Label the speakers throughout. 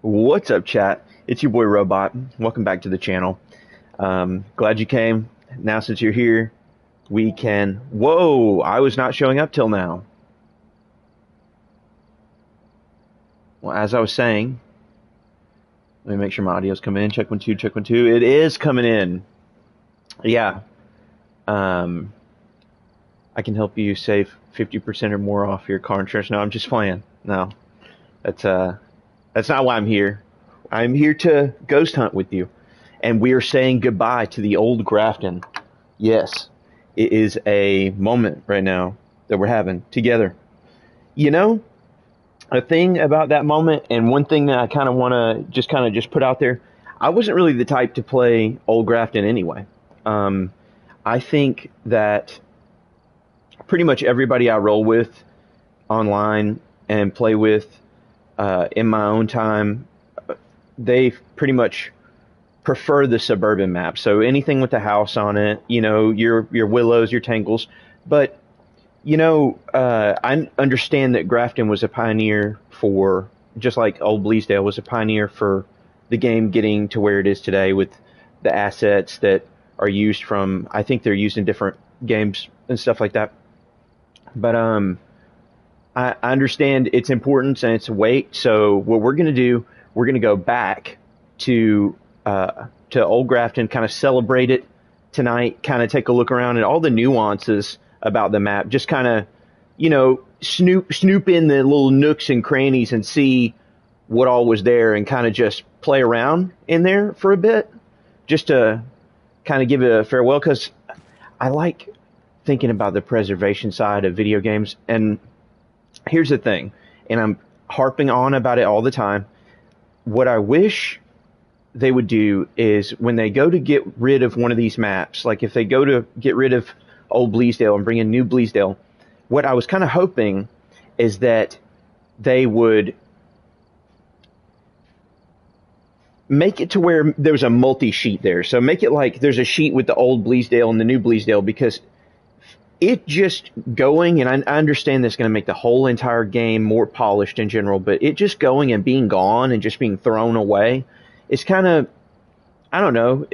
Speaker 1: What's up, chat? It's your boy Robot. Welcome back to the channel. Glad you came. Now, since you're here, we can. Whoa! I was not showing up till now. Well, as I was saying, let me make sure my audio's coming in. Check 1 2. Check 1 2. It is coming in. Yeah. I can help you save 50% or more off your car insurance. No, I'm just playing. No, that's not why I'm here. I'm here to ghost hunt with you. And we are saying goodbye to the old Grafton. Yes, it is a moment right now that we're having together. You know, a thing about that moment, and one thing that I kind of want to just put out there, I wasn't really the type to play old Grafton anyway. I think that pretty much everybody I roll with online and play with in my own time, they pretty much prefer the suburban map. So anything with the house on it, you know, your willows, your tangles. But, you know, I understand that Grafton was a pioneer for, just like Old Bleasdale was a pioneer for the game getting to where it is today with the assets that are used from, I think they're used in different games and stuff like that. But I understand its importance and its weight. So what we're going to do, we're going to go back to Old Grafton, kind of celebrate it tonight, kind of take a look around at all the nuances about the map, just kind of, you know, snoop in the little nooks and crannies and see what all was there and kind of just play around in there for a bit, just to kind of give it a farewell, because I like thinking about the preservation side of video games. And here's the thing, and I'm harping on about it all the time. What I wish they would do is when they go to get rid of one of these maps, like if they go to get rid of Old Bleasdale and bring in new Bleasdale, what I was kind of hoping is that they would make it to where there's a multi-sheet there. So make it like there's a sheet with the old Bleasdale and the new Bleasdale, because it just going, and I understand that's going to make the whole entire game more polished in general, but it just going and being gone and just being thrown away, it's kind of, I don't know,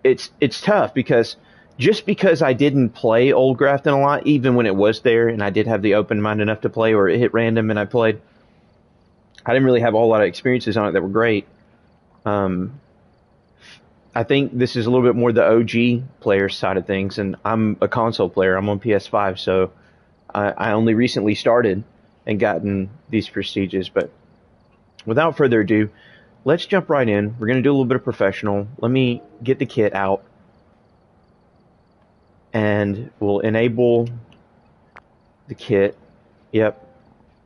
Speaker 1: it's tough, because just because I didn't play Old Grafton a lot, even when it was there and I did have the open mind enough to play, or it hit random and I played, I didn't really have a whole lot of experiences on it that were great. I think this is a little bit more the OG player side of things, and I'm a console player. I'm on PS5, so I only recently started and gotten these prestiges. But without further ado, let's jump right in. We're going to do a little bit of professional. Let me get the kit out, and we'll enable the kit. Yep.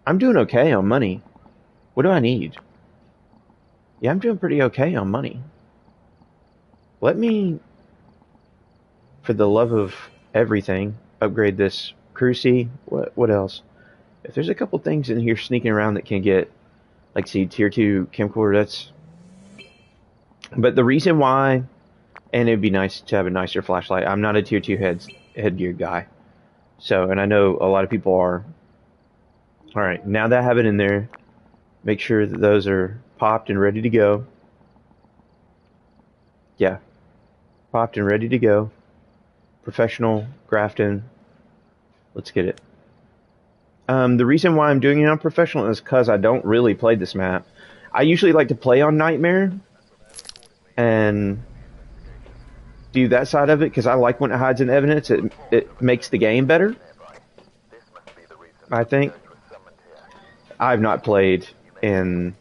Speaker 1: I'm doing okay on money. What do I need? Yeah, I'm doing pretty okay on money. Let me, for the love of everything, upgrade this Cruci. What else? If there's a couple things in here sneaking around that can get, like, see, tier 2 camcorder, that's... But the reason why, and it'd be nice to have a nicer flashlight, I'm not a tier 2 headgear guy. So, and I know a lot of people are. Alright, now that I have it in there, make sure that those are popped and ready to go. Yeah. Popped and ready to go. Professional, Grafton. Let's get it. The reason why I'm doing it on professional is because I don't really play this map. I usually like to play on Nightmare and do that side of it, because I like when it hides in evidence. It makes the game better, I think. I've not played in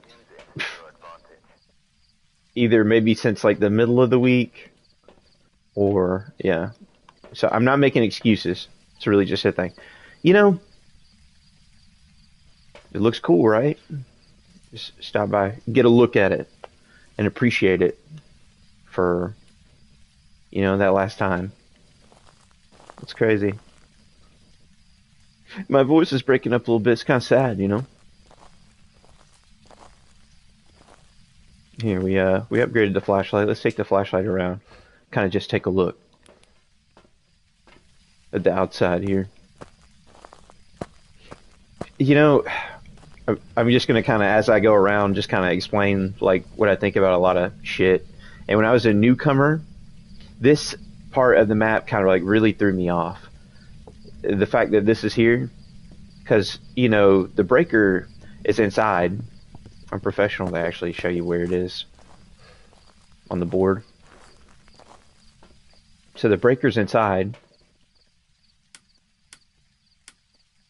Speaker 1: either maybe since like the middle of the week, or yeah. So I'm not making excuses. It's really just a thing. You know, it looks cool, right? Just stop by, get a look at it, and appreciate it for, you know, that last time. It's crazy. My voice is breaking up a little bit. It's kind of sad, you know. Here, we upgraded the flashlight. Let's take the flashlight around. Kind of just take a look at the outside here. You know, I'm just gonna kind of, as I go around, just kind of explain like what I think about a lot of shit. And when I was a newcomer, this part of the map kind of like really threw me off. The fact that this is here, because you know the breaker is inside. I'm professional to actually show you where it is on the board. So the breaker's inside.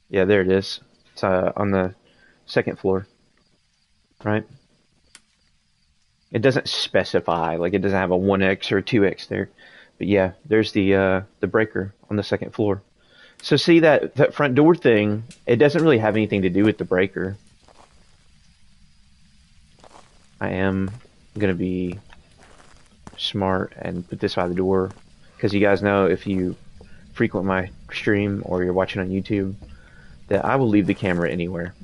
Speaker 1: Yeah, there it is. It's on the second floor, right? It doesn't specify, like it doesn't have a 1x or a 2x there. But yeah, there's the breaker on the second floor. So see that front door thing, it doesn't really have anything to do with the breaker. I am going to be smart and put this by the door. Because you guys know, if you frequent my stream or you're watching on YouTube, that I will leave the camera anywhere.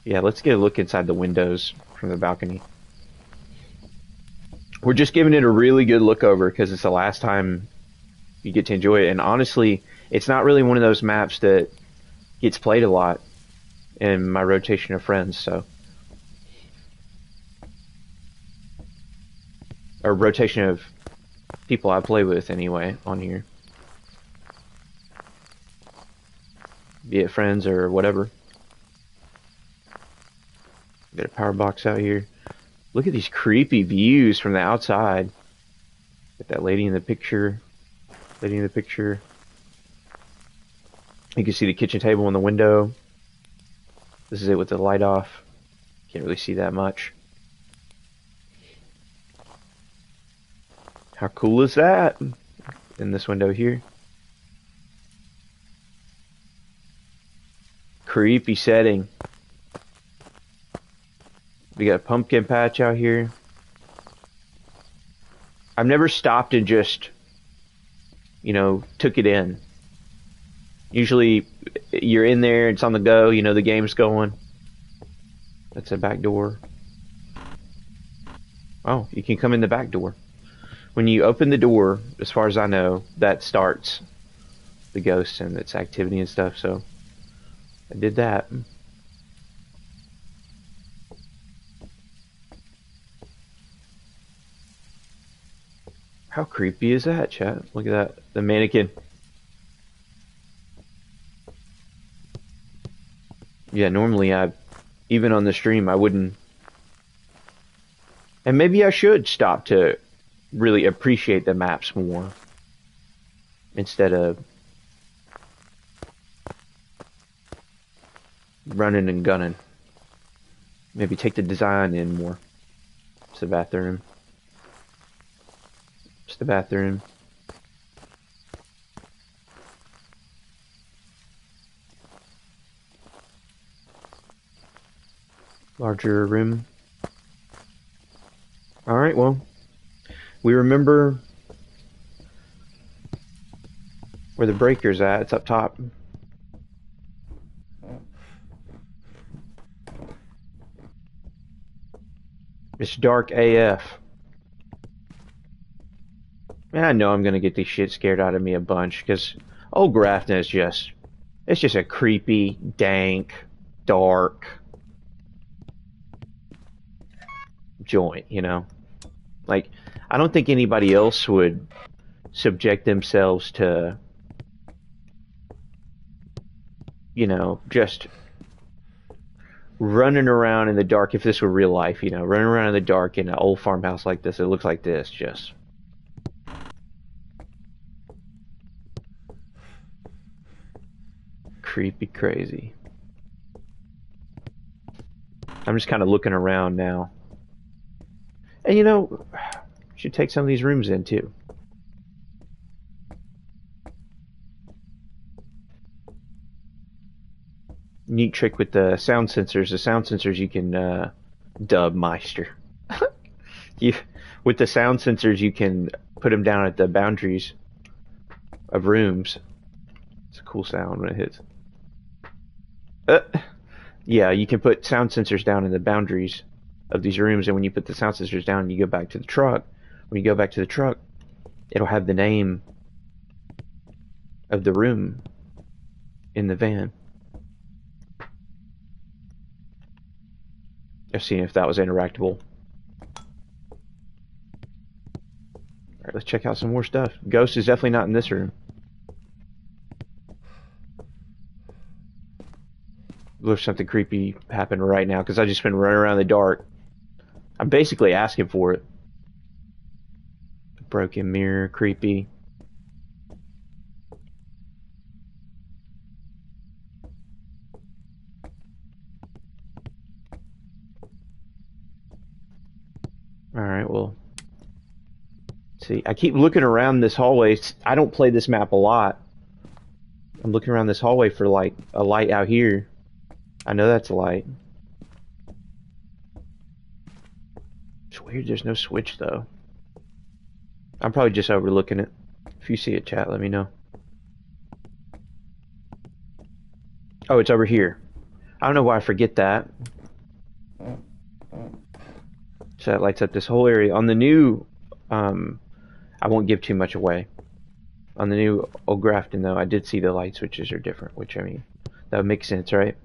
Speaker 1: Yeah, let's get a look inside the windows from the balcony. We're just giving it a really good look over because it's the last time you get to enjoy it. And honestly, it's not really one of those maps that gets played a lot in my rotation of friends, so. Or rotation of people I play with anyway on here. Be it friends or whatever. Got a power box out here. Look at these creepy views from the outside. Got that lady in the picture. Lady in the picture. You can see the kitchen table in the window. This is it with the light off. Can't really see that much. How cool is that? In this window here. Creepy setting. We got a pumpkin patch out here. I've never stopped and just, you know, took it in. Usually you're in there, it's on the go, you know, the game's going. That's a back door. Oh, you can come in the back door. When you open the door, as far as I know, that starts the ghost and its activity and stuff, so I did that. How creepy is that, chat? Look at that. The mannequin. Yeah, normally even on the stream, I wouldn't. And maybe I should stop to really appreciate the maps more. Instead of running and gunning. Maybe take the design in more. It's the bathroom. It's the bathroom. Larger room. Alright, well, we remember where the breaker's at. It's up top. It's dark AF. Man, I know I'm gonna get this shit scared out of me a bunch, because old Grafton is just, it's just a creepy, dank, dark joint, you know? Like, I don't think anybody else would subject themselves to, you know, just running around in the dark. If this were real life, you know, running around in the dark in an old farmhouse like this, it looks like this, just creepy crazy. I'm just kind of looking around now. And you know, should take some of these rooms in too. Neat trick with the sound sensors. The sound sensors you can dub Meister. With the sound sensors you can put them down at the boundaries of rooms. It's a cool sound when it hits. Yeah, you can put sound sensors down in the boundaries of these rooms, and when you put the sound sensors down and you go back to the truck, when you go back to the truck, it'll have the name of the room in the van. Just seeing if that was interactable. Alright, let's check out some more stuff. Ghost is definitely not in this room. Looks something creepy happened right now because I've just been running around in the dark. I'm basically asking for it. Broken mirror, creepy. Alright, well. See, I keep looking around this hallway. I don't play this map a lot. I'm looking around this hallway for like a light out here. I know that's a light. It's weird there's no switch though. I'm probably just overlooking it. If you see it, chat, let me know. Oh, it's over here. I don't know why I forget that. So that lights up this whole area. On the new, I won't give too much away. On the new old Grafton though, I did see the light switches are different, which I mean, that would make sense, right?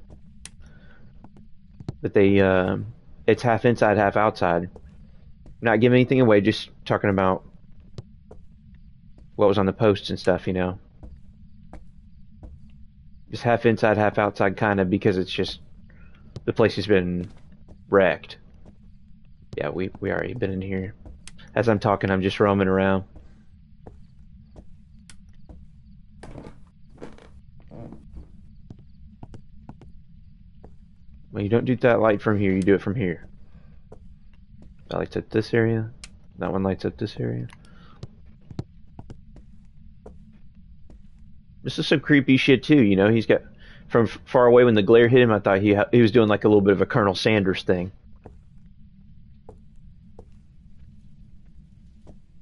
Speaker 1: But they, it's half inside, half outside. Not giving anything away, just talking about what was on the posts and stuff, you know. Just half inside, half outside, kind of, because it's just the place has been wrecked. Yeah, we already been in here. As I'm talking, I'm just roaming around. Well, you don't do that light from here, you do it from here. That lights up this area. That one lights up this area. This is some creepy shit too, you know. He's got, from far away when the glare hit him, I thought he was doing like a little bit of a Colonel Sanders thing.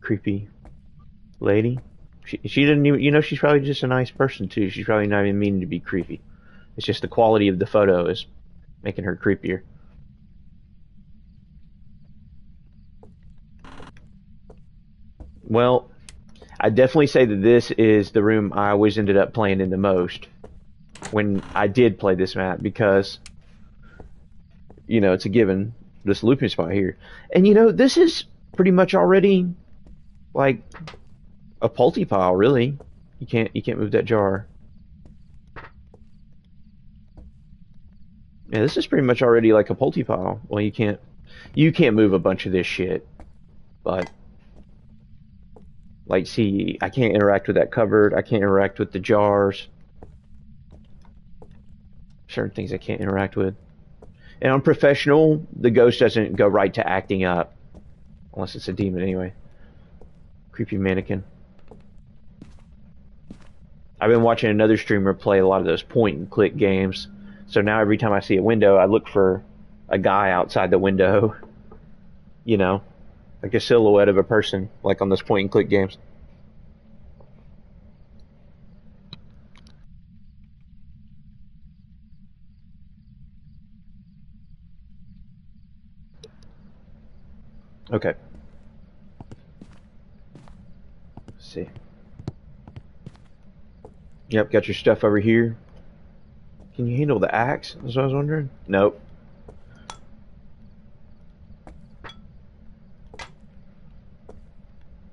Speaker 1: Creepy lady. She didn't even, you know, she's probably just a nice person too. She's probably not even meaning to be creepy. It's just the quality of the photo is making her creepier. Well, I definitely say that this is the room I always ended up playing in the most when I did play this map, because, you know, it's a given, this looping spot here. And, you know, this is pretty much already like a pulty pile, really. You can't move that jar. Yeah, this is pretty much already like a pulty pile. Well, you can't move a bunch of this shit, but like, see, I can't interact with that cupboard. I can't interact with the jars. Certain things I can't interact with. And on professional, the ghost doesn't go right to acting up, unless it's a demon anyway. Creepy mannequin. I've been watching another streamer play a lot of those point and click games. So now every time I see a window, I look for a guy outside the window. You know, like a silhouette of a person, like on those point and click games. Okay. Let's see. Yep, got your stuff over here. Can you handle the axe? That's what I was wondering. Nope.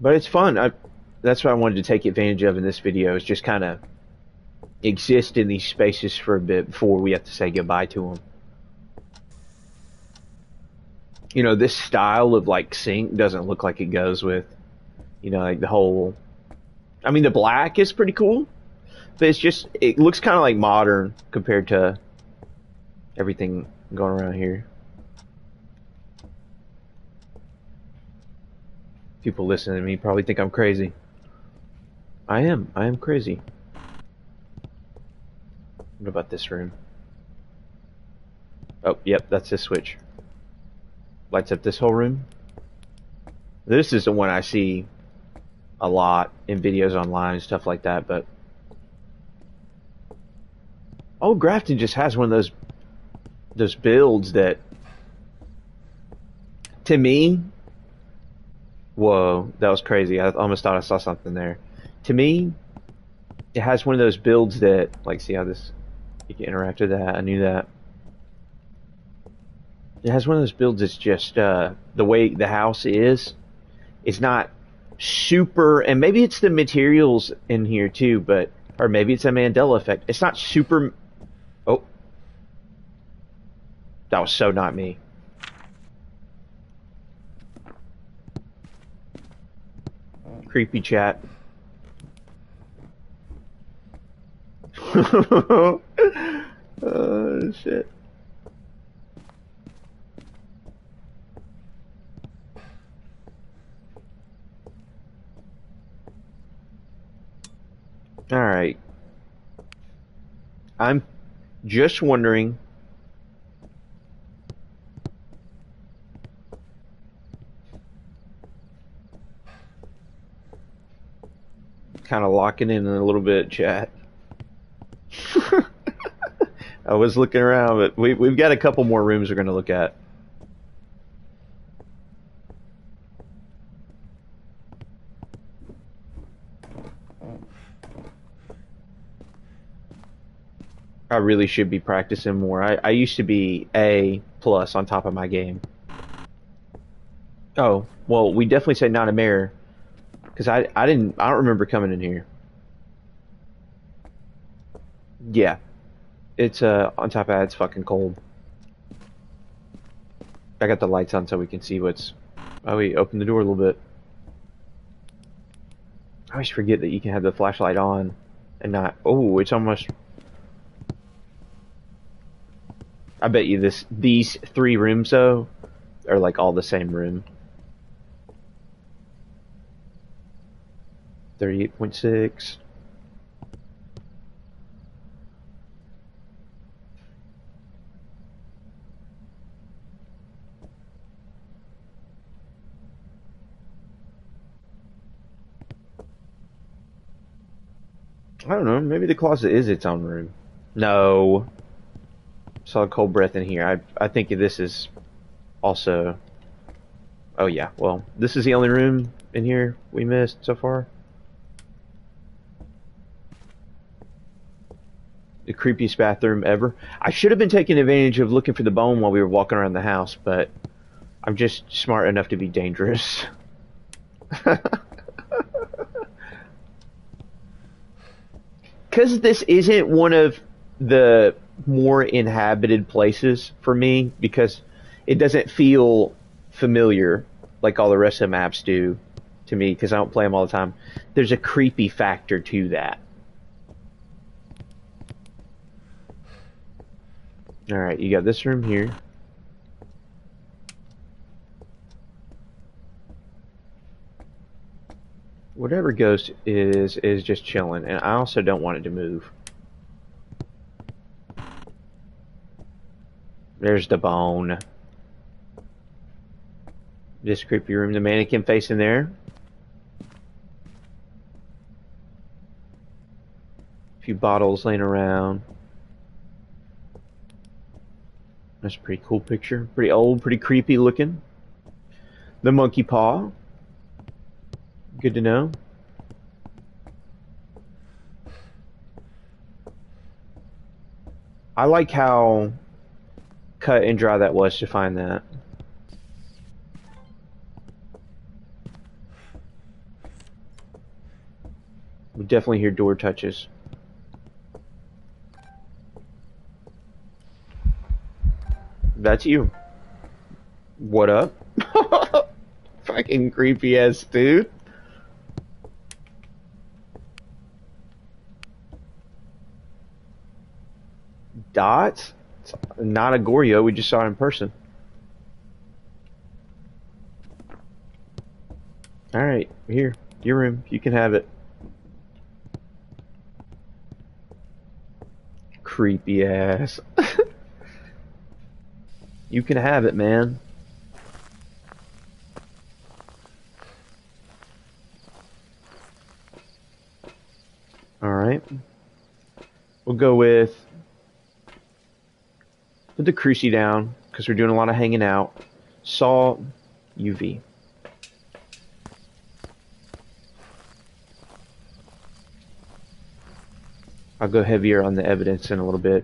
Speaker 1: But it's fun. That's what I wanted to take advantage of in this video, is just kind of exist in these spaces for a bit before we have to say goodbye to them. You know, this style of like sink doesn't look like it goes with, you know, like the whole, I mean, the black is pretty cool, but it's just, it looks kind of like modern compared to everything going around here. People listening to me probably think I'm crazy. I am crazy. What about this room? Oh, yep, that's this switch. Lights up this whole room. This is the one I see a lot in videos online and stuff like that, but oh, Grafton just has one of those builds that, to me, whoa, that was crazy. I almost thought I saw something there. To me, It has one of those builds that, like, see how this, you can interact with that. I knew that. It has one of those builds that's just, the way the house is, it's not super, and maybe it's the materials in here too, but, or maybe it's a Mandela effect. It's not super, oh, that was so not me. Creepy chat. Oh, shit. Alright. I'm just wondering. Kind of locking in a little bit, chat. I was looking around, but we've got a couple more rooms we're going to look at. I really should be practicing more. I used to be A plus on top of my game. Oh, well, we definitely say not a mayor, because I don't remember coming in here. Yeah, it's on top of that, it's fucking cold. I got the lights on so we can see what's. Oh, we opened the door a little bit. I always forget that you can have the flashlight on and not. Oh, it's almost. I bet you these 3 rooms though are like all the same room. 38.6. I don't know. Maybe the closet is its own room. No. Saw a cold breath in here. I think this is also. Oh yeah. Well, this is the only room in here we missed so far. The creepiest bathroom ever. I should have been taking advantage of looking for the bone while we were walking around the house, but I'm just smart enough to be dangerous. Because this isn't one of the more inhabited places for me, because it doesn't feel familiar like all the rest of the maps do to me, because I don't play them all the time. There's a creepy factor to that. Alright, you got this room here. Whatever ghost is just chilling, and I also don't want it to move. There's the bone. This creepy room, the mannequin face in there. A few bottles laying around. That's a pretty cool picture. Pretty old, pretty creepy looking. The monkey paw. Good to know. I like how cut and dry that was to find that. We definitely hear door touches. That's you. What up? Fucking creepy ass dude. Dots? It's not a Goryo, we just saw it in person. Alright, here. Your room. You can have it. Creepy ass. You can have it, man. Alright. We'll go with... Put the Cruci down, because we're doing a lot of hanging out. Saw UV. I'll go heavier on the evidence in a little bit.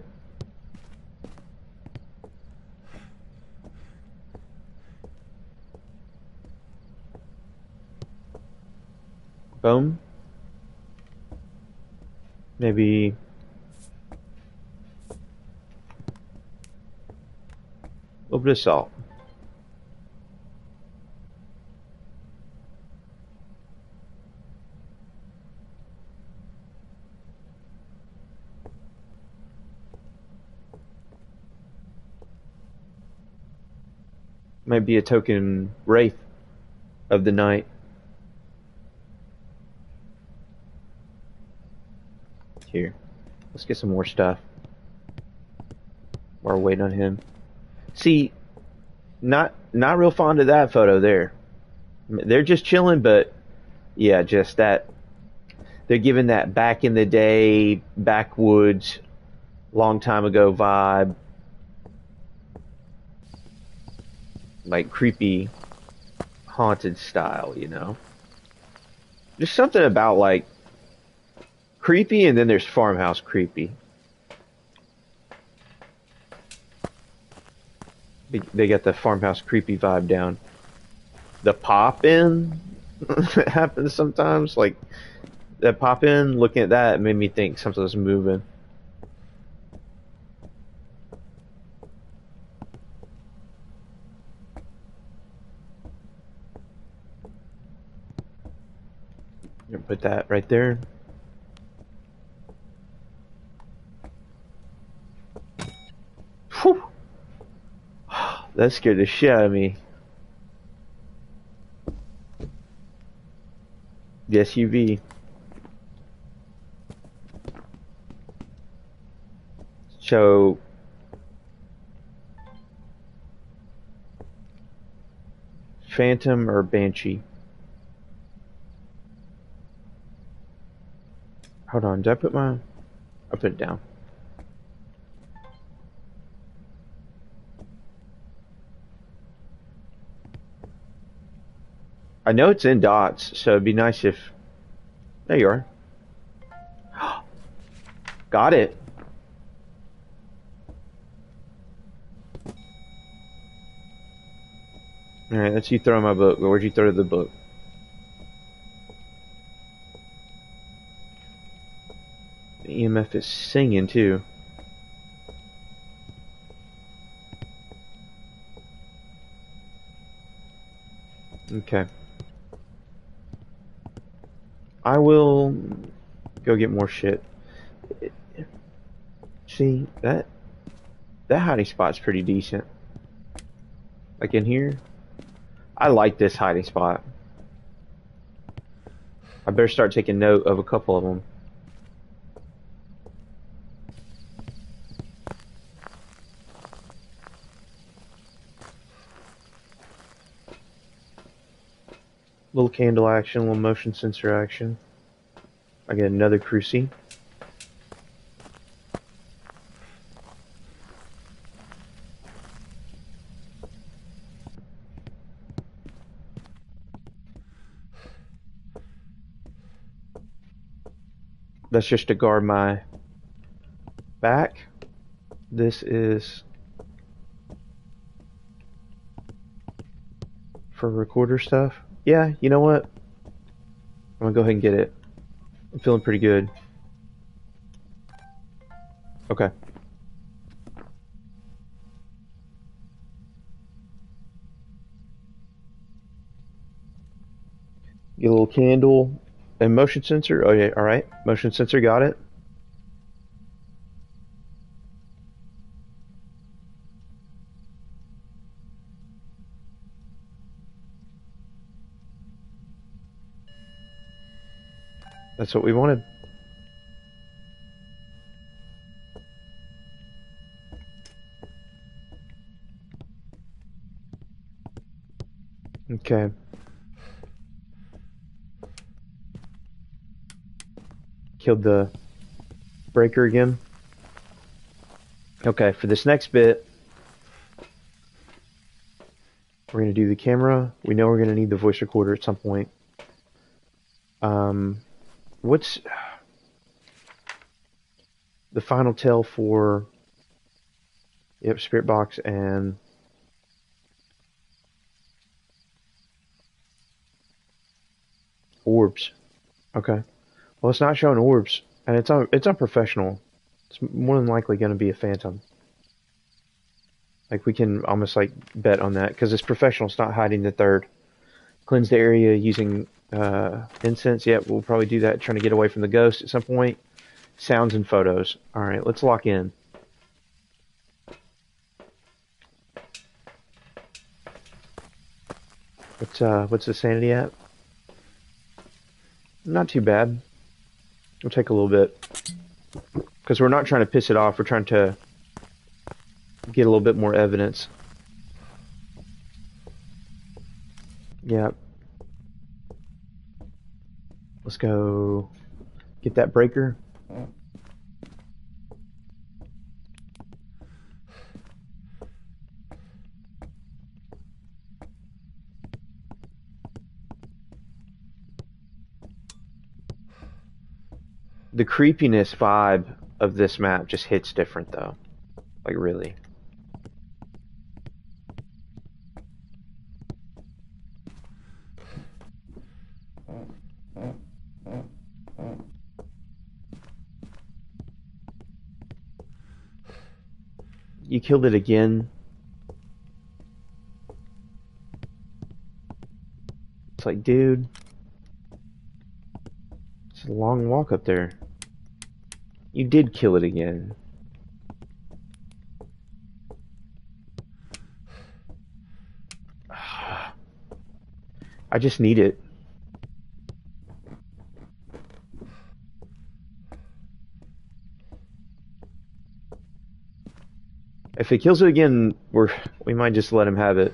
Speaker 1: Boom. Maybe a little bit of salt. Might be a token wraith of the night. Here, let's get some more stuff while we're waiting on him. See, not real fond of that photo there. They're just chilling, but yeah, just that. They're giving that back in the day, backwoods, long time ago vibe. Like creepy, haunted style, you know? There's something about like creepy, and then there's farmhouse creepy. They got the farmhouse creepy vibe down. The pop in happens sometimes. Like that pop in, looking at that made me think something's moving. Put that right there. Whew. That scared the shit out of me. The SUV. So Phantom or Banshee? Hold on, did I put my... I put it down. I know it's in dots, so it'd be nice if... There you are. Got it. Alright, that's you throwing my book. Where'd you throw the book? The EMF is singing too. Okay. I will go get more shit. See, that hiding spot's pretty decent. Like in here. I like this hiding spot. I better start taking note of a couple of them. Little candle action, little motion sensor action. I get another cruci. That's just to guard my back. This is for recorder stuff. Yeah, you know what? I'm gonna go ahead and get it. I'm feeling pretty good. Okay. Get a little candle and motion sensor. Oh yeah, alright. Motion sensor, got it. That's what we wanted. Okay. Killed the breaker again. Okay, for this next bit, we're going to do the camera. We know we're going to need the voice recorder at some point. What's... The final tell for, yep, spirit box and orbs. Okay. Well, it's not showing orbs, and it's unprofessional. It's more than likely going to be a phantom. Like, we can almost like bet on that because it's professional. It's not hiding the third. Cleanse the area using incense. Yep, we'll probably do that. Trying to get away from the ghost at some point. Sounds and photos. All right, let's lock in. What's the sanity at? Not too bad. We'll take a little bit because we're not trying to piss it off. We're trying to get a little bit more evidence. Yeah. Let's go get that breaker. The creepiness vibe of this map just hits different though. Like, really. You killed it again. It's like, dude, it's a long walk up there. You did kill it again. I just need it. If it kills it again, we might just let him have it.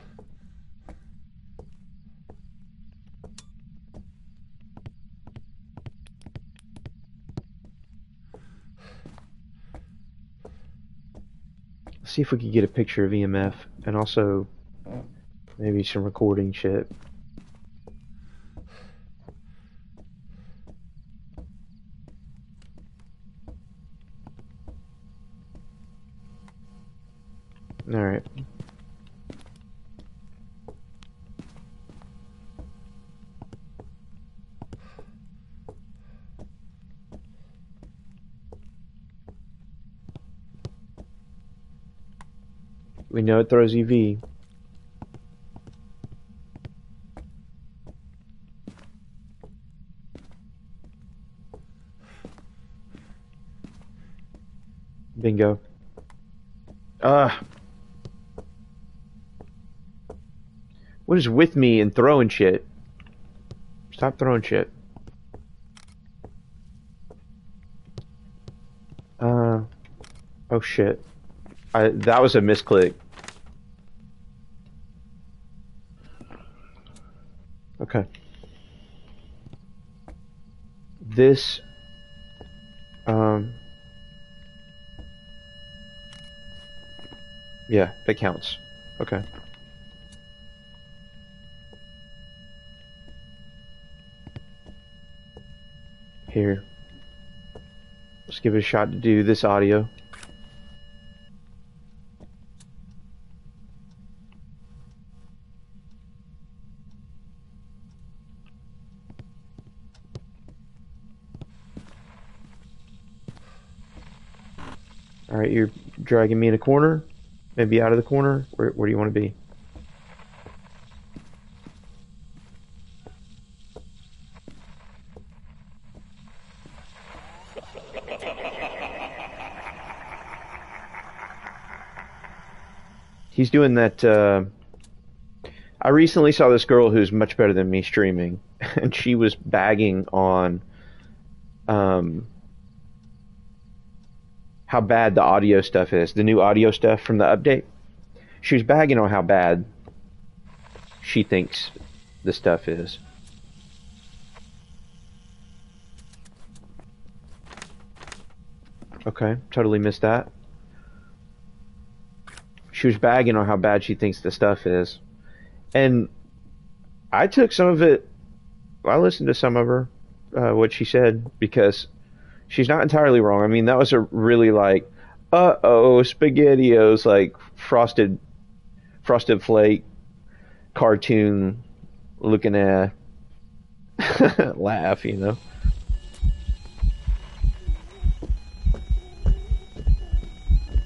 Speaker 1: Let's see if we can get a picture of EMF and also maybe some recording shit. Alright. We know it throws UV. Bingo. What is with me and throwing shit? Stop throwing shit. Oh shit. That was a misclick. Okay. This, yeah, that counts. Okay. Here. Let's give it a shot to do this audio. Alright, you're dragging me in a corner. Maybe out of the corner. Where do you want to be? He's doing that, I recently saw this girl who's much better than me streaming, and she was bagging on, how bad the audio stuff is. The new audio stuff from the update. She was bagging on how bad she thinks the stuff is. Okay, totally missed that. She was bagging on how bad she thinks the stuff is. And I took some of it, I listened to some of her, what she said, because she's not entirely wrong. I mean, that was a really like, uh-oh, SpaghettiOs, like frosted flake cartoon looking at laugh, you know.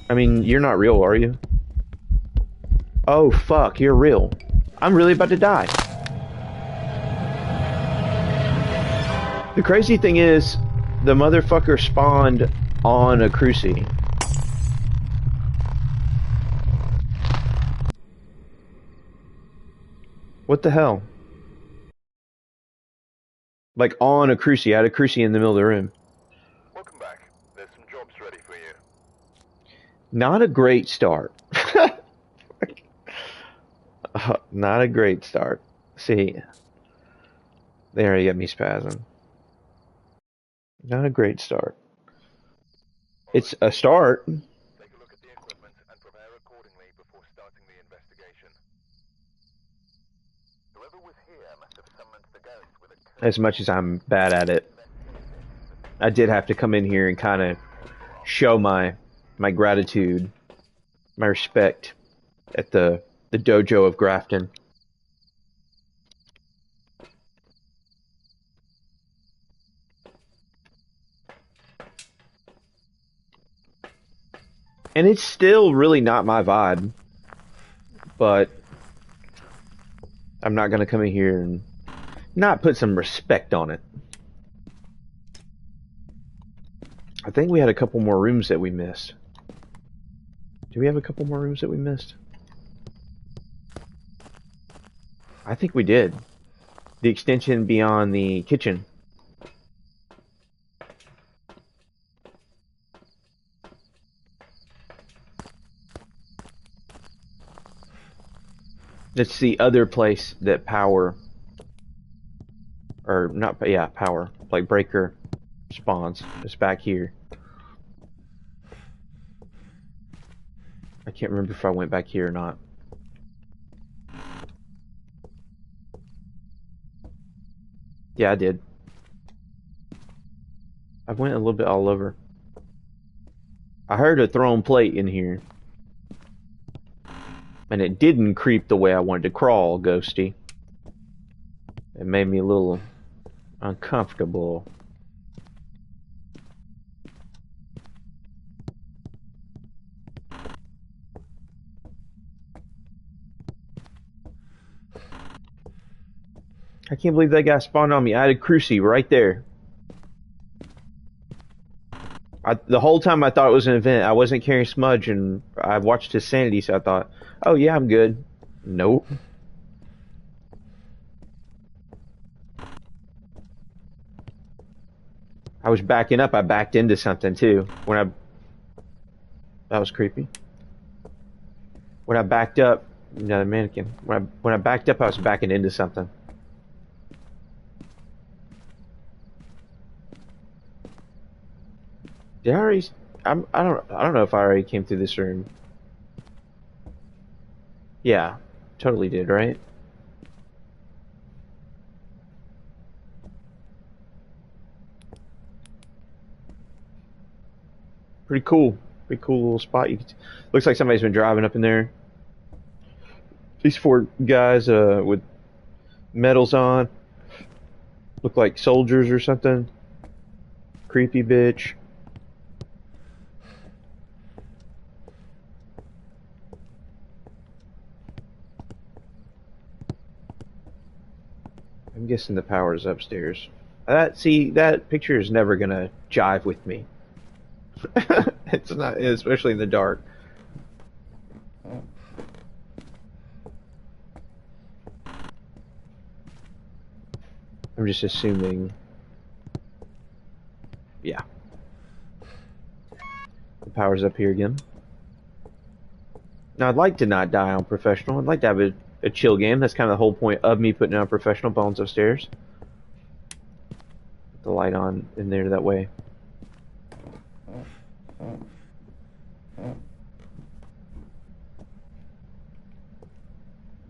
Speaker 1: I mean, you're not real, are you? Oh fuck, you're real. I'm really about to die. The crazy thing is, the motherfucker spawned on a crucie. What the hell? Like on a crucie. I had a crucie in the middle of the room.
Speaker 2: Welcome back. There's some jobs ready for you.
Speaker 1: Not a great start. Not a great start. See, there you get me spazzing. Not a great start. It's a start.
Speaker 2: Take a look at the equipment and prepare accordingly before starting the investigation. Whoever was here must have summoned the ghost with a...
Speaker 1: As much as I'm bad at it, I did have to come in here and kind of show my gratitude, my respect at the dojo of Grafton. And it's still really not my vibe, but I'm not going to come in here and not put some respect on it. I think we had a couple more rooms that we missed. Do we have a couple more rooms that we missed? I think we did. The extension beyond the kitchen. It's the other place that power, or not, yeah, power, like breaker spawns. It's back here. I can't remember if I went back here or not. Yeah, I did. I went a little bit all over. I heard a thrown plate in here. And it didn't creep the way I wanted to crawl, Ghosty. It made me a little uncomfortable. I can't believe that guy spawned on me. I had a crucie right there. The whole time I thought it was an event. I wasn't carrying smudge, and I watched his sanity, so I thought, oh yeah, I'm good. Nope. I was backing up. I backed into something too. That was creepy. When I backed up, another mannequin. When I backed up, I was backing into something. Did I already? I don't know if I already came through this room. Yeah, totally did, right? Pretty cool. Pretty cool little spot. Looks like somebody's been driving up in there. These four guys with medals on. Look like soldiers or something. Creepy bitch. I'm guessing the power is upstairs. That picture is never gonna jive with me. It's not, especially in the dark. I'm just assuming. Yeah. The power's up here again. Now, I'd like to not die on professional. I'd like to have a chill game. That's kind of the whole point of me putting on professional. Bones upstairs. Put the light on in there that way.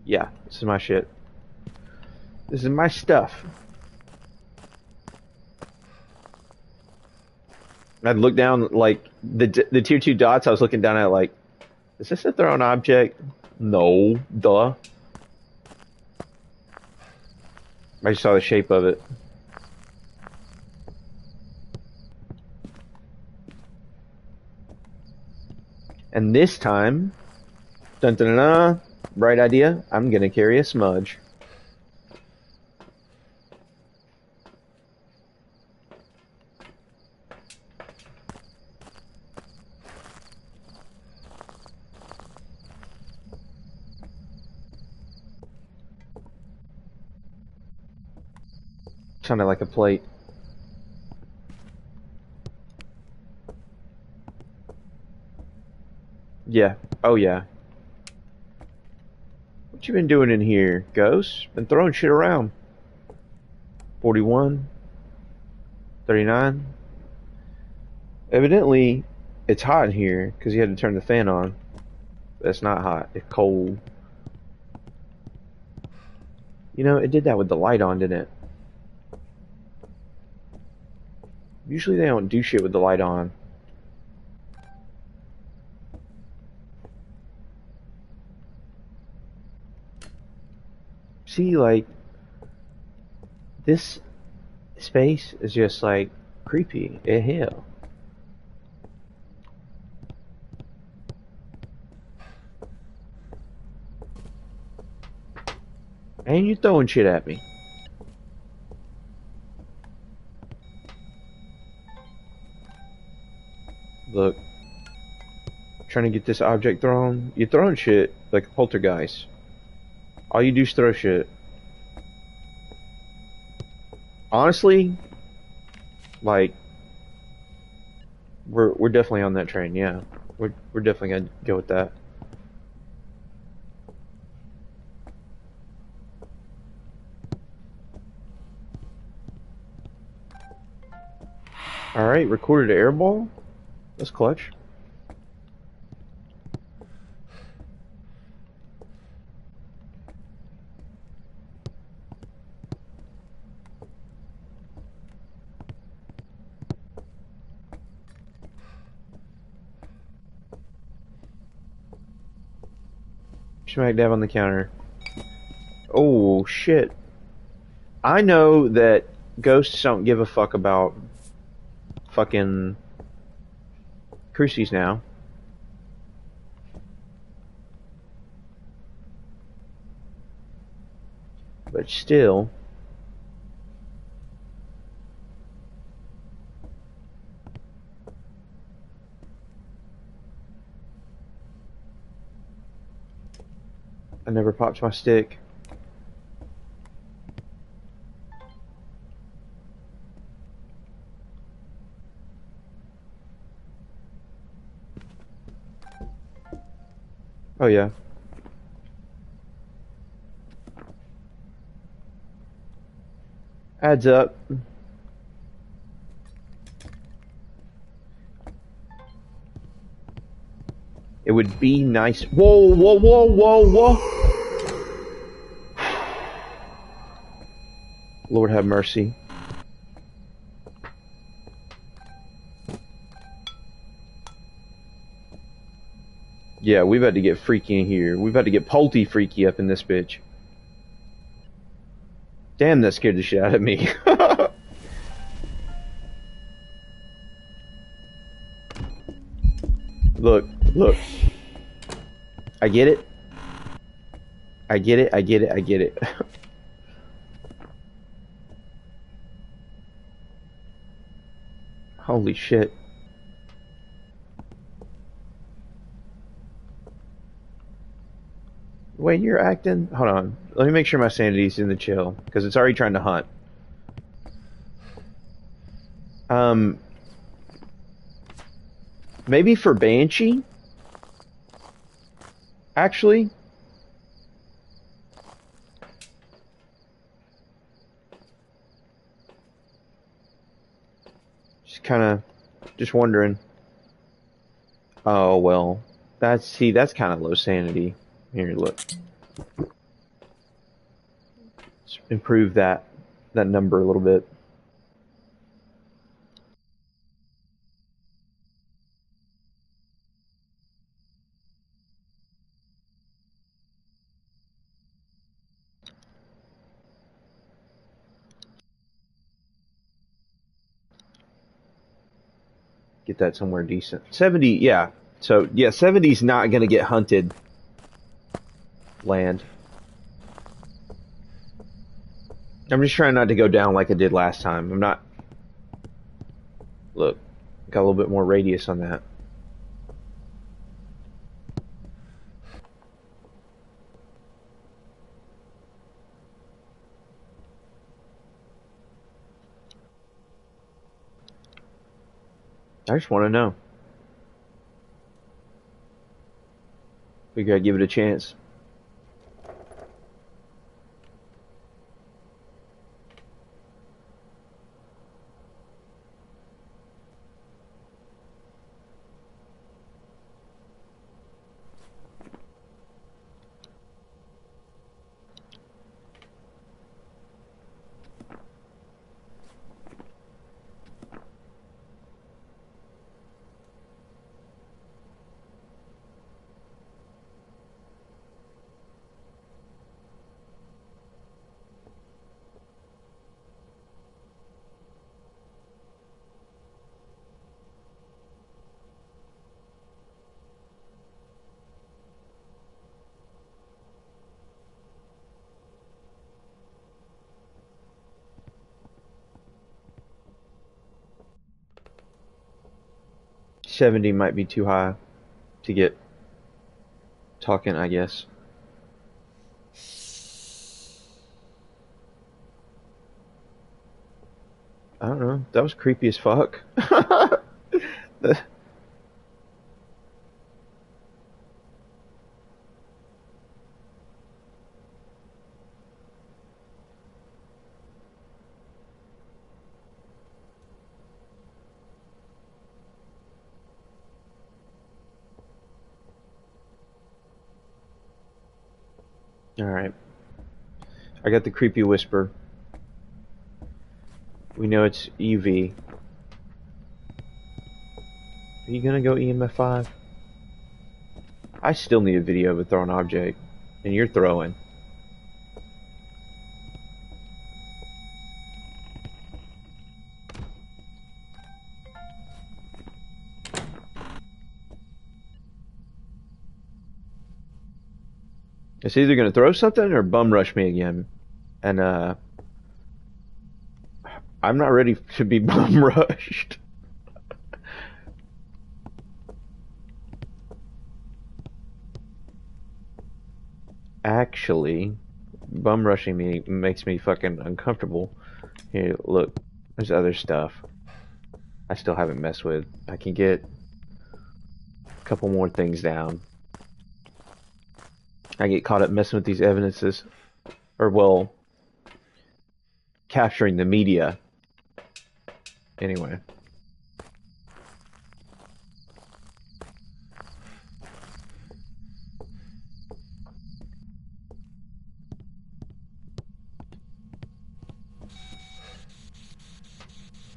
Speaker 1: Yeah, this is my shit. This is my stuff. I'd look down, like, the tier 2 dots, I was looking down at, like, is this a thrown object? No, duh. I just saw the shape of it. And this time, dun dun dun, dun bright idea, I'm gonna carry a smudge. Sounded like a plate. Yeah. Oh yeah. What you been doing in here, Ghost? Been throwing shit around. 41. 39. Evidently, it's hot in here because you had to turn the fan on. It's not hot. It's cold. You know, it did that with the light on, didn't it? Usually they don't do shit with the light on. See, like, this space is just, like, creepy as hell. And you throwing shit at me. Look. Trying to get this object thrown. You're throwing shit like a poltergeist. All you do is throw shit. Honestly, like, we're definitely on that train, yeah. We're definitely gonna go with that. Alright, recorded airball? That's clutch. Smack dab on the counter. Oh, shit. I know that ghosts don't give a fuck about fucking crucies now. But still. I never popped my stick. Oh yeah. Adds up. It would be nice. Whoa, whoa, whoa, whoa, whoa. Lord have mercy. Yeah, we've had to get freaky in here. We've had to get polty freaky up in this bitch. Damn, that scared the shit out of me. Look, look. I get it. I get it, I get it, I get it. Holy shit. The way you're acting? Hold on. Let me make sure my sanity's in the chill, because it's already trying to hunt. Maybe for Banshee? Actually? Just kinda, just wondering. Oh, well. That's kinda low sanity. Here, look. Let's improve that number a little bit. get that somewhere decent. 70, yeah. So, yeah, 70's not going to get hunted land. I'm just trying not to go down like I did last time. I'm not... Look, got a little bit more radius on that. I just want to know. We gotta give it a chance. $70 might be too high to get talking, I guess. I don't know. That was creepy as fuck. Alright. I got the creepy whisper. We know it's EV. Are you gonna go EMF 5? I still need a video of a thrown object. And you're throwing. It's either gonna throw something or bum rush me again. And I'm not ready to be bum rushed. Actually, bum rushing me makes me fucking uncomfortable. Here, look, there's other stuff I still haven't messed with. I can get a couple more things down. I get caught up messing with these evidences, or well, capturing the media. Anyway.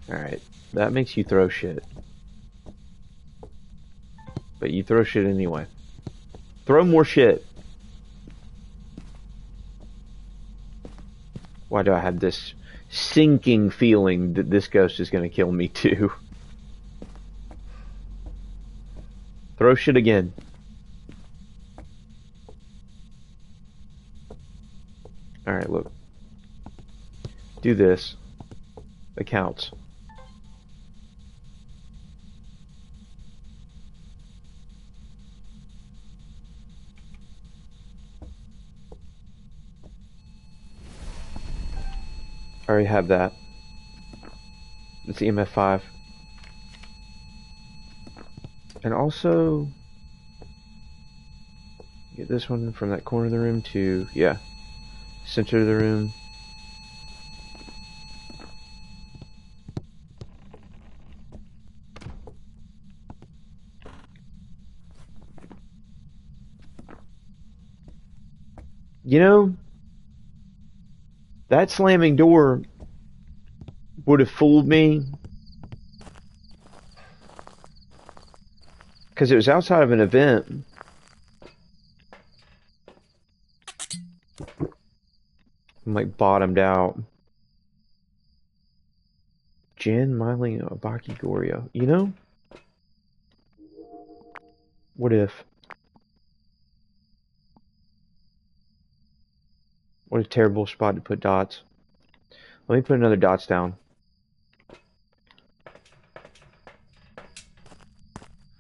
Speaker 1: Alright, that makes you throw shit. But you throw shit anyway. Throw more shit. Why do I have this sinking feeling that this ghost is gonna kill me too? Throw shit again. Alright, look. Do this. It counts. I already have that. It's EMF 5. And also get this one from that corner of the room to, yeah, center of the room. You know, that slamming door would have fooled me because it was outside of an event. I'm like bottomed out. Jen, Miley, Abaki, Gorio. You know, What if? What a terrible spot to put dots. Let me put another dots down.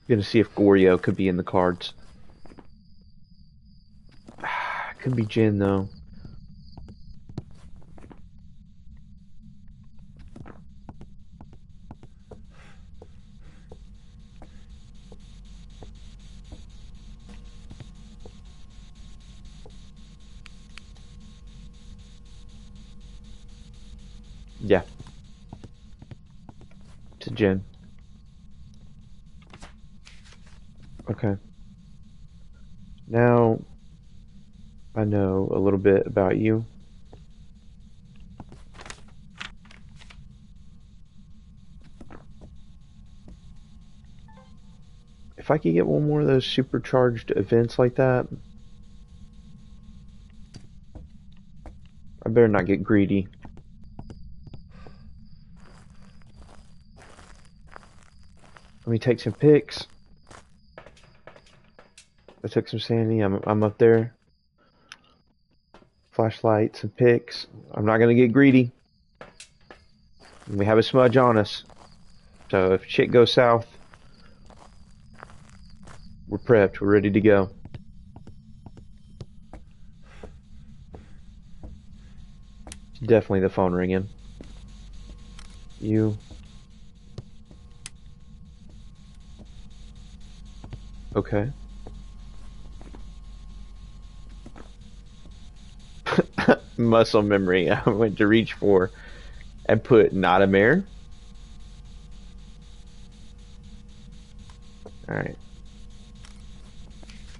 Speaker 1: Gonna see if Goryo could be in the cards. Could be Jin though. Yeah. It's a Jin. Okay. Now I know a little bit about you. If I could get one more of those supercharged events like that, I better not get greedy. Let me take some pics. I took some sandy. I'm up there. Flashlight, some pics. I'm not gonna get greedy. We have a smudge on us, so if shit goes south, we're prepped. We're ready to go. Definitely the phone ringing. You. Okay. Muscle memory. I went to reach for and put not a mare. Alright.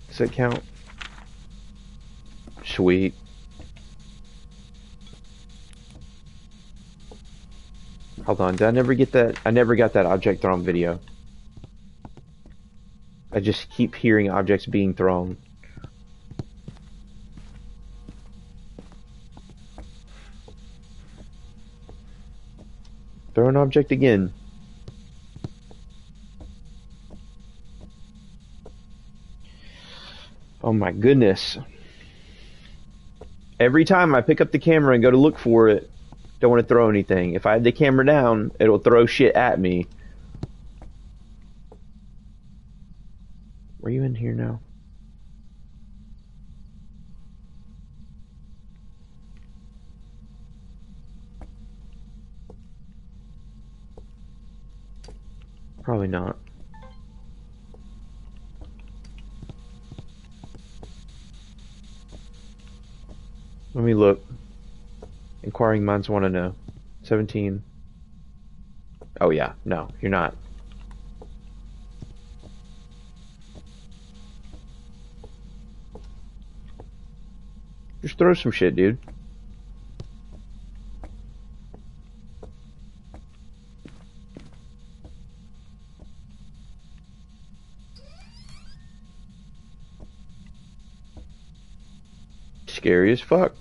Speaker 1: Does that count? Sweet. Hold on, did I never get that? I never got that object thrown video. I just keep hearing objects being thrown. Throw an object again. Oh my goodness. Every time I pick up the camera and go to look for it, don't want to throw anything. If I have the camera down, it'll throw shit at me. Were you in here now? Probably not. Let me look. Inquiring minds want to know. 17. Oh yeah, no, you're not. Just throw some shit, dude. Scary as fuck.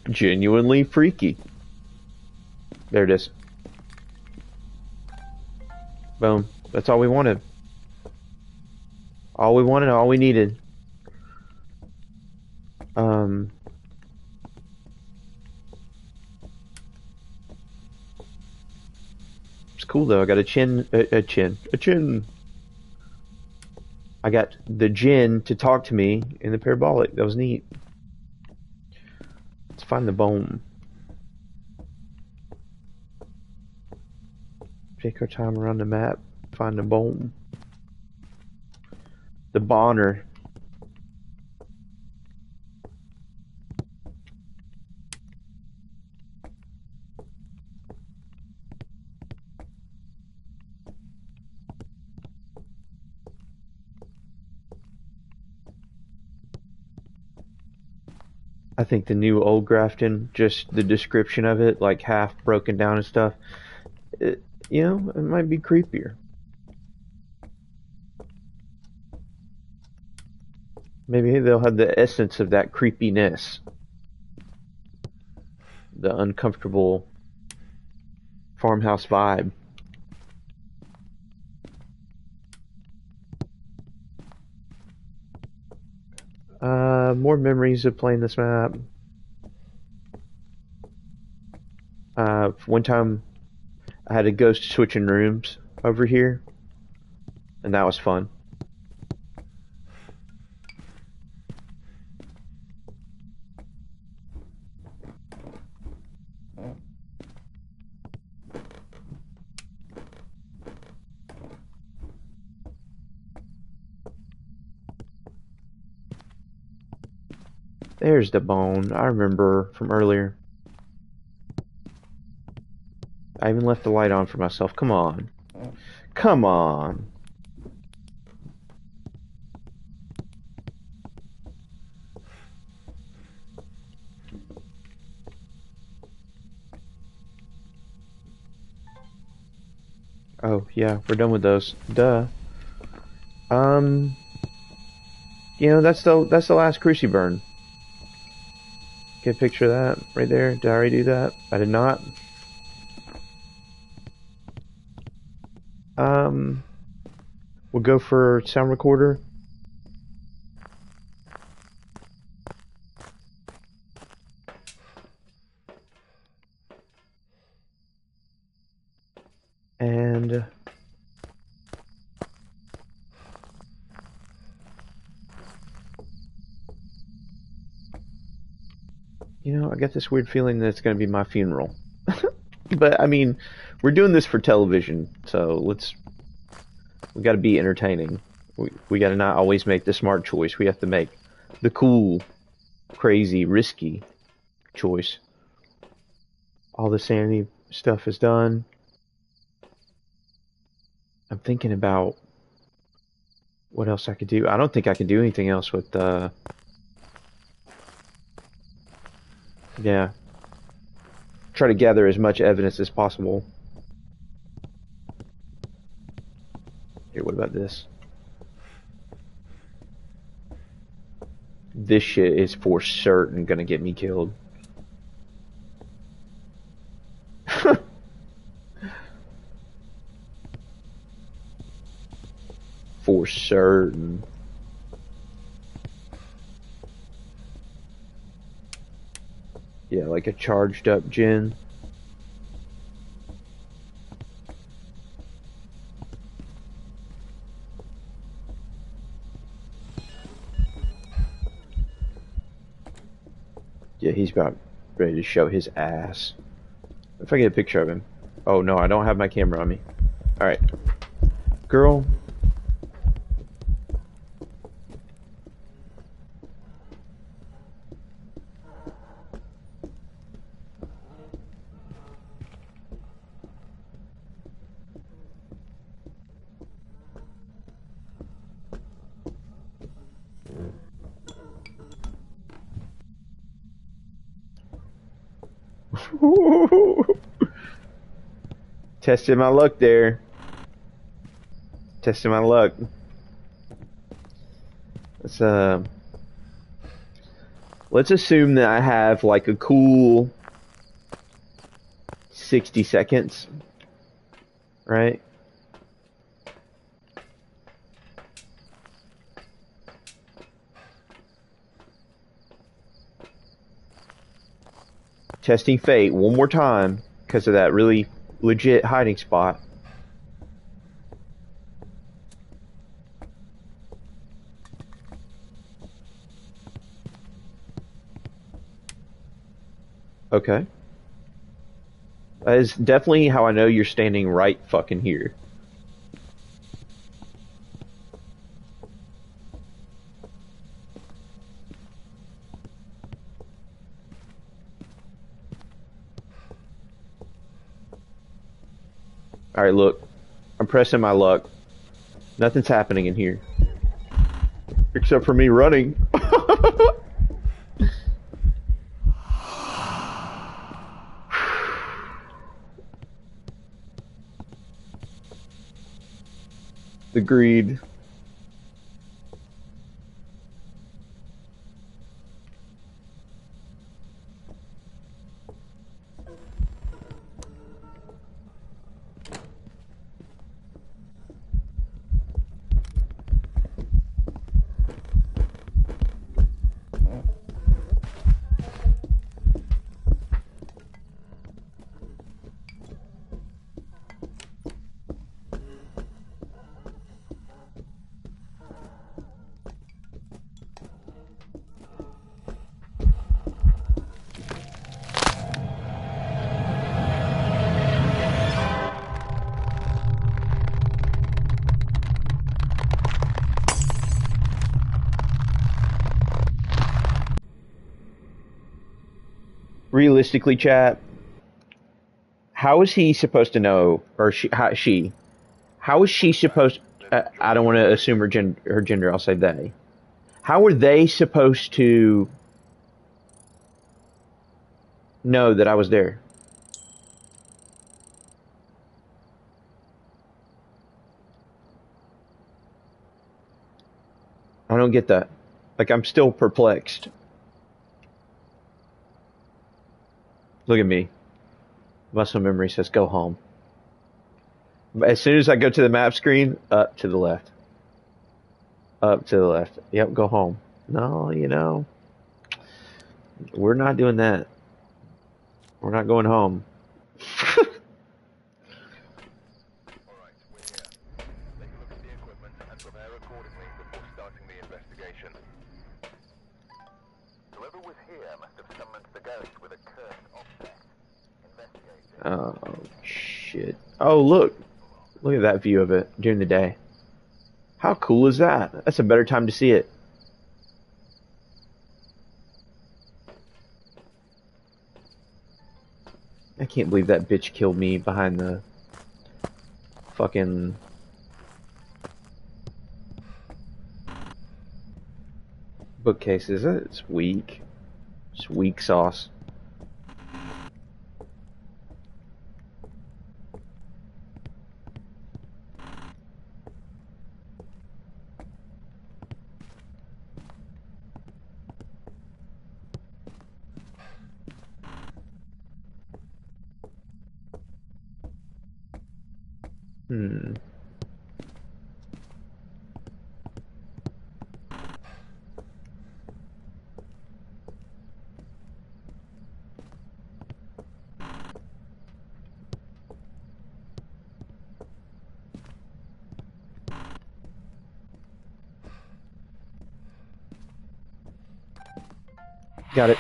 Speaker 1: Genuinely freaky. There it is. Boom. That's all we wanted. All we wanted, all we needed. It's cool though. I got a chin. I got the Jinn to talk to me in the parabolic. That was neat. Let's find the bone. Take our time around the map. Find the bone. The Bonner. I think the new old Grafton, just the description of it, like half broken down and stuff, it, you know, it might be creepier. Maybe they'll have the essence of that creepiness. The uncomfortable farmhouse vibe. More memories of playing this map. One time I had a ghost switching rooms over here, and that was fun. There's the bone. I remember from earlier. I even left the light on for myself. Come on. Come on. Oh, yeah, we're done with those. Duh. You know, that's the last Cruci burn. Get a picture of that right there. Did I already do that? I did not. We'll go for sound recorder. And you know, I get this weird feeling that it's going to be my funeral. But I mean, we're doing this for television, so we got to be entertaining. We got to not always make the smart choice. We have to make the cool, crazy, risky choice. All the sanity stuff is done. I'm thinking about what else I could do. I don't think I can do anything else with yeah. Try to gather as much evidence as possible. Here, what about this? This shit is for certain gonna get me killed. For certain. Yeah, like a charged up gin. Yeah, he's about ready to show his ass. If I get a picture of him. Oh no, I don't have my camera on me. Alright. Girl. Testing my luck there. Testing my luck. Let's assume that I have like a cool 60 seconds. Right? Testing fate one more time because of that really legit hiding spot. Okay. That is definitely how I know you're standing right fucking here. Alright, look. I'm pressing my luck. Nothing's happening in here. Except for me running. The greed. realistically, chat, how is he supposed to know, or how is she supposed? I don't want to assume her gender. I'll say they. How are they supposed to know that I was there? I don't get that. Like, I'm still perplexed. Look at me. Muscle memory says go home. But as soon as I go to the map screen, up to the left. Up to the left. Yep, go home. No, we're not doing that. We're not going home.
Speaker 2: Alright, we're here. Take a look at the equipment and prepare accordingly before starting the investigation. Whoever was here must have summoned the ghost with a cursed object. Investigate it.
Speaker 1: Oh, shit. Oh, look. Look at that view of it during the day. How cool is that? That's a better time to see it. I can't believe that bitch killed me behind the fucking bookcases. It's weak. It's weak sauce. Hmm. Got it.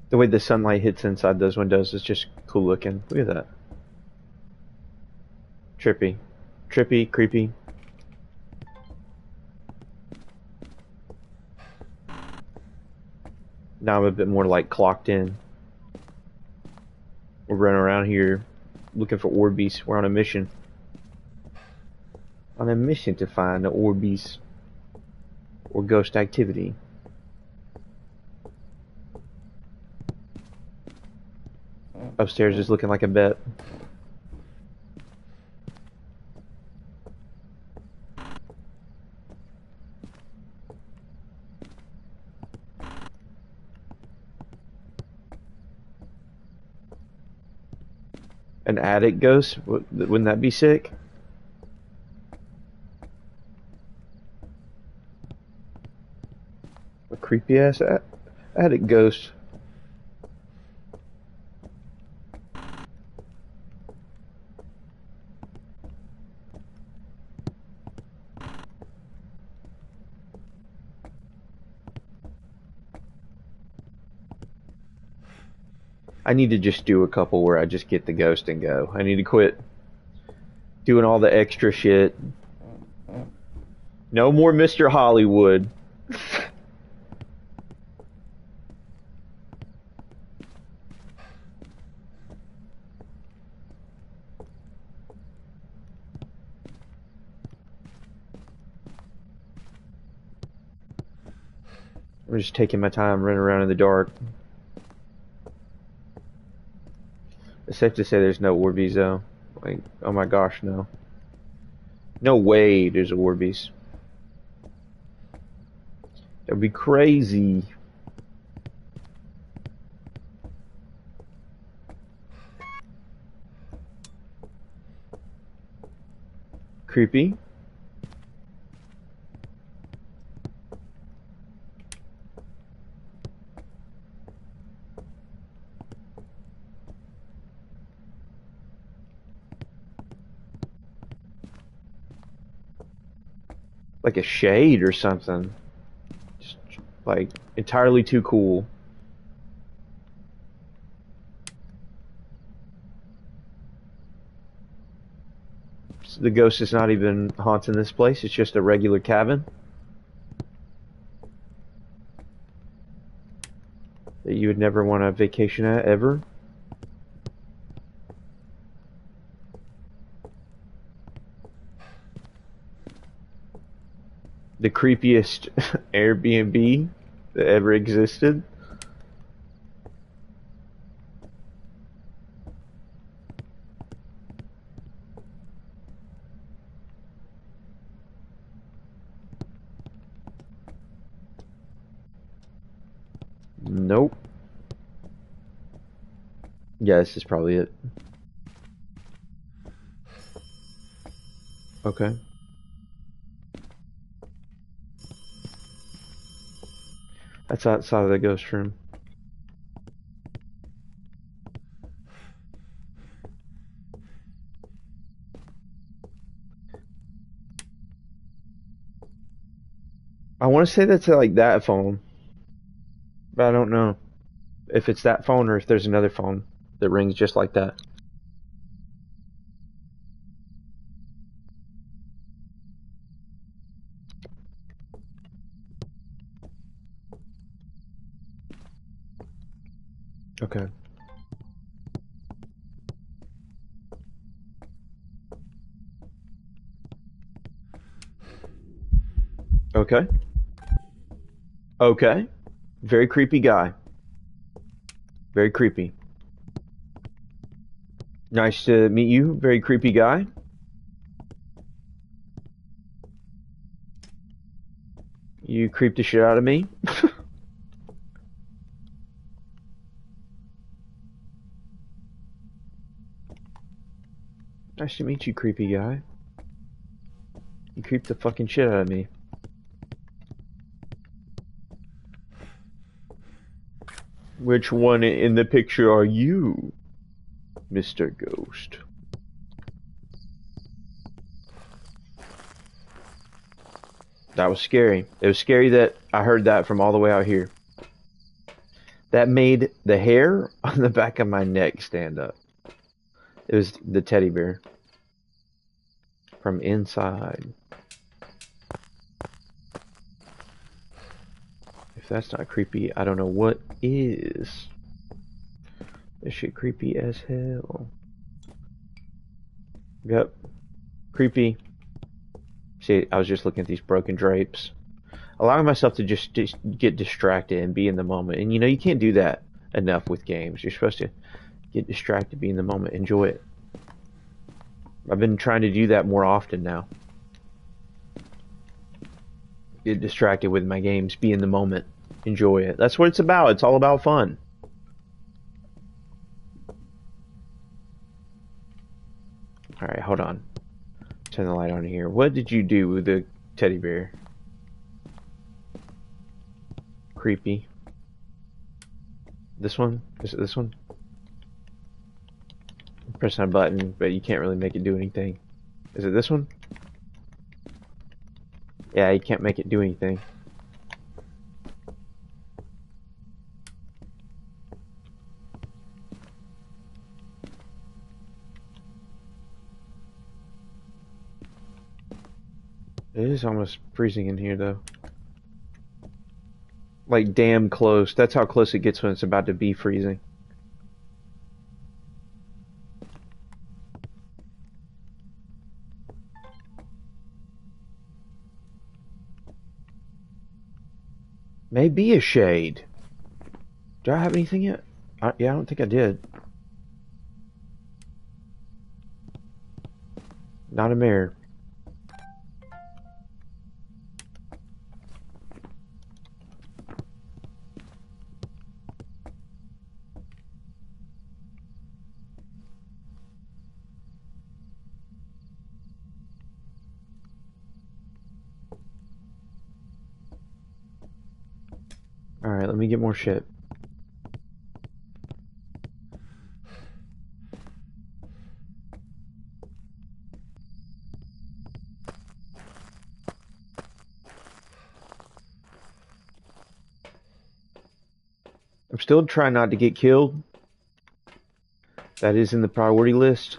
Speaker 1: The way the sunlight hits inside those windows is just cool looking. Look at that. Trippy. Trippy, creepy. Now I'm a bit more like clocked in. We're running around here looking for Orbeez. We're on a mission. On a mission to find the Orbeez or ghost activity. Upstairs is looking like a bet. An attic ghost? Wouldn't that be sick? A creepy ass attic ghost. I need to just do a couple where I just get the ghost and go. I need to quit doing all the extra shit. No more Mr. Hollywood. I'm just taking my time running around in the dark. It's safe to say there's no Orbeez though. Like, oh my gosh, no. No way there's Orbeez. That'd be crazy. Creepy. Like a shade or something. Just like entirely too cool. the ghost is not even haunting this place. It's just a regular cabin that you would never want to vacation at ever. The creepiest Airbnb that ever existed. Nope. Yeah, this is probably it. Okay. That's outside of the ghost room. I want to say that's like that phone, but I don't know if it's that phone or if there's another phone that rings just like that. Okay. Okay. Okay. Very creepy guy. Very creepy. Nice to meet you. Very creepy guy. You creeped the shit out of me. Nice to meet you, creepy guy. You creeped the fucking shit out of me. Which one in the picture are you, Mr. Ghost? That was scary. It was scary that I heard that from all the way out here. That made the hair on the back of my neck stand up. It was the teddy bear. From inside. If that's not creepy, I don't know what is. This shit creepy as hell. Yep. Creepy. See, I was just looking at these broken drapes. Allowing myself to just get distracted and be in the moment. And you know, you can't do that enough with games. You're supposed to get distracted, be in the moment, enjoy it. I've been trying to do that more often now. Get distracted with my games, be in the moment, enjoy it. That's what it's about. It's all about fun. Alright, hold on. Turn the light on here. What did you do with the teddy bear? Creepy. This one? Is it this one? I'm pressing a button, but you can't really make it do anything. Is it this one? Yeah, you can't make it do anything. It is almost freezing in here, though. Like, damn close. That's how close it gets when it's about to be freezing. Maybe a shade. Do I have anything yet? Yeah, I don't think I did. Not a mirror. Alright, let me get more shit. I'm still trying not to get killed. That is in the priority list.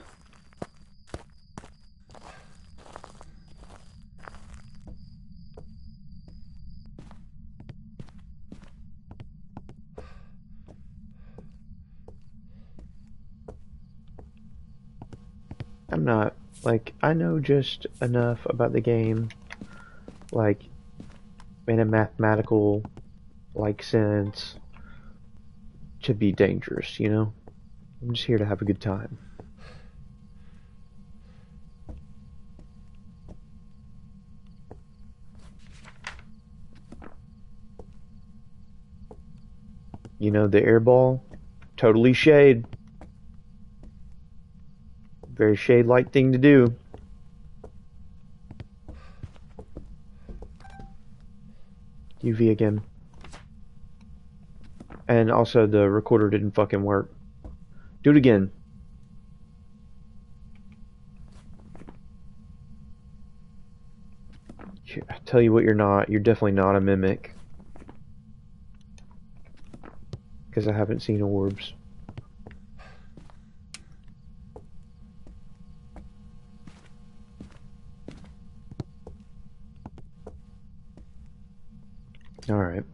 Speaker 1: I'm not, like, I know just enough about the game, like, in a mathematical, like, sense, to be dangerous, you know? I'm just here to have a good time. You know, the air ball, totally shade. Very shade-like thing to do. UV again. And also the recorder didn't fucking work. Do it again. I tell you what you're not. You're definitely not a mimic. Because I haven't seen orbs. Alright.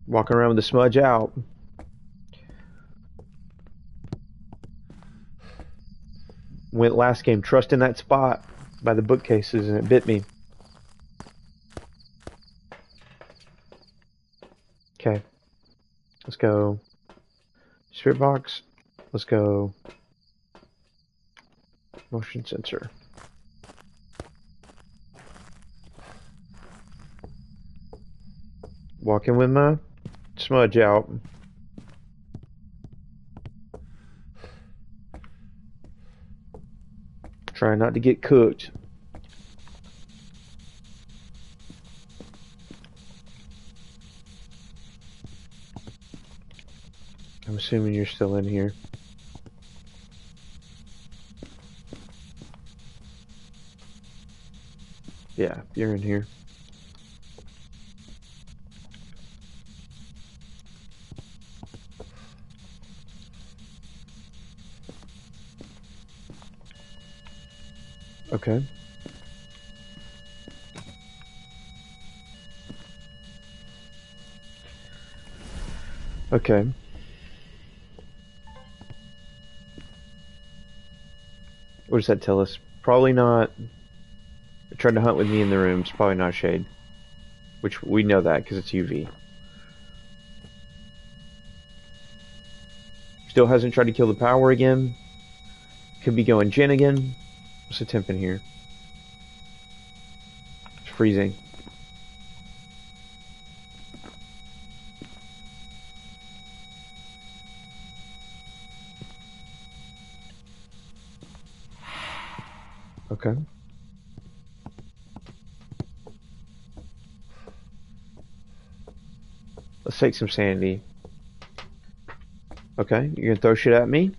Speaker 1: Walking around with the smudge out. Went last game trusting that spot by the bookcases and it bit me. Okay. Let's go. Spirit box. Let's go. Motion sensor. Walking with my smudge out. Trying not to get cooked. I'm assuming you're still in here. Yeah, you're in here. Okay. Okay. What does that tell us? Probably not. Tried to hunt with me in the rooms. Probably not shade. Which we know that because it's UV. Still hasn't tried to kill the power again. Could be going Gen again. What's the temp in here? It's freezing. Okay. Let's take some sanity. Okay, you're gonna throw shit at me?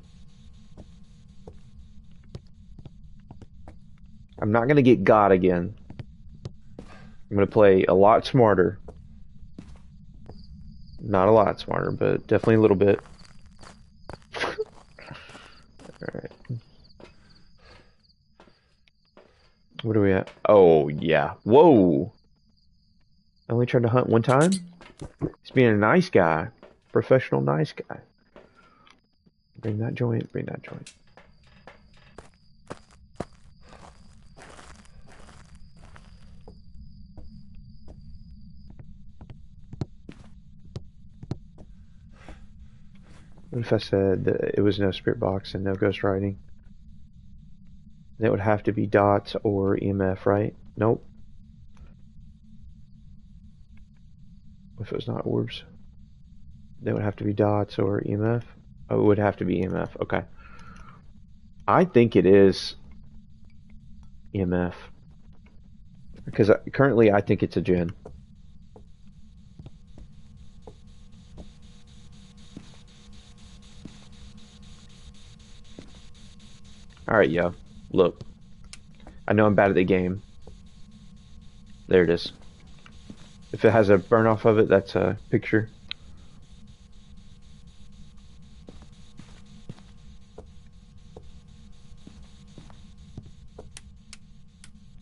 Speaker 1: I'm not gonna get God again. I'm gonna play a lot smarter. Not a lot smarter, but definitely a little bit. Alright. What are we at? Oh, yeah. Whoa! I only tried to hunt one time? He's being a nice guy. Professional nice guy. Bring that joint, bring that joint. What if I said that it was no spirit box and no ghost writing? That would have to be dots or EMF, right? Nope. If it was not orbs, that would have to be dots or EMF. Oh, it would have to be EMF. Okay. I think it is EMF. Because currently I think it's a gen. Alright, yo. Look. I know I'm bad at the game. There it is. If it has a burn off of it, that's a picture.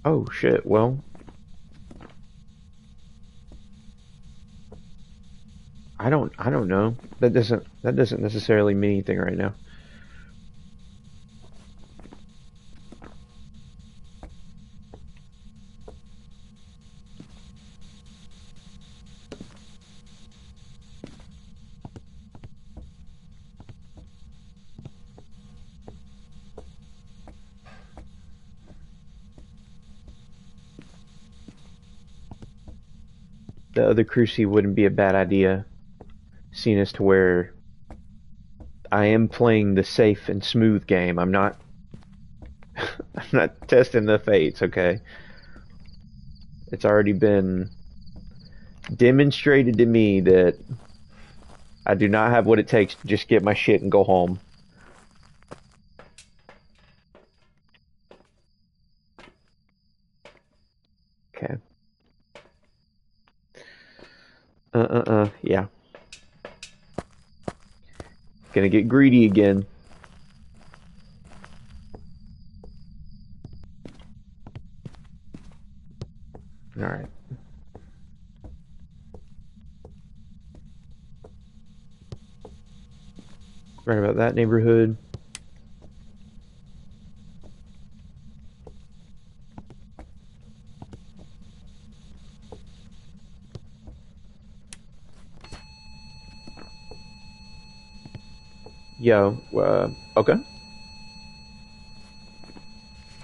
Speaker 1: Oh shit, well. I don't know. That doesn't necessarily mean anything right now. the other cruci wouldn't be a bad idea, seeing as to where I am playing the safe and smooth game. I'm not I'm not testing the fates, okay? It's already been demonstrated to me that I do not have what it takes to just get my shit and go home. Okay. Yeah. Gonna get greedy again. Alright. Right about that neighborhood. Yo, okay.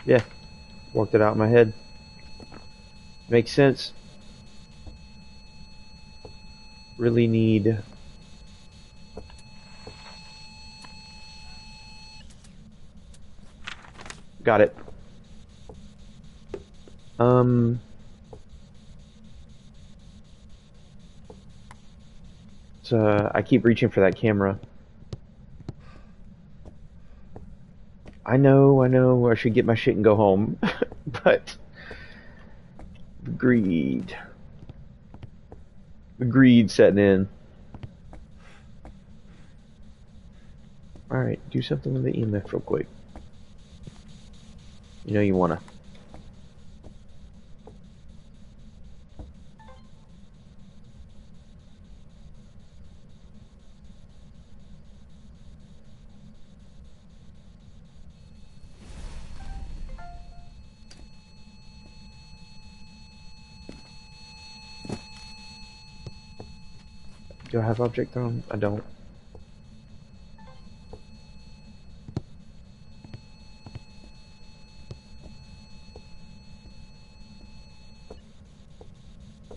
Speaker 1: Yeah, worked it out in my head. Makes sense. Really need... Got it. So I keep reaching for that camera. I know, I should get my shit and go home. But... Greed. Greed setting in. Alright, do something with the EMF real quick. You know you wanna. Do I have object on? I don't.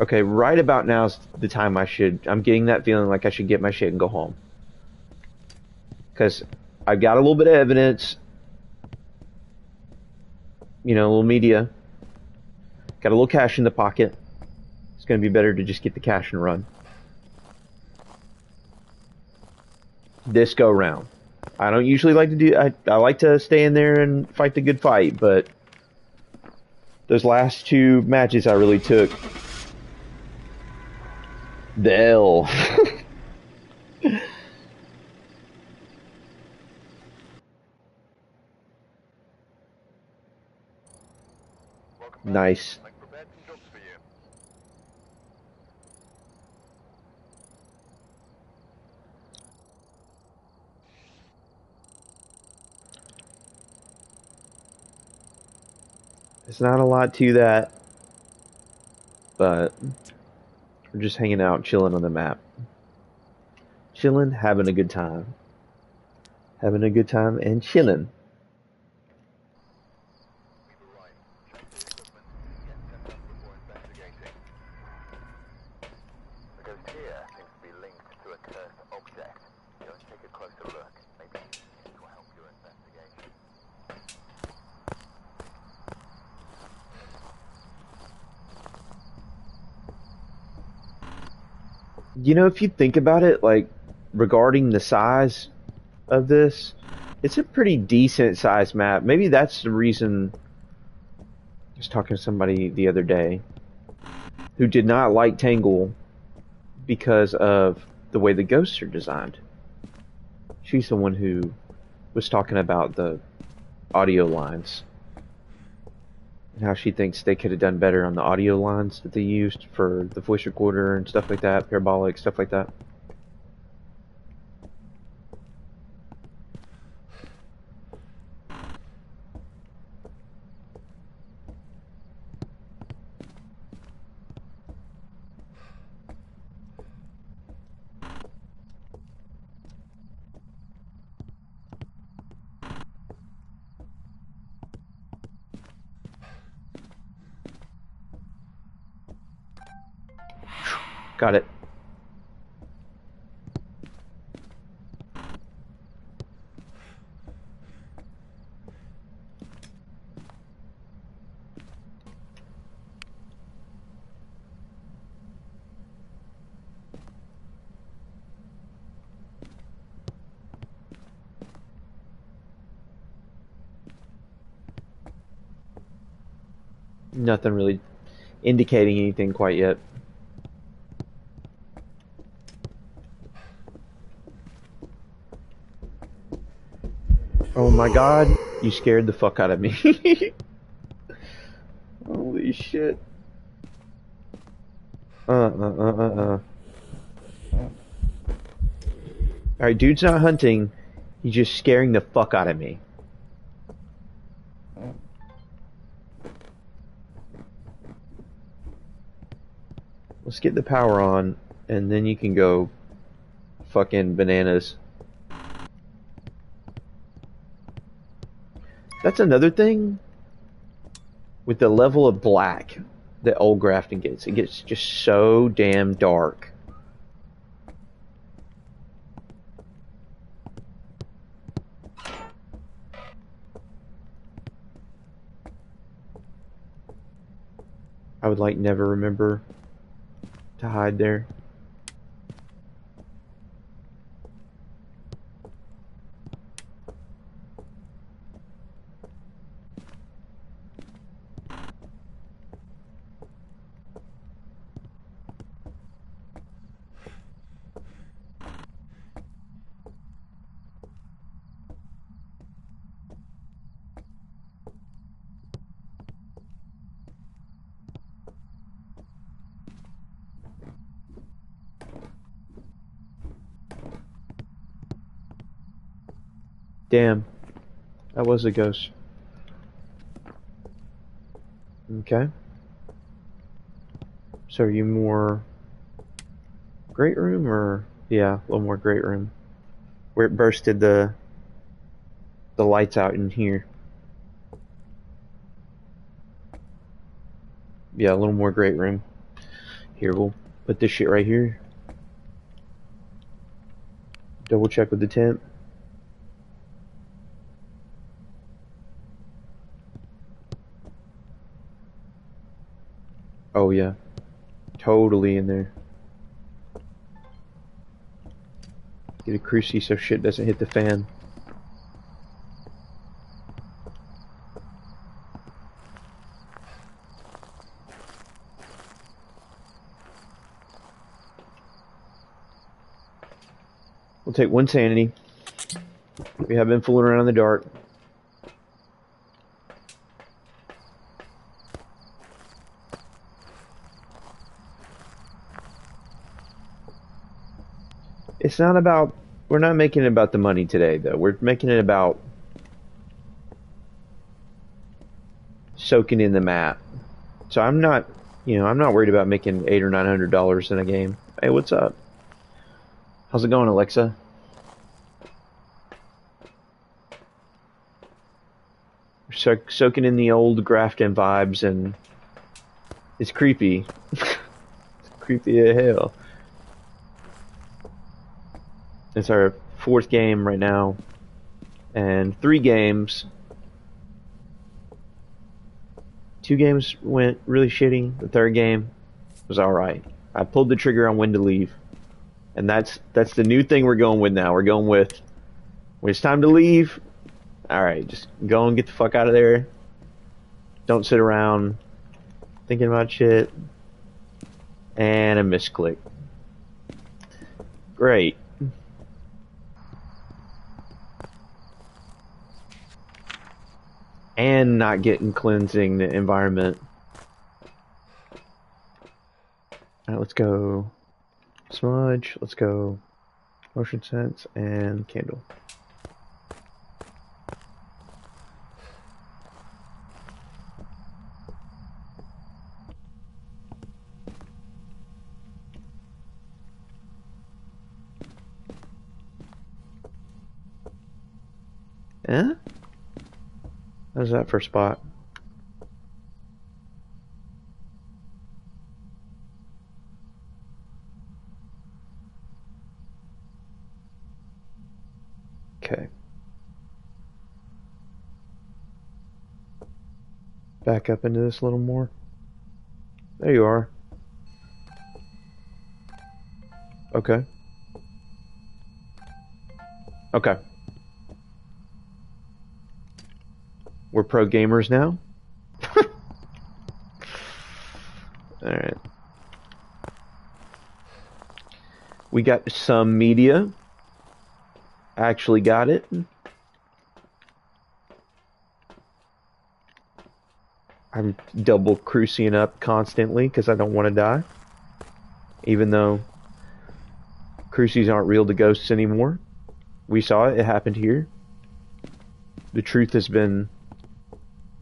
Speaker 1: Okay, right about now's the time I'm getting that feeling like I should get my shit and go home. Because I've got a little bit of evidence, you know, a little media. Got a little cash in the pocket. It's going to be better to just get the cash and run. This go round. I don't usually like to do, I like to stay in there and fight the good fight, but those last two matches I really took the L. Nice.
Speaker 2: I've prepared some jobs for you.
Speaker 1: There's not a lot to that, but we're just hanging out, chilling on the map. Chilling, having a good time. Having a good time and chilling.
Speaker 2: We've arrived. Check the equipment and get set up before investigating. The ghost here seems to be linked to a cursed object. Go and take a closer look. Maybe it will help your investigation.
Speaker 1: You know, if you think about it, like, regarding the size of this, it's a pretty decent sized map. Maybe that's the reason. I was talking to somebody the other day who did not like Tangle because of the way the ghosts are designed. She's the one who was talking about the audio lines and how she thinks they could have done better on the audio lines that they used for the voice recorder and stuff like that, parabolic, stuff like that. Got it. Nothing really indicating anything quite yet. Oh my god, you scared the fuck out of me. Holy shit. Alright, dude's not hunting. He's just scaring the fuck out of me. Let's get the power on, and then you can go fucking bananas. That's another thing with the level of black that old Grafton gets. It gets just so damn dark. I would like never remember to hide there. Damn, that was a ghost. Okay. So are you more great room or yeah, a little more great room? Where it bursted the lights out in here. Yeah, a little more great room. Here, we'll put this shit right here. Double check with the temp. Oh yeah, totally in there. Get a crucie so shit doesn't hit the fan. We'll take one sanity. We have been fooling around in the dark. It's not about, we're not making it about the money today though. We're making it about soaking in the map. So I'm not, I'm not worried about making $800 or $900 in a game. Hey, what's up? How's it going, Alexa? Soaking in the old Grafton vibes, and it's creepy. It's creepy as hell. It's our 4th game right now, and 3 games. 2 games went really shitty. The 3rd game was alright. I pulled the trigger on when to leave. And that's the new thing we're going with now. We're going with, when it's time to leave, alright, just go and get the fuck out of there. Don't sit around thinking about shit. And a misclick. Great. And not getting cleansing the environment. Alright, let's go smudge, let's go motion sense, and candle. Eh? How's that for a spot? Okay. Back up into this a little more. There you are. Okay. Okay. We're pro gamers now. Alright. We got some media. Actually got it. I'm double cruising up constantly because I don't want to die. Even though crucies aren't real to ghosts anymore. We saw it. It happened here. The truth has been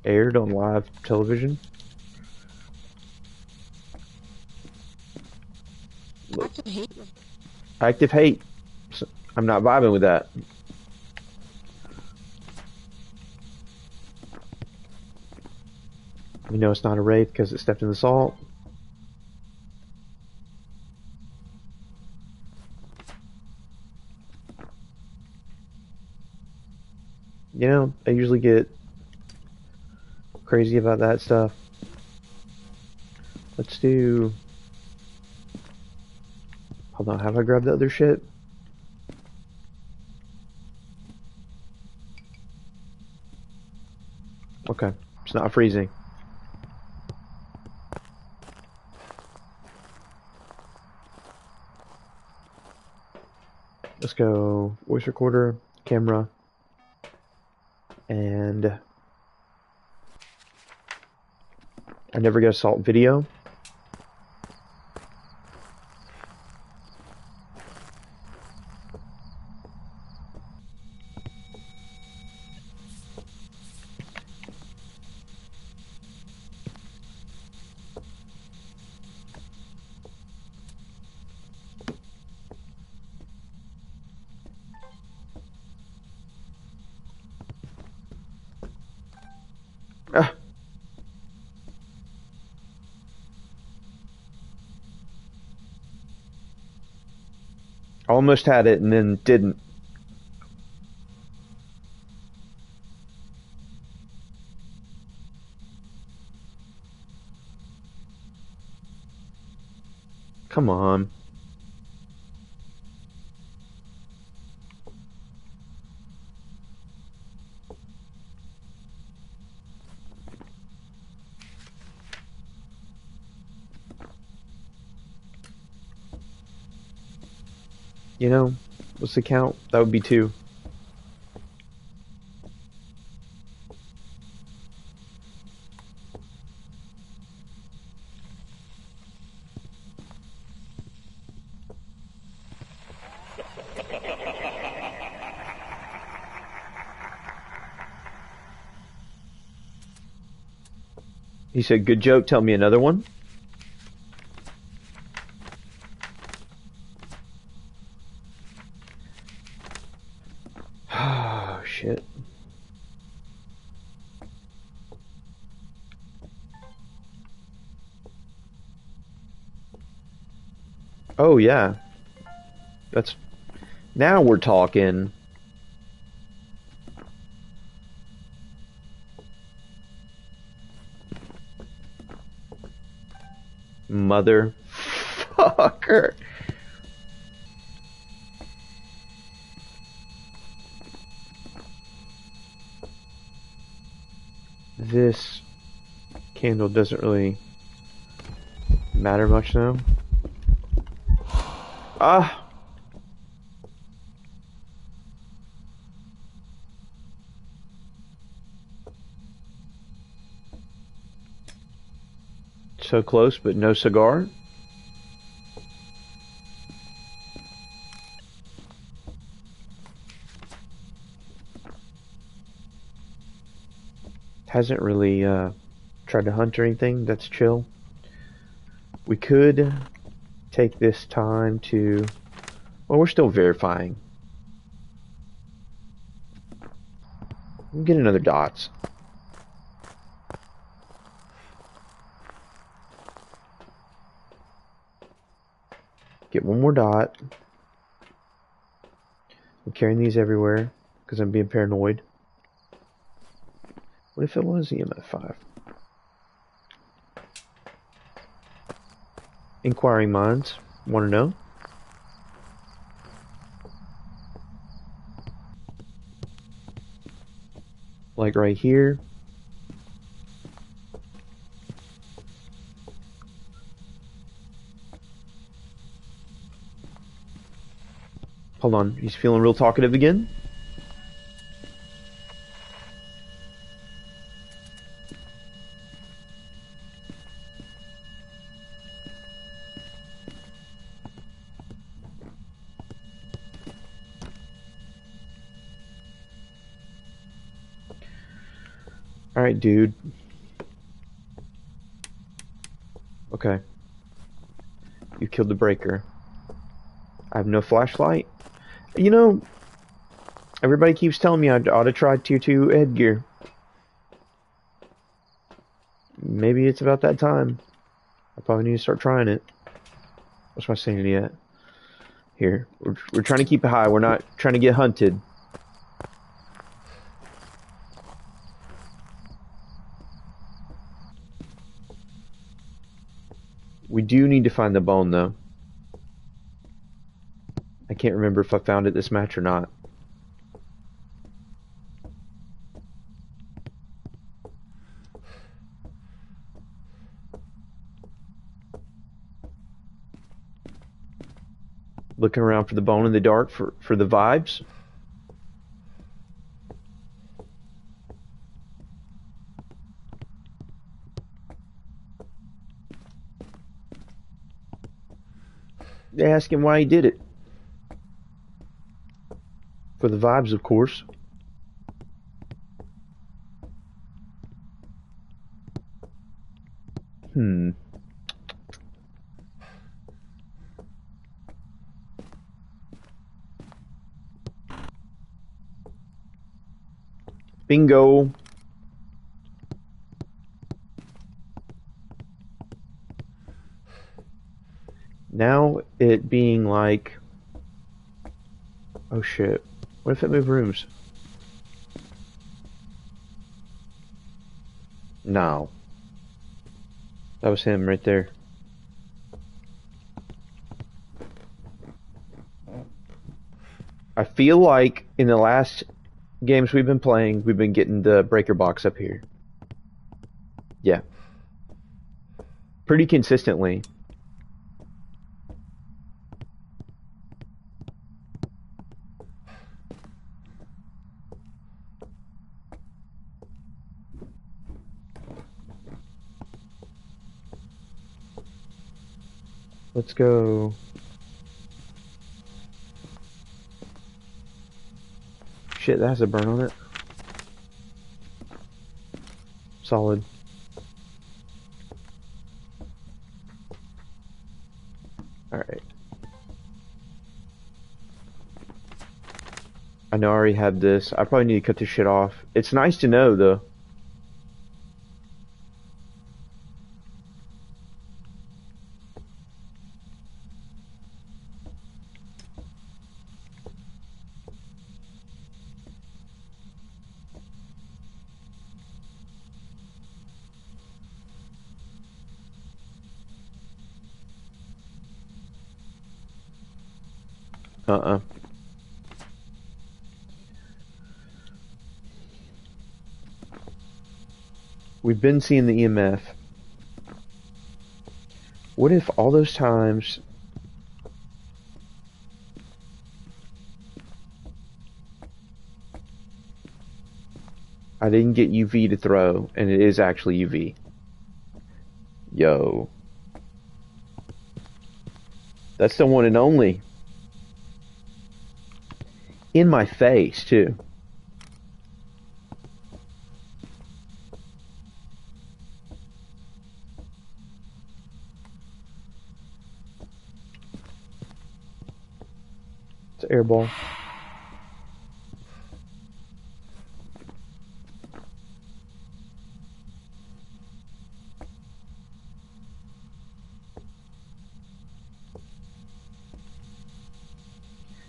Speaker 1: aired on live television. Look.
Speaker 3: Active hate.
Speaker 1: Active hate. I'm not vibing with that. We know it's not a wraith because it stepped in the salt. You know, I usually get crazy about that stuff. Let's do... Hold on, have I grabbed the other shit? Okay, it's not freezing. Let's go voice recorder, camera, and I never get assault video. Ah. Almost had it and then didn't. Come on. You know, what's the count? That would be 2. He said, good joke, tell me another one. Oh, shit. Oh, yeah. That's... Now we're talking. Motherfucker. This candle doesn't really matter much now. Ah! So close, but no cigar. Hasn't really tried to hunt or anything. That's chill. We could take this time to... Well, we're still verifying. We'll get another dots. Get one more dot. I'm carrying these everywhere because I'm being paranoid. What if it was EMF 5? Inquiring minds want to know. Like right here. Hold on, he's feeling real talkative again. Alright, dude. Okay. You killed the breaker. I have no flashlight. You know, everybody keeps telling me I ought to try tier 2 headgear. Maybe it's about that time. I probably need to start trying it. What's my sanity at? Here. We're trying to keep it high. We're not trying to get hunted. We do need to find the bone, though. I can't remember if I found it this match or not. Looking around for the bone in the dark for the vibes. They ask him why he did it. For the vibes, of course. Bingo. Now it being like... Oh shit. What if it moved rooms? No. That was him right there. I feel like in the last games we've been playing, we've been getting the breaker box up here. Yeah. Pretty consistently. Let's go. Shit, that has a burn on it. Solid. Alright. I know I already have this. I probably need to cut this shit off. It's nice to know, though. We've been seeing the EMF. What if all those times I didn't get UV to throw and it is actually UV? Yo. That's the one and only. In my face, too. It's an air ball.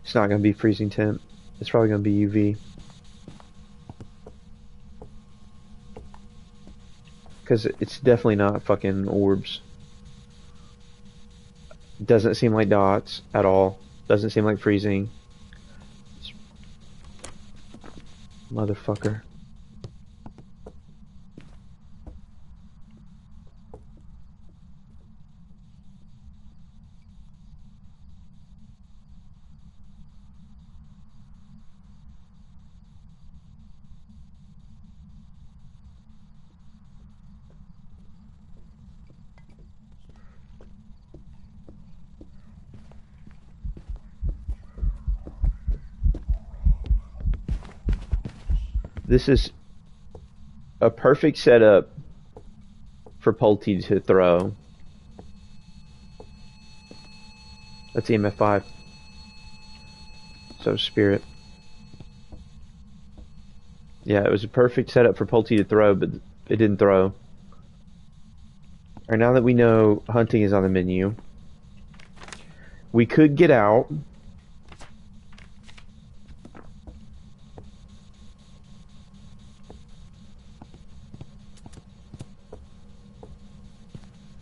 Speaker 1: It's not going to be freezing temp. It's probably going to be UV. Because it's definitely not fucking orbs. Doesn't seem like dots at all. Doesn't seem like freezing. Motherfucker. This is a perfect setup for Pulte to throw. That's EMF5. So Spirit. Yeah, it was a perfect setup for Pulte to throw, but it didn't throw. Alright, now that we know hunting is on the menu, we could get out.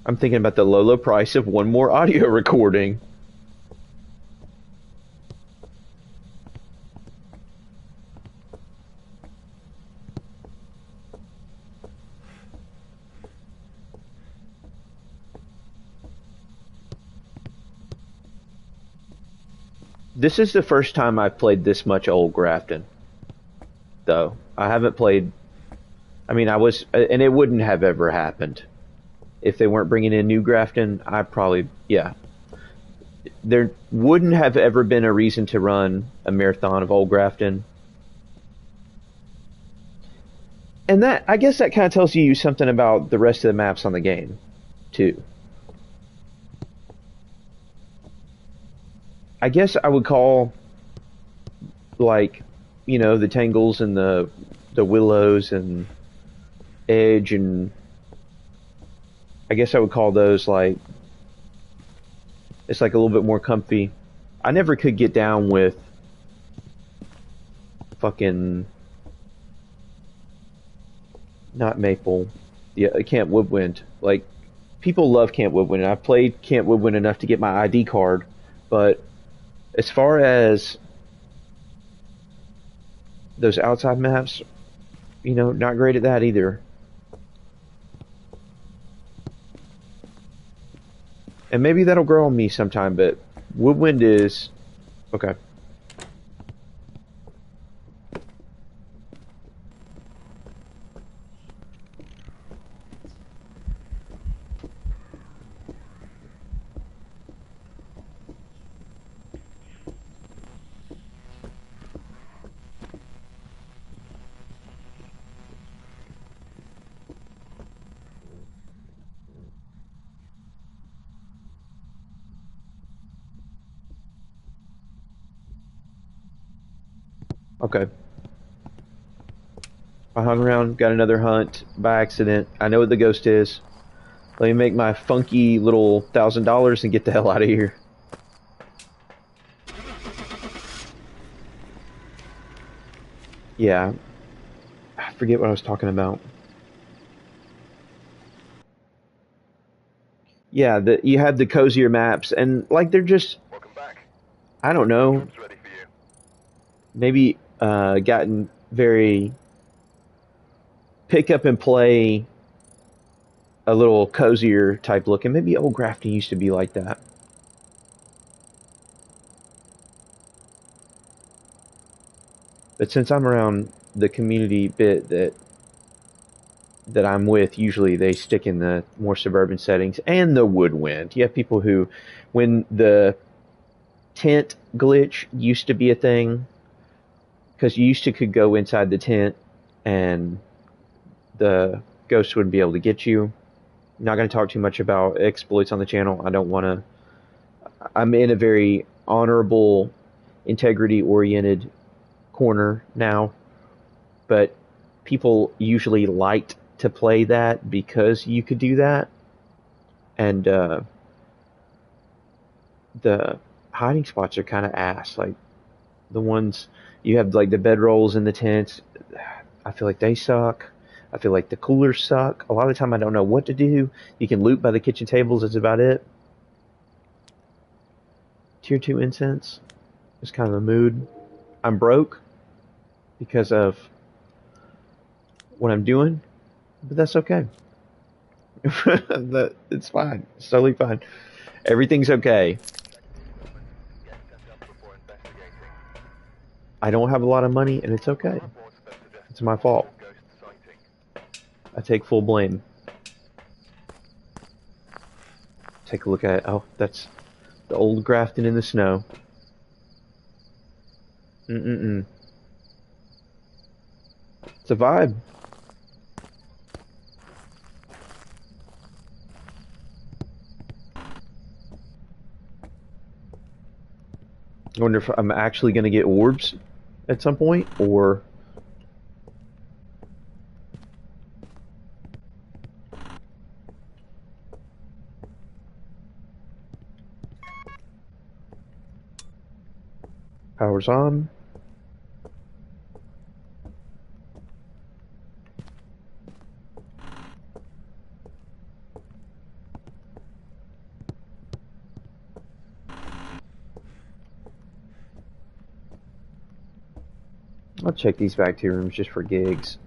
Speaker 1: I'm thinking about the low price of one more audio recording. This is the first time I've played this much old Grafton, though. I haven't played... I mean, and it wouldn't have ever happened. If they weren't bringing in new Grafton, I probably... Yeah. There wouldn't have ever been a reason to run a marathon of old Grafton. And that, I guess that kind of tells you something about the rest of the maps on the game, too. I guess I would call, like, you know, the Tangles and the Willows and Edge, and I guess I would call those, like, it's like a little bit more comfy. I never could get down with fucking, not Maple, yeah, Camp Woodwind. Like, people love Camp Woodwind, and I've played Camp Woodwind enough to get my ID card, but as far as those outside maps, you know, not great at that either. And maybe that'll grow on me sometime, but Woodwind is... Okay. Okay. I hung around, got another hunt by accident. I know what the ghost is. Let me make my funky little $1,000 and get the hell out of here. Yeah. I forget what I was talking about. Yeah, you had the cozier maps, and like they're just...
Speaker 2: Welcome back.
Speaker 1: I don't know.
Speaker 2: Troops ready for you.
Speaker 1: Maybe gotten very pick up and play a little cozier type look, and maybe old Grafton used to be like that. But since I'm around the community bit that I'm with, usually they stick in the more suburban settings and the woodwind. You have people who, when the tent glitch used to be a thing, because you used to could go inside the tent and the ghost wouldn't be able to get you. I'm not going to talk too much about exploits on the channel. I don't want to. I'm in a very honorable, integrity-oriented corner now, but people usually liked to play that because you could do that, and the hiding spots are kind of ass. Like the ones you have, like the bedrolls in the tents, I feel like they suck. I feel like the coolers suck. A lot of the time I don't know what to do. You can loot by the kitchen tables, that's about it. Tier 2 incense. It's kind of the mood. I'm broke because of what I'm doing, but that's okay. It's fine. It's totally fine. Everything's okay.
Speaker 2: Get set up before investigating.
Speaker 1: I don't have a lot of money, and it's okay.
Speaker 2: Reports that suggest
Speaker 1: It's my fault.
Speaker 2: ghost sighting.
Speaker 1: I take full blame. Take a look at it. Oh, that's the old Grafton in the snow. Mm-mm-mm. It's a vibe. I wonder if I'm actually going to get orbs at some point, or... Power's on. I'll check these back two rooms just for gigs.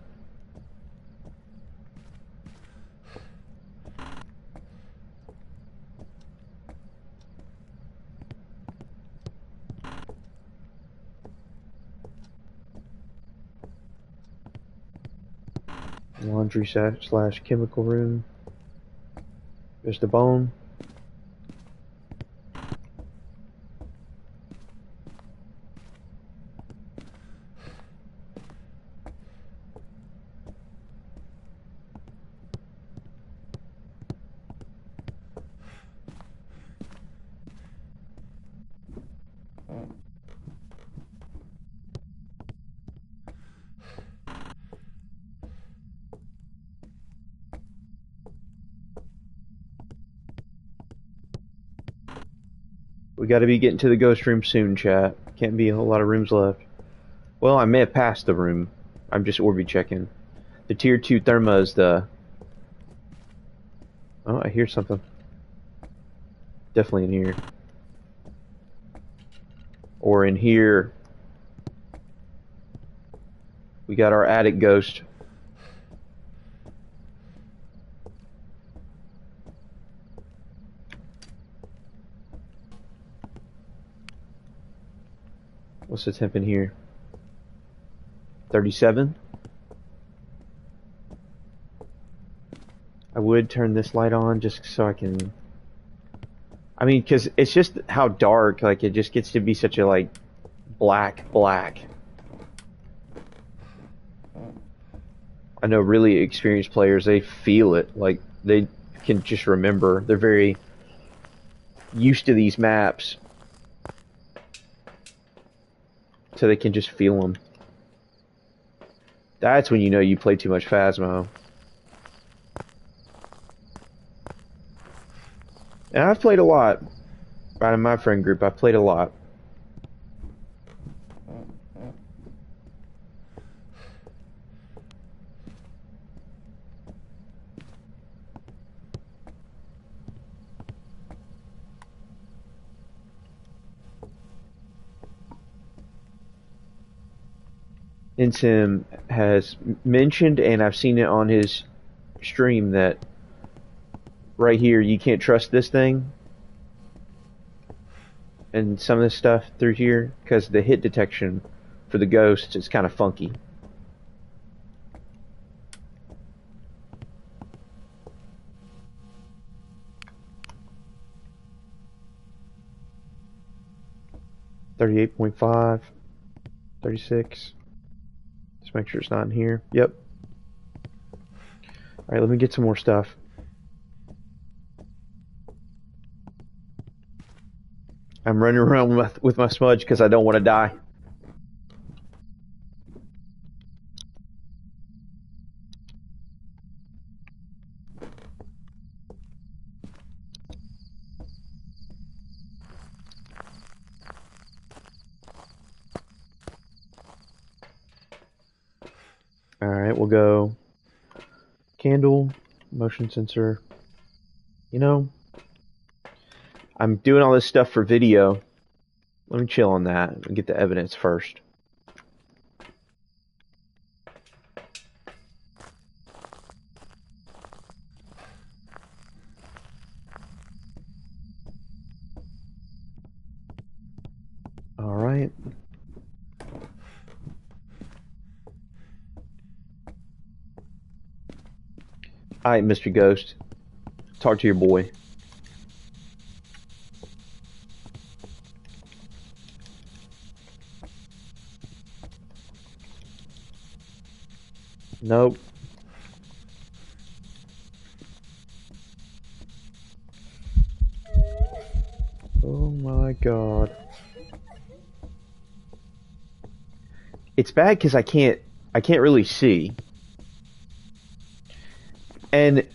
Speaker 1: Laundry slash chemical room. There's the bone. We gotta be getting to the ghost room soon, chat. Can't be a whole lot of rooms left. Well, I may have passed the room. I'm just Orby checking. The tier 2 therma is the... Oh, I hear something. Definitely in here. Or in here. We got our attic ghost. What's the temp in here? 37? I would turn this light on just so I can... I mean, because it's just how dark, like, it just gets to be such a, like, black. I know really experienced players, they feel it, like, they can just remember. They're very used to these maps, so they can just feel them. That's when you know you play too much Phasmo. And I've played a lot. Right in my friend group, I've played a lot. Insim has mentioned, and I've seen it on his stream, that right here you can't trust this thing and some of this stuff through here because the hit detection for the ghosts is kind of funky. .5, 36. Just make sure it's not in here. Yep. Alright, let me get some more stuff. I'm running around with my smudge because I don't want to die. Alright, we'll go Candle, motion sensor. You know, I'm doing all this stuff for video. Let me chill on that and get the evidence first. All right. All right, Mr. Ghost. Talk to your boy. Nope. Oh my god. It's bad because I can't really see. And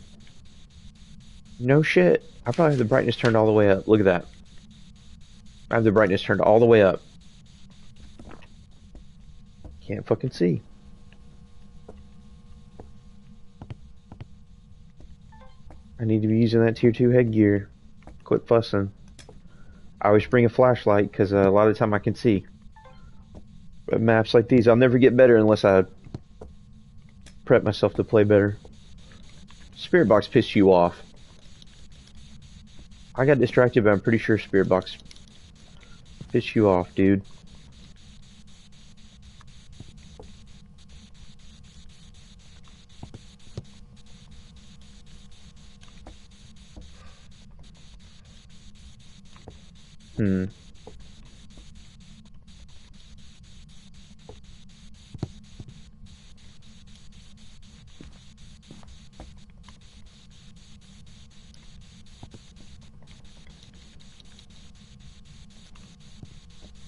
Speaker 1: no shit, I probably have the brightness turned all the way up. Look at that. I have the brightness turned all the way up. Can't fucking see. I need to be using that tier 2 headgear. Quit fussing. I always bring a flashlight because a lot of the time I can see. But maps like these, I'll never get better unless I prep myself to play better. Spirit box pissed you off. I got distracted, but I'm pretty sure Spirit box pissed you off, dude.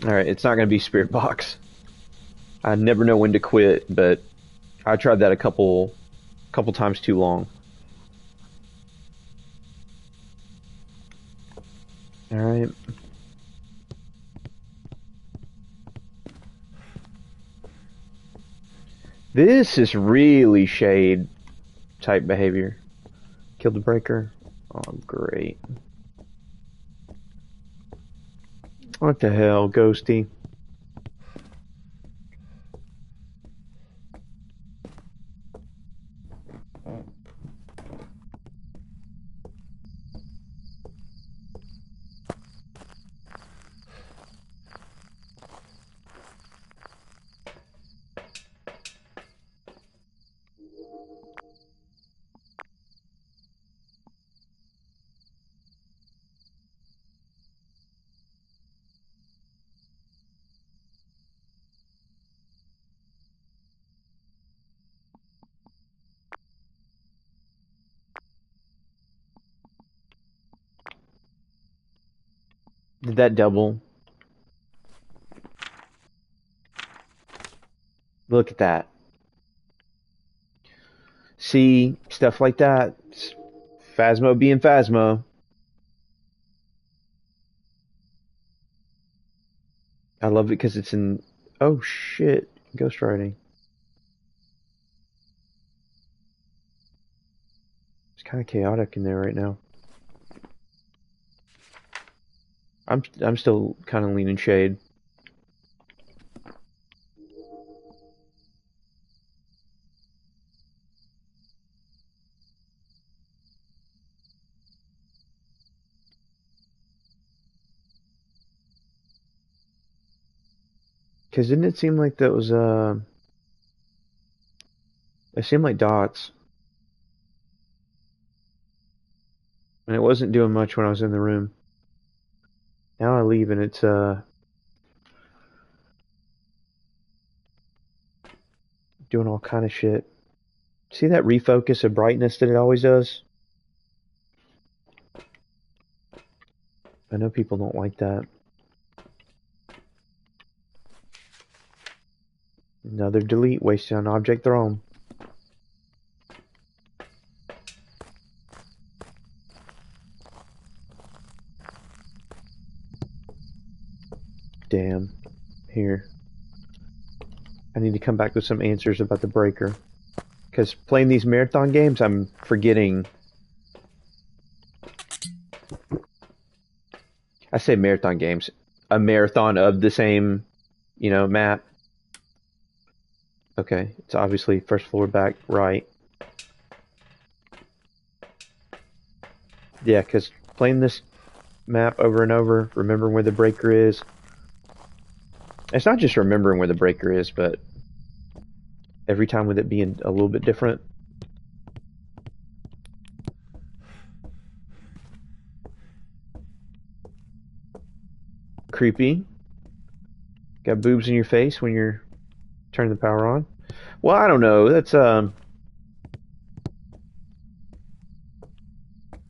Speaker 1: Alright, it's not going to be Spirit Box. I never know when to quit, but I tried that a couple times too long. Alright. This is really shade type behavior. Killed the breaker. Oh, great. What the hell, Ghosty? Did that double? Look at that. See, stuff like that. Phasmo being Phasmo. I love it because it's in... Oh shit, ghostwriting. It's kind of chaotic in there right now. I'm still kind of leaning shade. Because didn't it seem like that was, it seemed like dots. And it wasn't doing much when I was in the room. Now I leave and it's, doing all kind of shit. See that refocus of brightness that it always does? I know people don't like that. Another delete wasted on object thrown. Damn. Here. I need to come back with some answers about the breaker. Because playing these marathon games, I'm forgetting. I say marathon games. A marathon of the same, map. Okay, it's obviously first floor back right. Yeah, because playing this map over and over, remembering where the breaker is. It's not just remembering where the breaker is, but every time with it being a little bit different. Creepy. Got boobs in your face when you're turning the power on. Well, I don't know. That's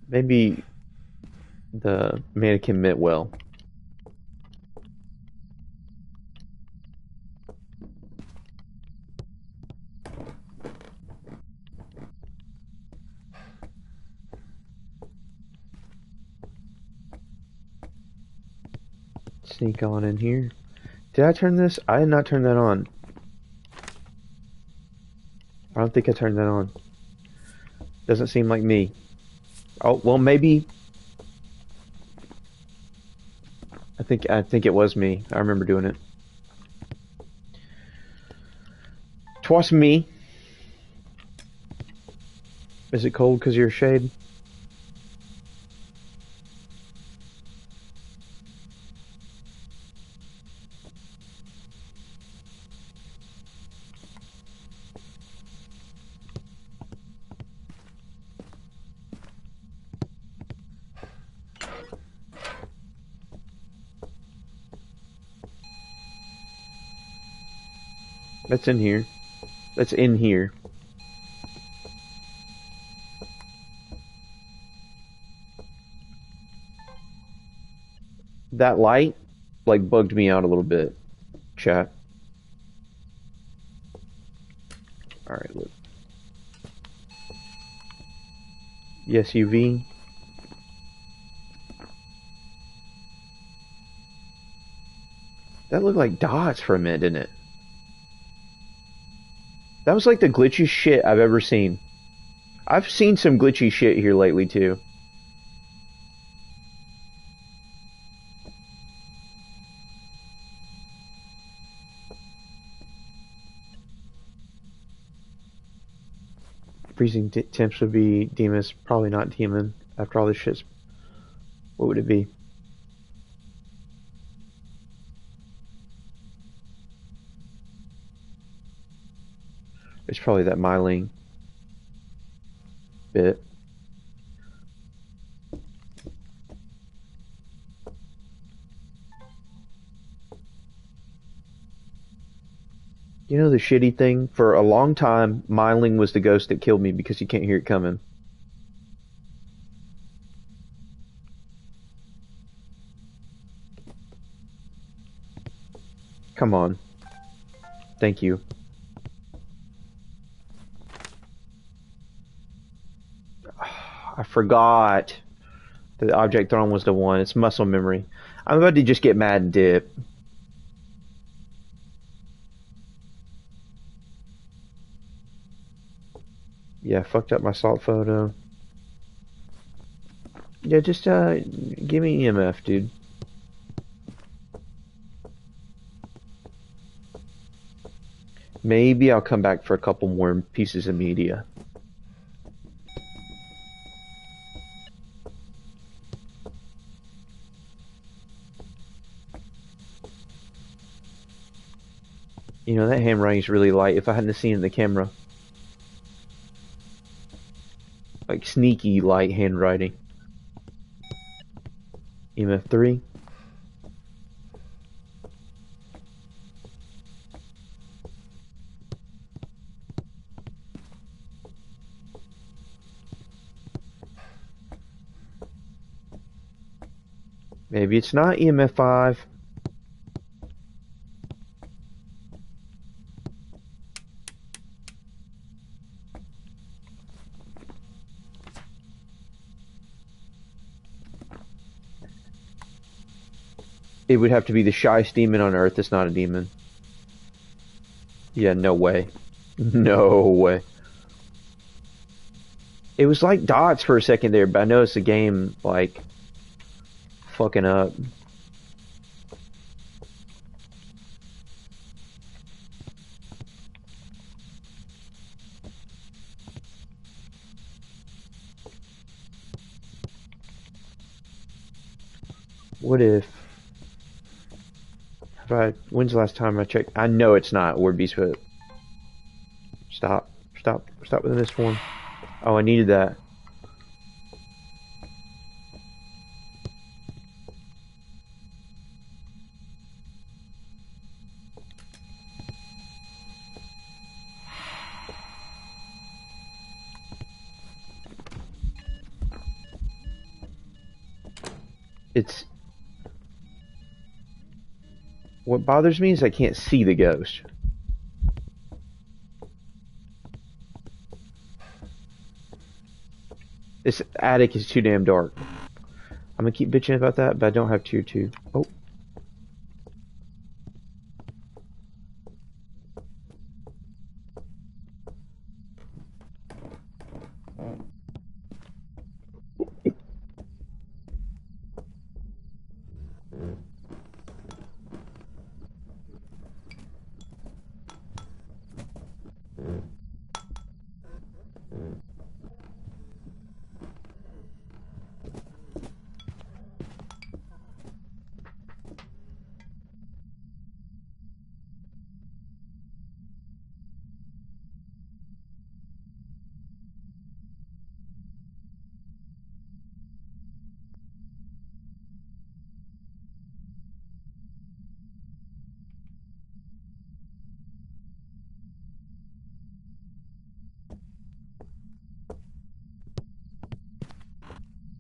Speaker 1: maybe the mannequin meant well. Sneak on in here. Did I turn this? I did not turn that on. I don't think I turned that on. Doesn't seem like me. Oh, well, maybe. I think it was me. I remember doing it. Twas me. Is it cold because you're a shade? That's in here. That's in here. That light, like, bugged me out a little bit. Chat. Alright, look. Yes, UV. That looked like dots for a minute, didn't it? That was like the glitchiest shit I've ever seen. I've seen some glitchy shit here lately, too. Freezing temps would be Demon's. Probably not Demon. After all this shit's... What would it be? It's probably that myling bit. You know the shitty thing? For a long time, myling was the ghost that killed me because you can't hear it coming. Come on. Thank you. I forgot that the object thrown was the one. It's muscle memory. I'm about to just get mad and dip. Yeah, fucked up my salt photo. Yeah, just give me EMF, dude. Maybe I'll come back for a couple more pieces of media. You know, that handwriting's really light. If I hadn't seen it in the camera. Like sneaky light handwriting. EMF 3. Maybe it's not EMF 5. It would have to be the shyest demon on Earth. It's not a demon. Yeah, no way. No way. It was like dots for a second there, but I noticed the game, like, fucking up. What if... When's the last time I checked? I know it's not Ward Beast, but... Stop. Stop with this form. Oh, I needed that. It's... What bothers me is I can't see the ghost. This attic is too damn dark. I'm gonna keep bitching about that, but I don't have tier 2. Oh.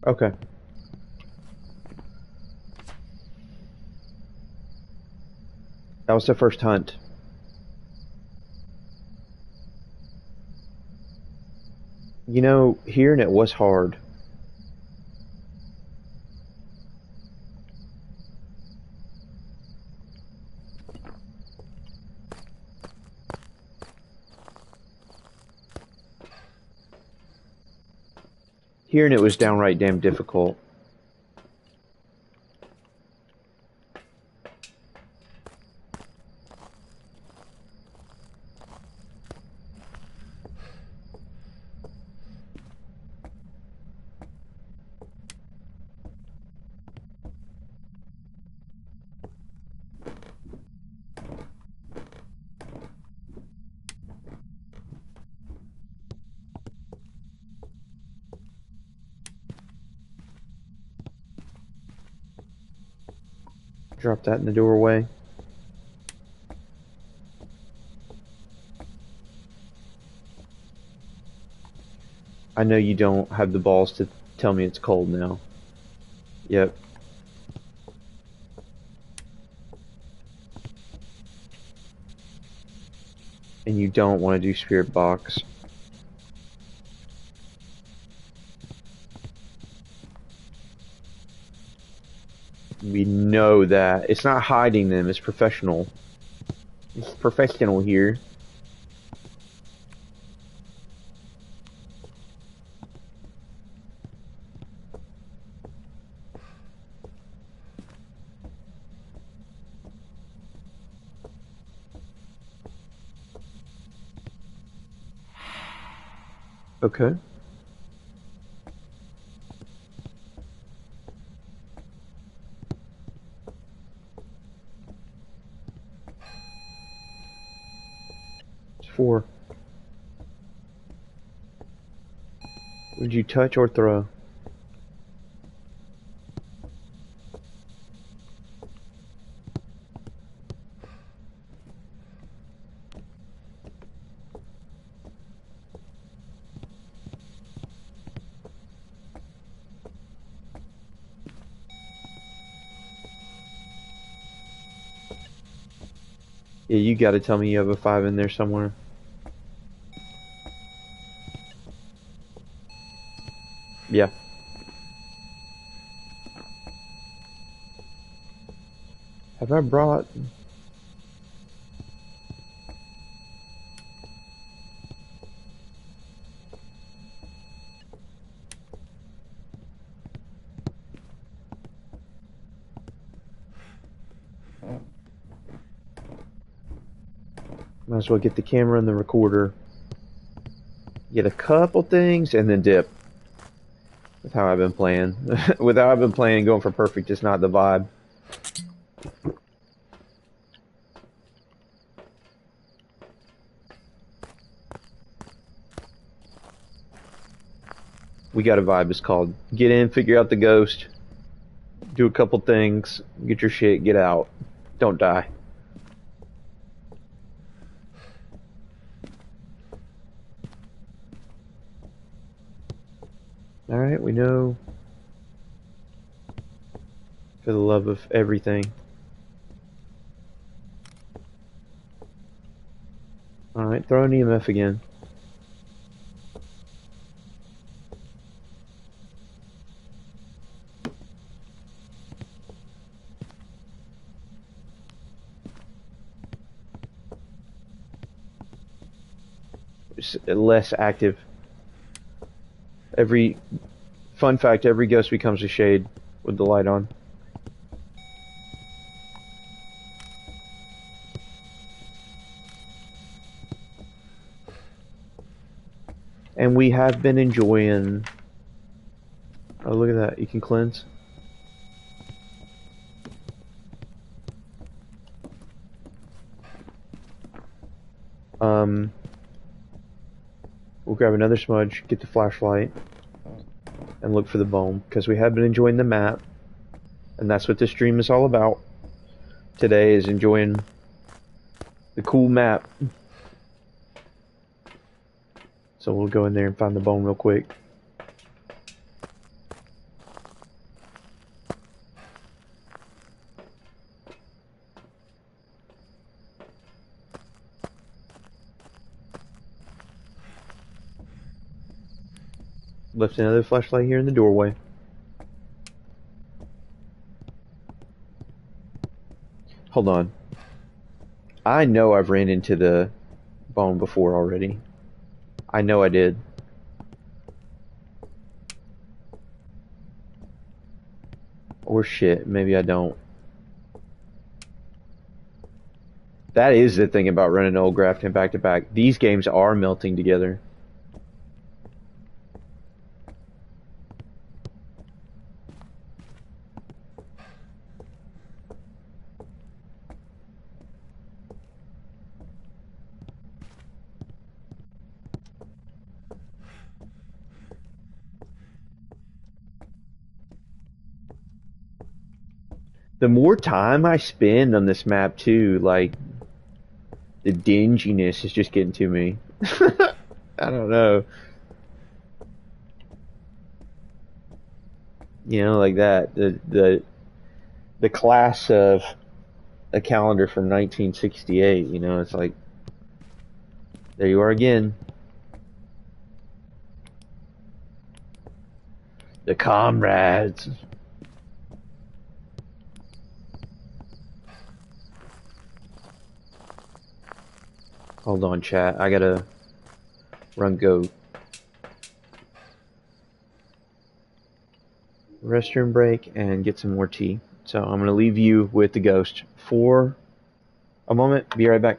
Speaker 1: Okay. That was the first hunt. You know, hearing it was hard. Hearing it was downright damn difficult. Drop that in the doorway. I know you don't have the balls to tell me it's cold now. Yep. And you don't want to do spirit box. We know that. It's not hiding them, it's professional. It's professional here. Okay. It's 4. Would you touch or throw? Yeah, you gotta tell me you have a 5 in there somewhere. Yeah. Have I brought... Might as well get the camera and the recorder. Get a couple things and then dip. With how I've been playing. With how I've been playing, going for perfect is not the vibe. We got a vibe. It's called get in, figure out the ghost, do a couple things, get your shit, get out. Don't die. Alright, we know. For the love of everything. Alright, throw an EMF again. It's less active. Fun fact, every ghost becomes a shade with the light on. And we have been enjoying... Oh, look at that. You can cleanse. We'll grab another smudge, get the flashlight, and look for the bone, because we have been enjoying the map, and that's what this stream is all about. Today is enjoying the cool map. So we'll go in there and find the bone real quick. Left another flashlight here in the doorway. Hold on. I know I've ran into the bone before already. I know I did. Or shit, maybe I don't. That is the thing about running old Grafton back to back. These games are melting together. The more time I spend on this map too, like, the dinginess is just getting to me. I don't know. You know, like that. The class of a calendar from 1968, you know, it's like, there you are again. The comrades. Hold on, chat. I gotta run go. Restroom break and get some more tea. So I'm gonna leave you with the ghost for a moment. Be right back.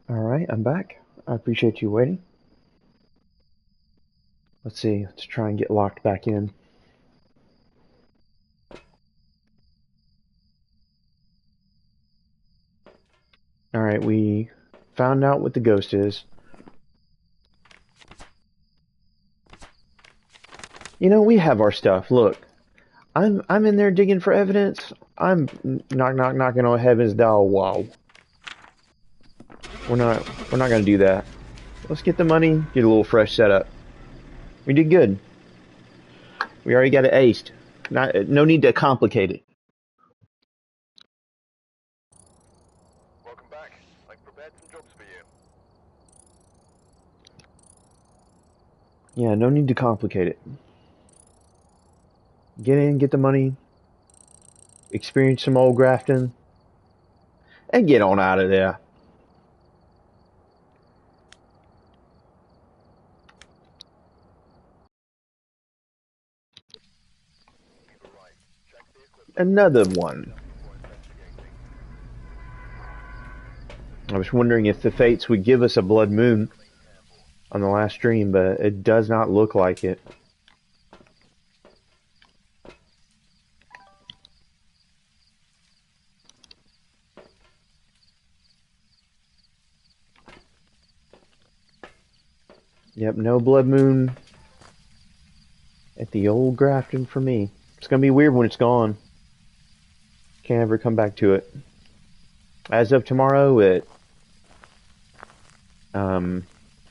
Speaker 1: Alright, I'm back. I appreciate you waiting. Let's see, let's try and get locked back in. Alright, we found out what the ghost is. You know, we have our stuff. Look, I'm in there digging for evidence. I'm knocking on heaven's door. Wow. We're not gonna do that. Let's get the money, get a little fresh setup. We did good. We already got it aced. No need to complicate it.
Speaker 2: Welcome back. I've prepared some jobs for you.
Speaker 1: Yeah, no need to complicate it. Get in, get the money, experience some old Grafton, and get on out of there. Another one. I was wondering if the fates would give us a blood moon on the last stream, but it does not look like it. Yep, no blood moon at the old Grafton for me. It's gonna be weird when it's gone. Can't ever come back to it. As of tomorrow, I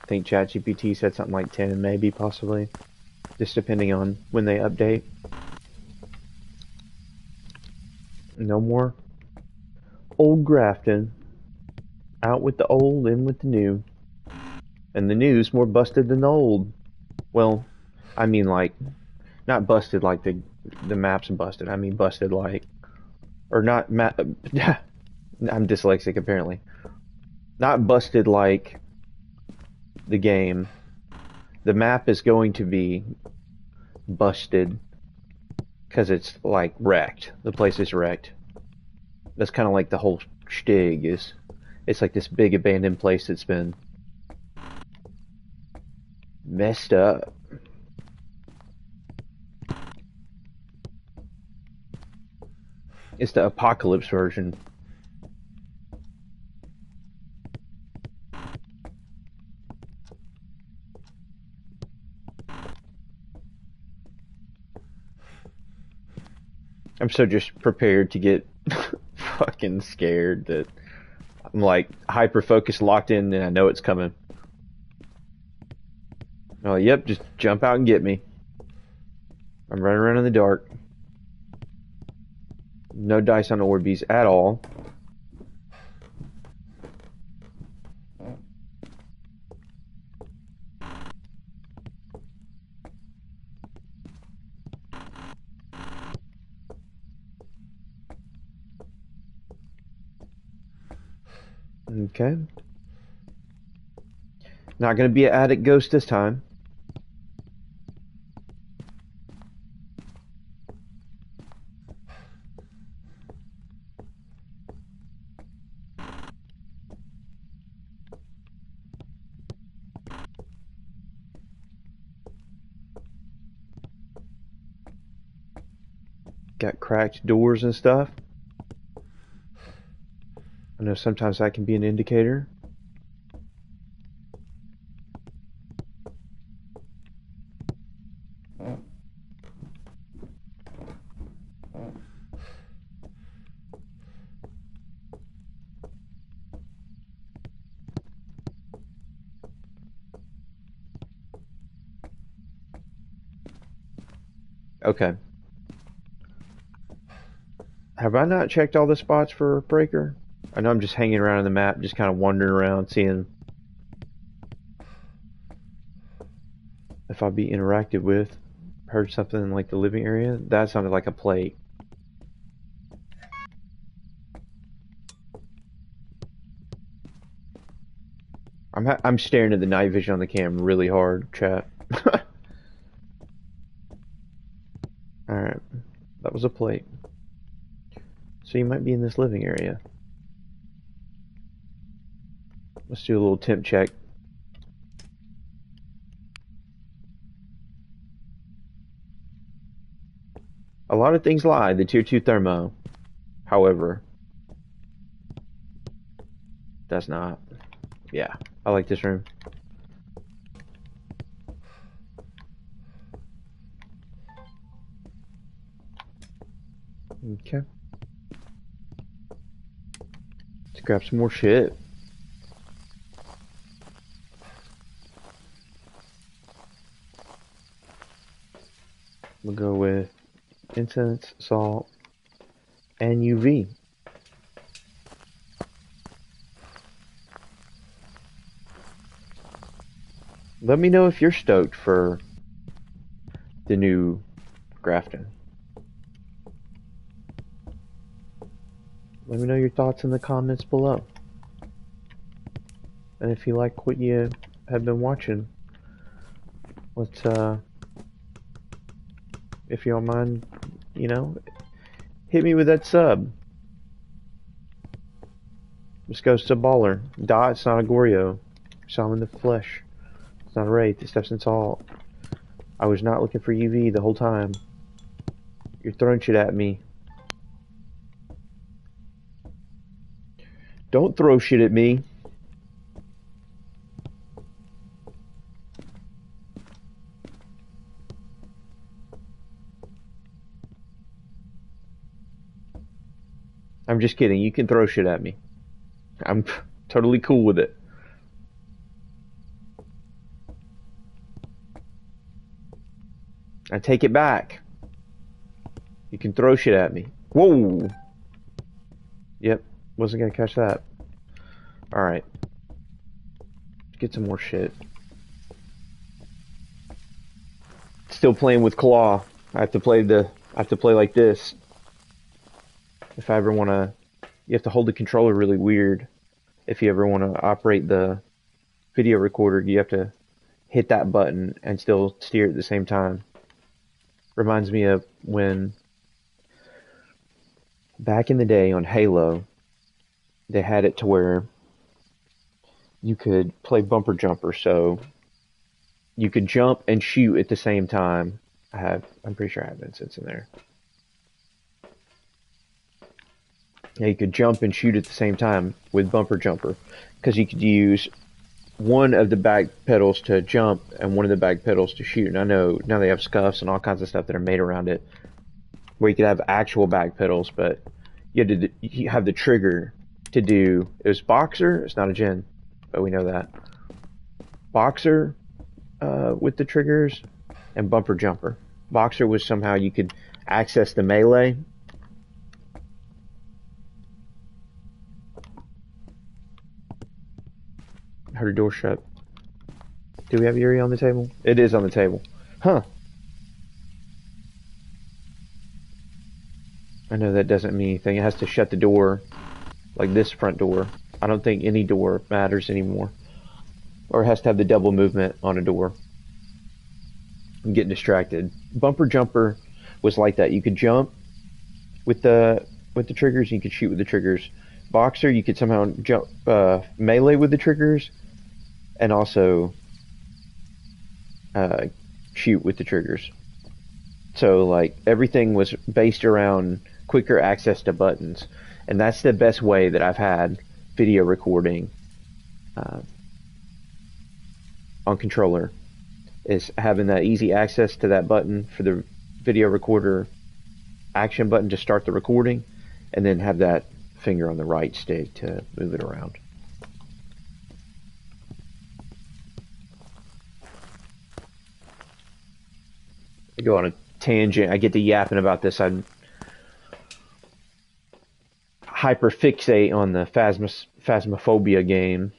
Speaker 1: think ChatGPT said something like 10, maybe, possibly. Just depending on when they update. No more old Grafton. Out with the old, in with the new. And the new's more busted than the old. Well, I mean like, not busted like the map's busted. I mean busted like, or not map. I'm dyslexic apparently. Not busted like the game. The map is going to be busted because it's like wrecked. The place is wrecked. That's kind of like the whole shtig is. It's like this big abandoned place that's been messed up. It's the apocalypse version. I'm so just prepared to get fucking scared that I'm like hyper focused, locked in, and I know it's coming. Oh, yep, just jump out and get me. I'm running around in the dark. No dice on Orbeez at all. Okay. Not gonna be an attic ghost this time. Got cracked doors and stuff. I know sometimes that can be an indicator. Okay. Have I not checked all the spots for breaker? I know I'm just hanging around on the map, just kind of wandering around, seeing if I'll be interacted with. Heard something in like the living area. That sounded like a plate. I'm staring at the night vision on the cam really hard, chat. Alright. That was a plate. So you might be in this living area. Let's do a little temp check. A lot of things lie, the tier 2 thermo. However, does not. Yeah, I like this room. Okay. Let's grab some more shit. We'll go with incense, salt, and UV. Let me know if you're stoked for the new Grafton. Let me know your thoughts in the comments below. And if you like what you have been watching, let's, if you don't mind, you know, hit me with that sub. This goes to Baller. It's not a Goryo. Saw him in the flesh. It's not a Wraith. It steps in salt. I was not looking for UV the whole time. You're throwing shit at me. Don't throw shit at me. I'm just kidding. You can throw shit at me. I'm totally cool with it. I take it back. You can throw shit at me. Whoa! Yep, wasn't gonna catch that. Alright. Get some more shit. Still playing with claw. I have to play like this. If I ever wanna, you have to hold the controller really weird. If you ever wanna operate the video recorder, you have to hit that button and still steer at the same time. Reminds me of when back in the day on Halo, they had it to where you could play bumper jumper, so you could jump and shoot at the same time. I'm pretty sure I have incense in there. Yeah, you could jump and shoot at the same time with bumper jumper, because you could use one of the back pedals to jump and one of the back pedals to shoot. And I know now they have scuffs and all kinds of stuff that are made around it, where you could have actual back pedals, but you have the trigger to do. It was Boxer. It's not a gen, but we know that. Boxer with the triggers and bumper jumper. Boxer was somehow you could access the melee. Heard a door shut. Do we have Yuri on the table? It is on the table. Huh. I know that doesn't mean anything. It has to shut the door, like this front door. I don't think any door matters anymore. Or it has to have the double movement on a door. I'm getting distracted. Bumper jumper was like that. You could jump with the triggers, and you could shoot with the triggers. Boxer, you could somehow jump melee with the triggers, and also shoot with the triggers. So like everything was based around quicker access to buttons, and that's the best way that I've had video recording on controller, is having that easy access to that button for the video recorder action button to start the recording, and then have that finger on the right stick to move it around. I go on a tangent. I get to yapping about this. I hyperfixate on the Phasmophobia game.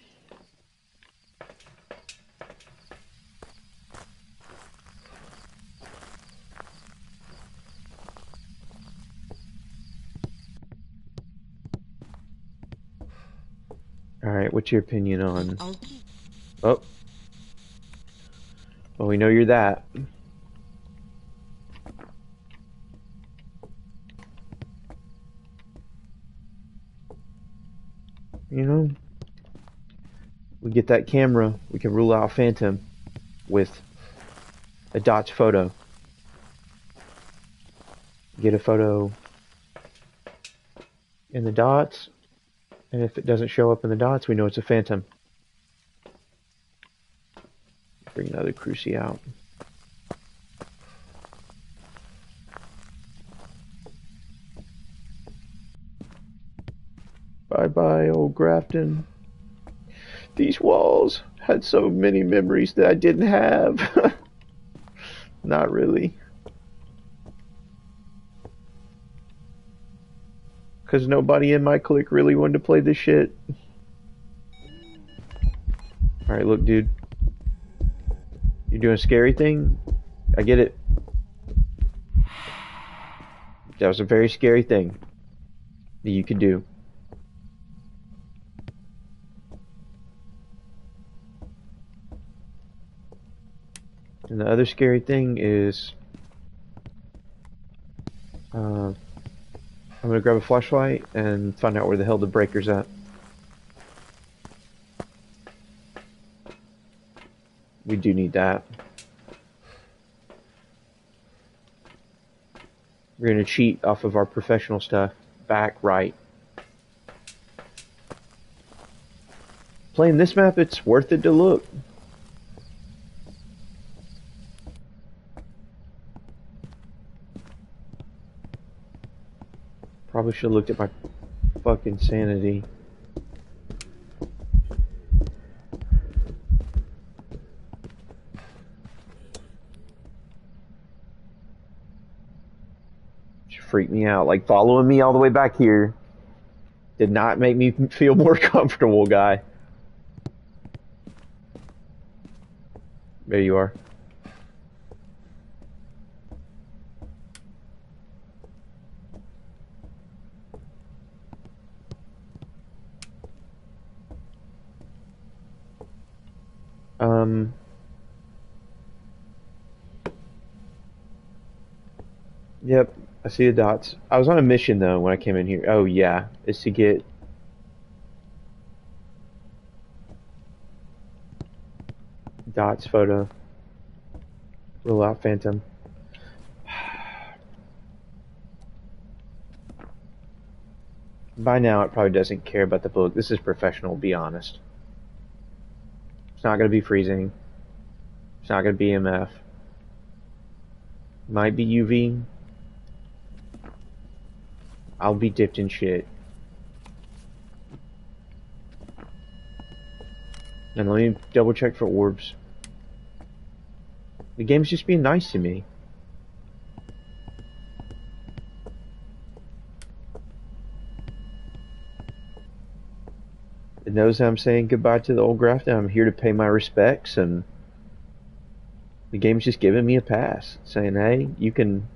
Speaker 1: Alright, what's your opinion on... Oh. Well, we know you're that. You know, We get that camera, we can rule out Phantom with a dots photo. Get a photo in the dots, and if it doesn't show up in the dots, we know it's a Phantom. Bring another Cruci out. Bye-bye, old Grafton. These walls had so many memories that I didn't have. Not really. Because nobody in my clique really wanted to play this shit. Alright, look, dude. You're doing a scary thing? I get it. That was a very scary thing that you could do. And the other scary thing is... I'm gonna grab a flashlight and find out where the hell the breaker's at. We do need that. We're gonna cheat off of our professional stuff. Back, right. Playing this map, it's worth it to look. Probably should have looked at my fucking sanity. Freaked me out. Like, following me all the way back here did not make me feel more comfortable, guy. There you are. Yep, I see the dots. I was on a mission though when I came in here. Oh yeah, it's to get dots photo. Rule out Phantom. By now it probably doesn't care about the book. This is professional, be honest. It's not gonna be freezing. It's not gonna be EMF. Might be UV. I'll be dipped in shit. And let me double check for orbs. The game's just being nice to me. It knows that I'm saying goodbye to the old Grafton. I'm here to pay my respects, and the game's just giving me a pass, saying, hey, you can...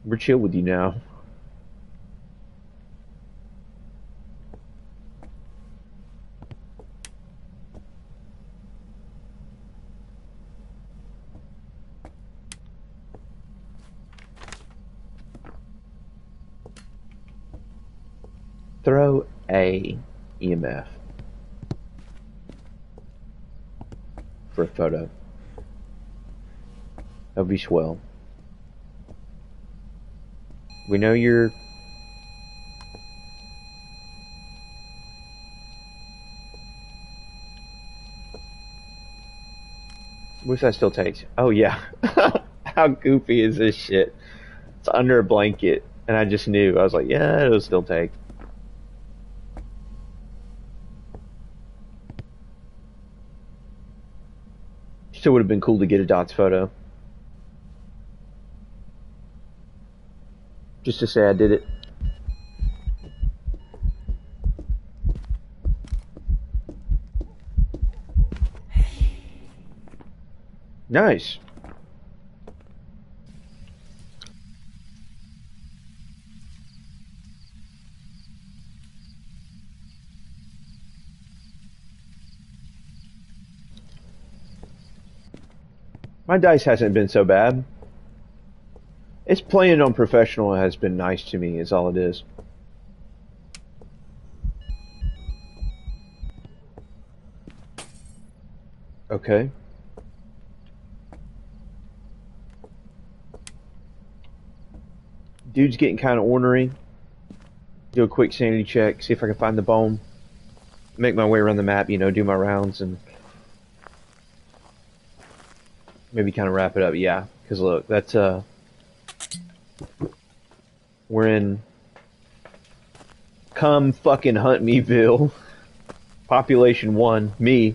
Speaker 1: We're chill with you now. Throw a EMF for a photo. That'll be swell. We know you're... What's that still takes? Oh yeah. How goofy is this shit? It's under a blanket, and I just knew. I was like, yeah, it'll still take. Still would have been cool to get a dots photo. Just to say I did it. Nice. My dice hasn't been so bad. It's playing on professional has been nice to me, is all it is. Okay. Dude's getting kind of ornery. Do a quick sanity check, see if I can find the bone. Make my way around the map, do my rounds, and maybe kind of wrap it up. Yeah, because look, that's we're in come fucking hunt meville. Population 1, me.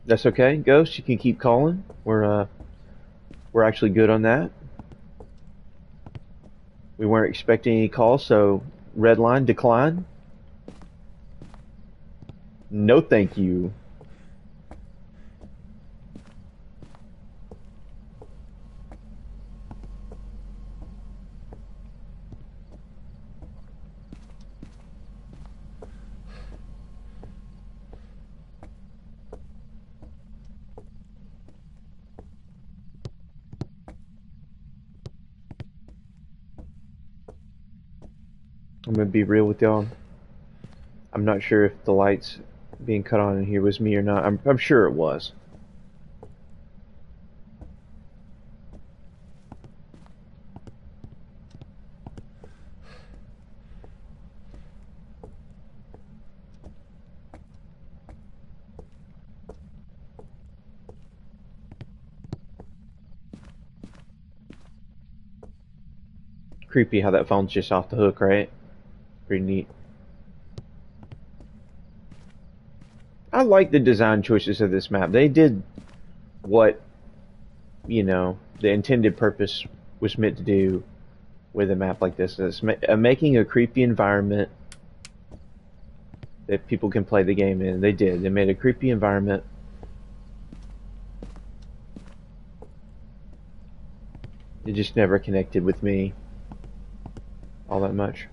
Speaker 1: That's okay, Ghost. You can keep calling. We're actually good on that. We weren't expecting any calls, so red line decline. No, thank you. I'm gonna be real with y'all. I'm not sure if the lights being cut on in here was me or not. I'm sure it was. Creepy how that phone's just off the hook, right? Pretty neat. I like the design choices of this map. They did what, the intended purpose was meant to do with a map like this. It's making a creepy environment that people can play the game in. They did. They made a creepy environment. It just never connected with me all that much.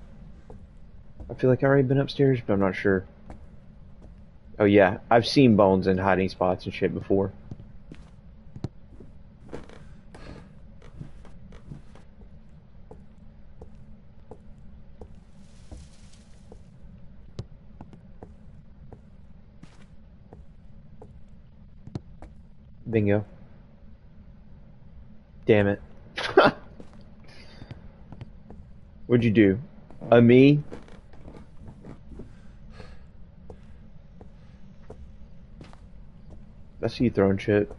Speaker 1: I feel like I've already been upstairs, but I'm not sure. Oh yeah, I've seen bones in hiding spots and shit before. Bingo. Damn it. What'd you do? A me? I see you throwing shit.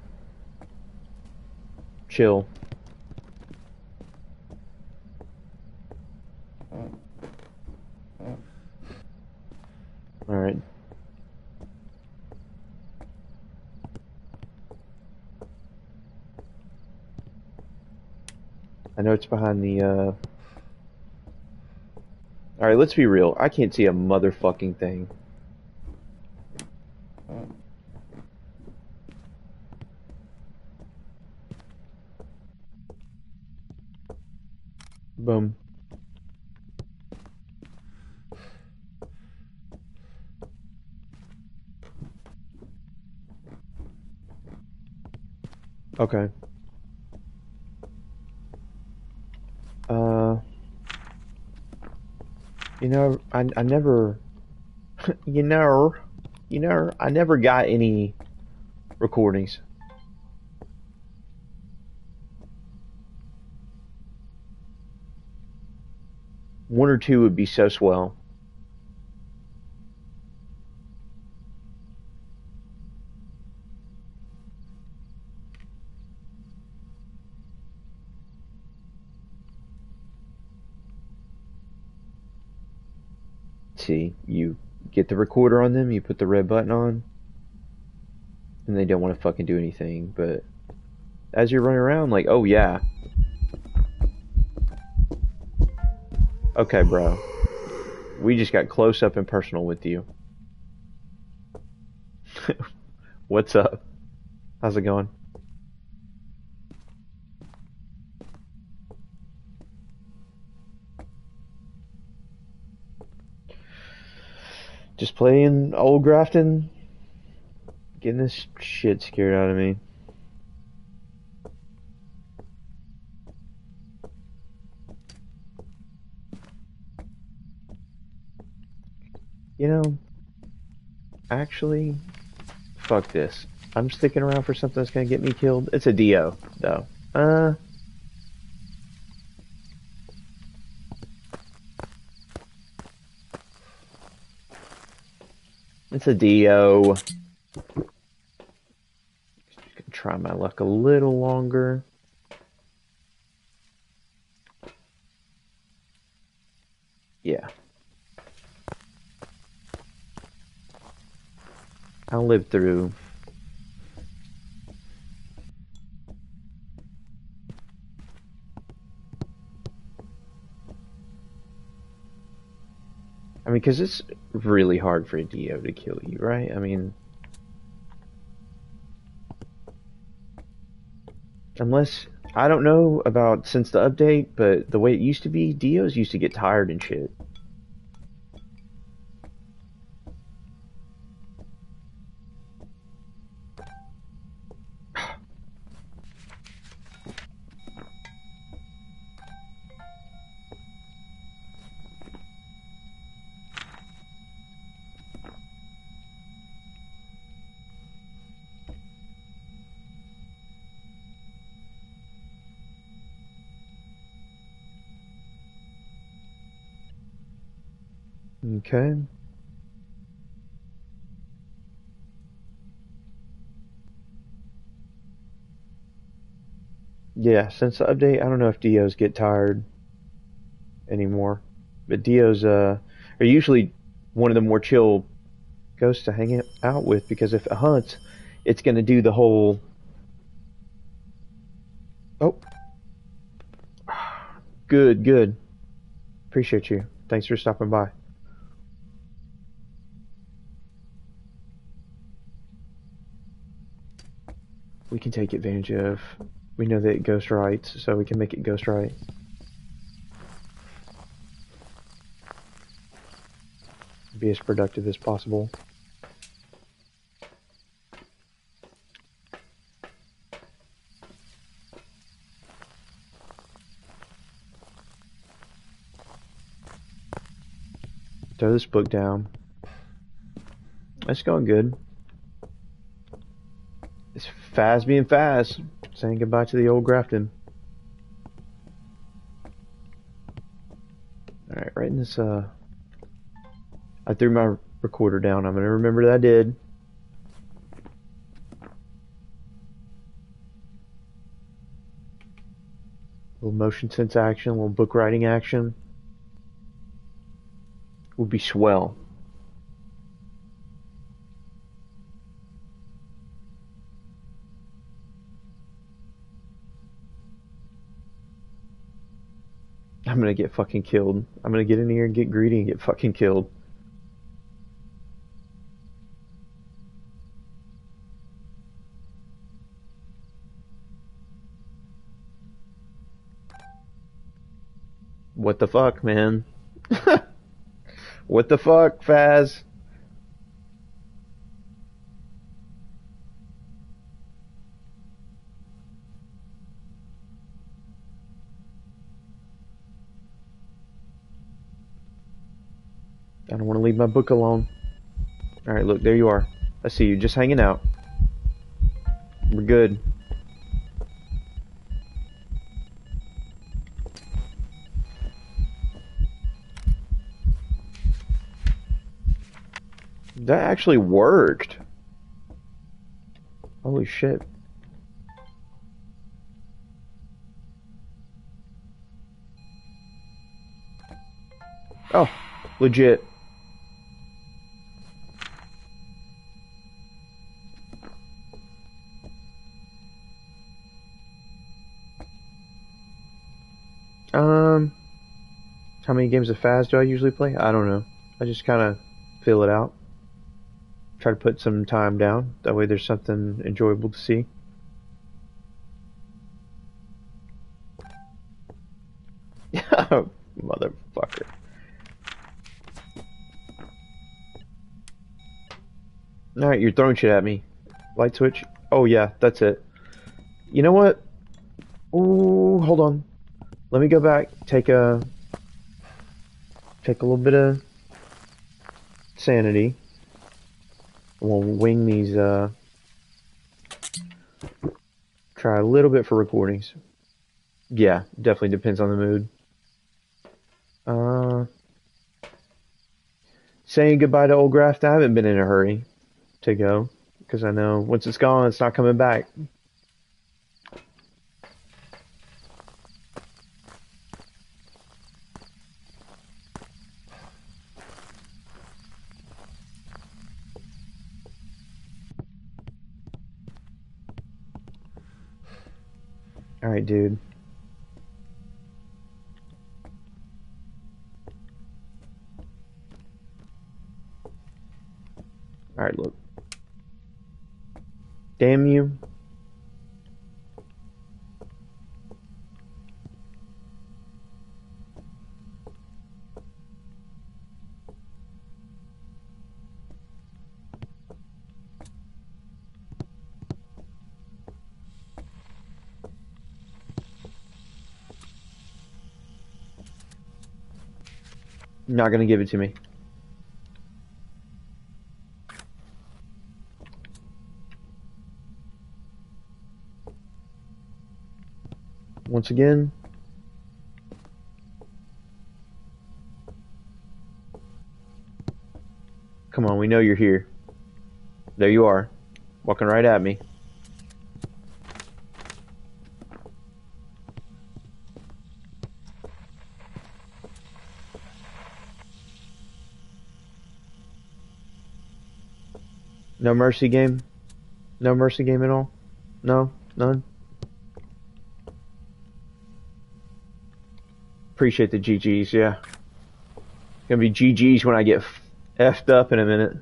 Speaker 1: Chill. Alright. I know it's behind the, Alright, let's be real. I can't see a motherfucking thing. Boom. Okay. Uh, I never, I never got any recordings. One or two would be so swell. See, you get the recorder on them, you put the red button on, and they don't want to fucking do anything, but as you're running around, like, oh yeah. Okay, bro. We just got close up and personal with you. What's up? How's it going? Just playing old Grafton, getting this shit scared out of me. You know, actually, fuck this. I'm sticking around for something that's gonna get me killed. It's a Dio, though. It's a Dio. Try my luck a little longer. Yeah. I'll live through. I mean, because it's really hard for a Dio to kill you, right? I mean, unless, I don't know about since the update, but the way it used to be, Dios used to get tired and shit. Okay. Yeah, since the update, I don't know if Dios get tired anymore. But Dios are usually one of the more chill ghosts to hang out with because if it hunts, it's gonna do the whole. Oh, good, good. Appreciate you. Thanks for stopping by. We can take advantage of. We know that it ghost rights, so we can make it ghost right. Be as productive as possible. Throw this book down. It's going good. It's Faz being Faz, saying goodbye to the old Grafton. Alright, right in this, I threw my recorder down. I'm gonna remember that I did. A little motion sense action, a little book writing action. Would be swell. I'm gonna get fucking killed. I'm gonna get in here and get greedy and get fucking killed. What the fuck, man? What the fuck, Faz? I don't want to leave my book alone. Alright, look, there you are. I see you, just hanging out. We're good. That actually worked. Holy shit. Oh, legit. How many games of Faz do I usually play? I don't know. I just kind of fill it out. Try to put some time down. That way there's something enjoyable to see. Motherfucker. Alright, you're throwing shit at me. Light switch. Oh yeah, that's it. You know what? Ooh, hold on. Let me go back, take a little bit of sanity. We'll wing these, try a little bit for recordings. Yeah, definitely depends on the mood. Saying goodbye to old Grafton. I haven't been in a hurry to go, because I know once it's gone, it's not coming back. Alright, dude. Alright, look. Damn you. You're not gonna give it to me. Once again. Come on, we know you're here. There you are. Walking right at me. No mercy game? No mercy game at all? No? None? Appreciate the GGs, yeah. Gonna be GGs when I get effed up in a minute.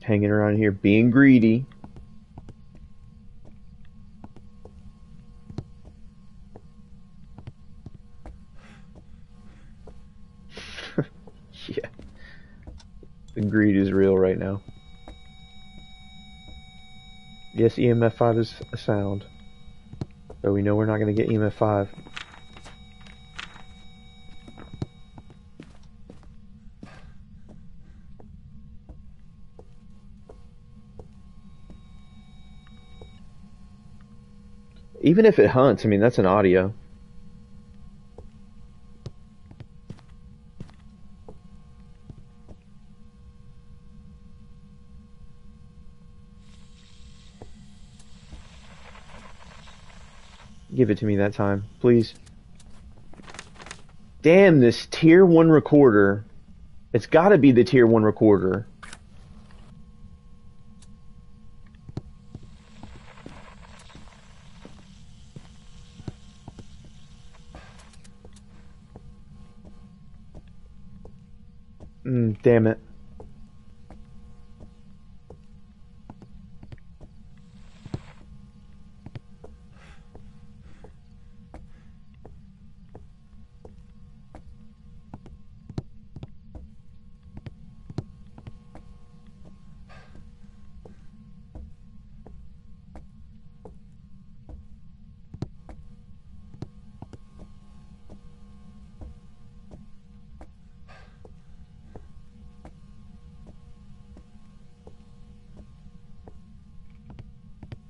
Speaker 1: Hanging around here being greedy. Yeah. The greed is real right now. Yes, EMF 5 is a sound. Though we know we're not going to get EMF 5. Even if it hunts, I mean, that's an audio. Give it to me that time, please. Damn, this tier 1 recorder. It's gotta be the tier 1 recorder. Damn it.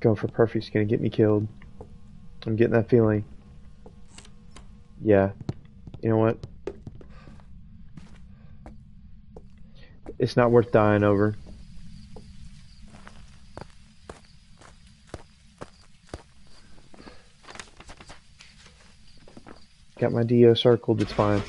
Speaker 1: Going for perfect's gonna get me killed. I'm getting that feeling. Yeah. You know what? It's not worth dying over. Got my DO circled, it's fine.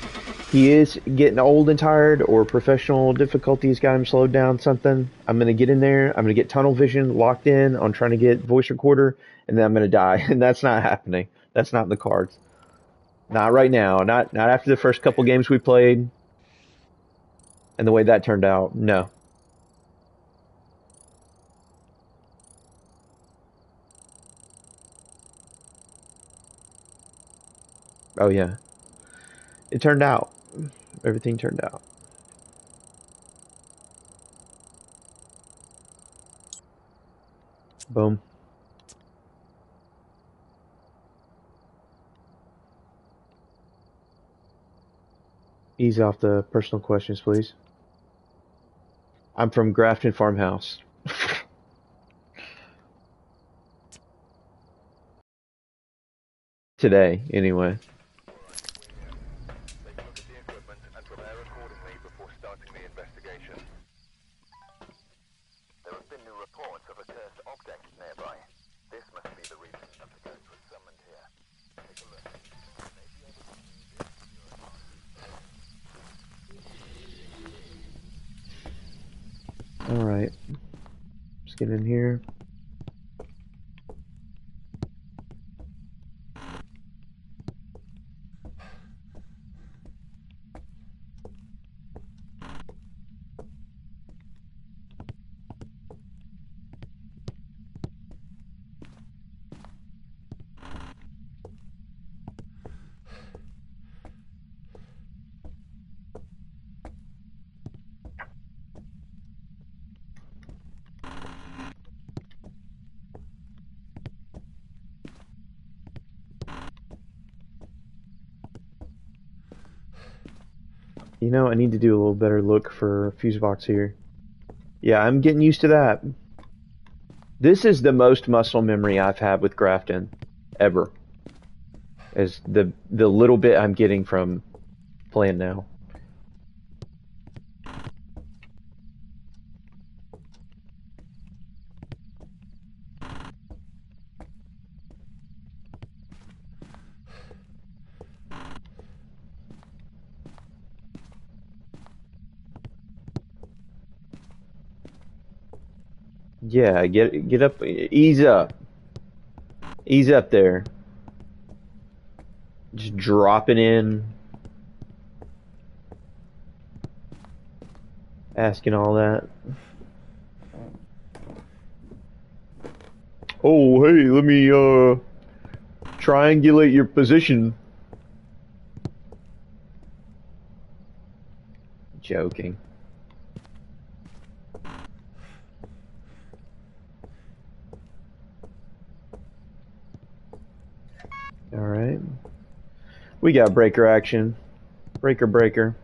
Speaker 1: He is getting old and tired, or professional difficulties got him slowed down, something. I'm going to get in there, I'm going to get tunnel vision locked in on trying to get voice recorder, and then I'm going to die. And that's not happening. That's not in the cards. Not right now. Not after the first couple games we played. And the way that turned out. No. Oh yeah. It turned out. Everything turned out. Boom. Ease off the personal questions, please. I'm from Grafton Farmhouse. Today, anyway.
Speaker 2: Take a look at the equipment and prepare accordingly before starting the investigation. There have been new reports of a cursed object nearby. This must be the reason that the ghost was summoned here. Take a look. You may be able to use it to your advantage.
Speaker 1: Alright. Let's get in here. You know, I need to do a little better look for fuse box here. Yeah, I'm getting used to that. This is the most muscle memory I've had with Grafton ever. Is the little bit I'm getting from playing now. Yeah, get up, ease up there. Just dropping in, asking all that. Oh, hey, let me triangulate your position. Joking. Alright. We got breaker action. Breaker.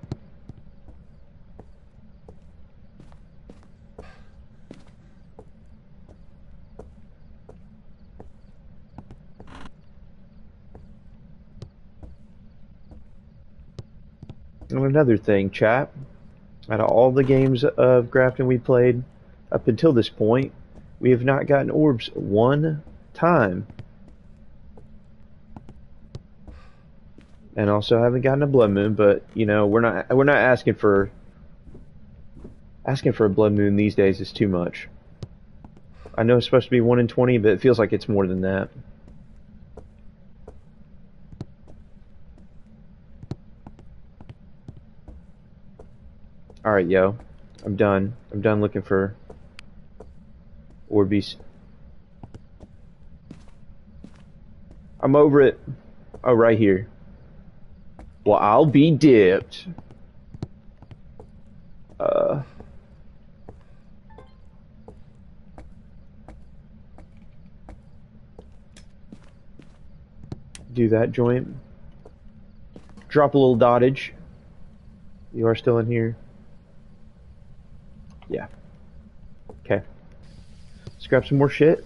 Speaker 1: And another thing, chat. Out of all the games of Grafton we played up until this point, we have not gotten orbs one time. And also haven't gotten a blood moon, but you know, we're not asking for a blood moon these days is too much. I know it's supposed to be 1 in 20, but it feels like it's more than that. Alright, yo. I'm done. I'm done looking for Orbeez. I'm over it. Oh, right here. Well, I'll be dipped. Do that joint. Drop a little dottage. You are still in here. Yeah. Okay. Let's grab some more shit.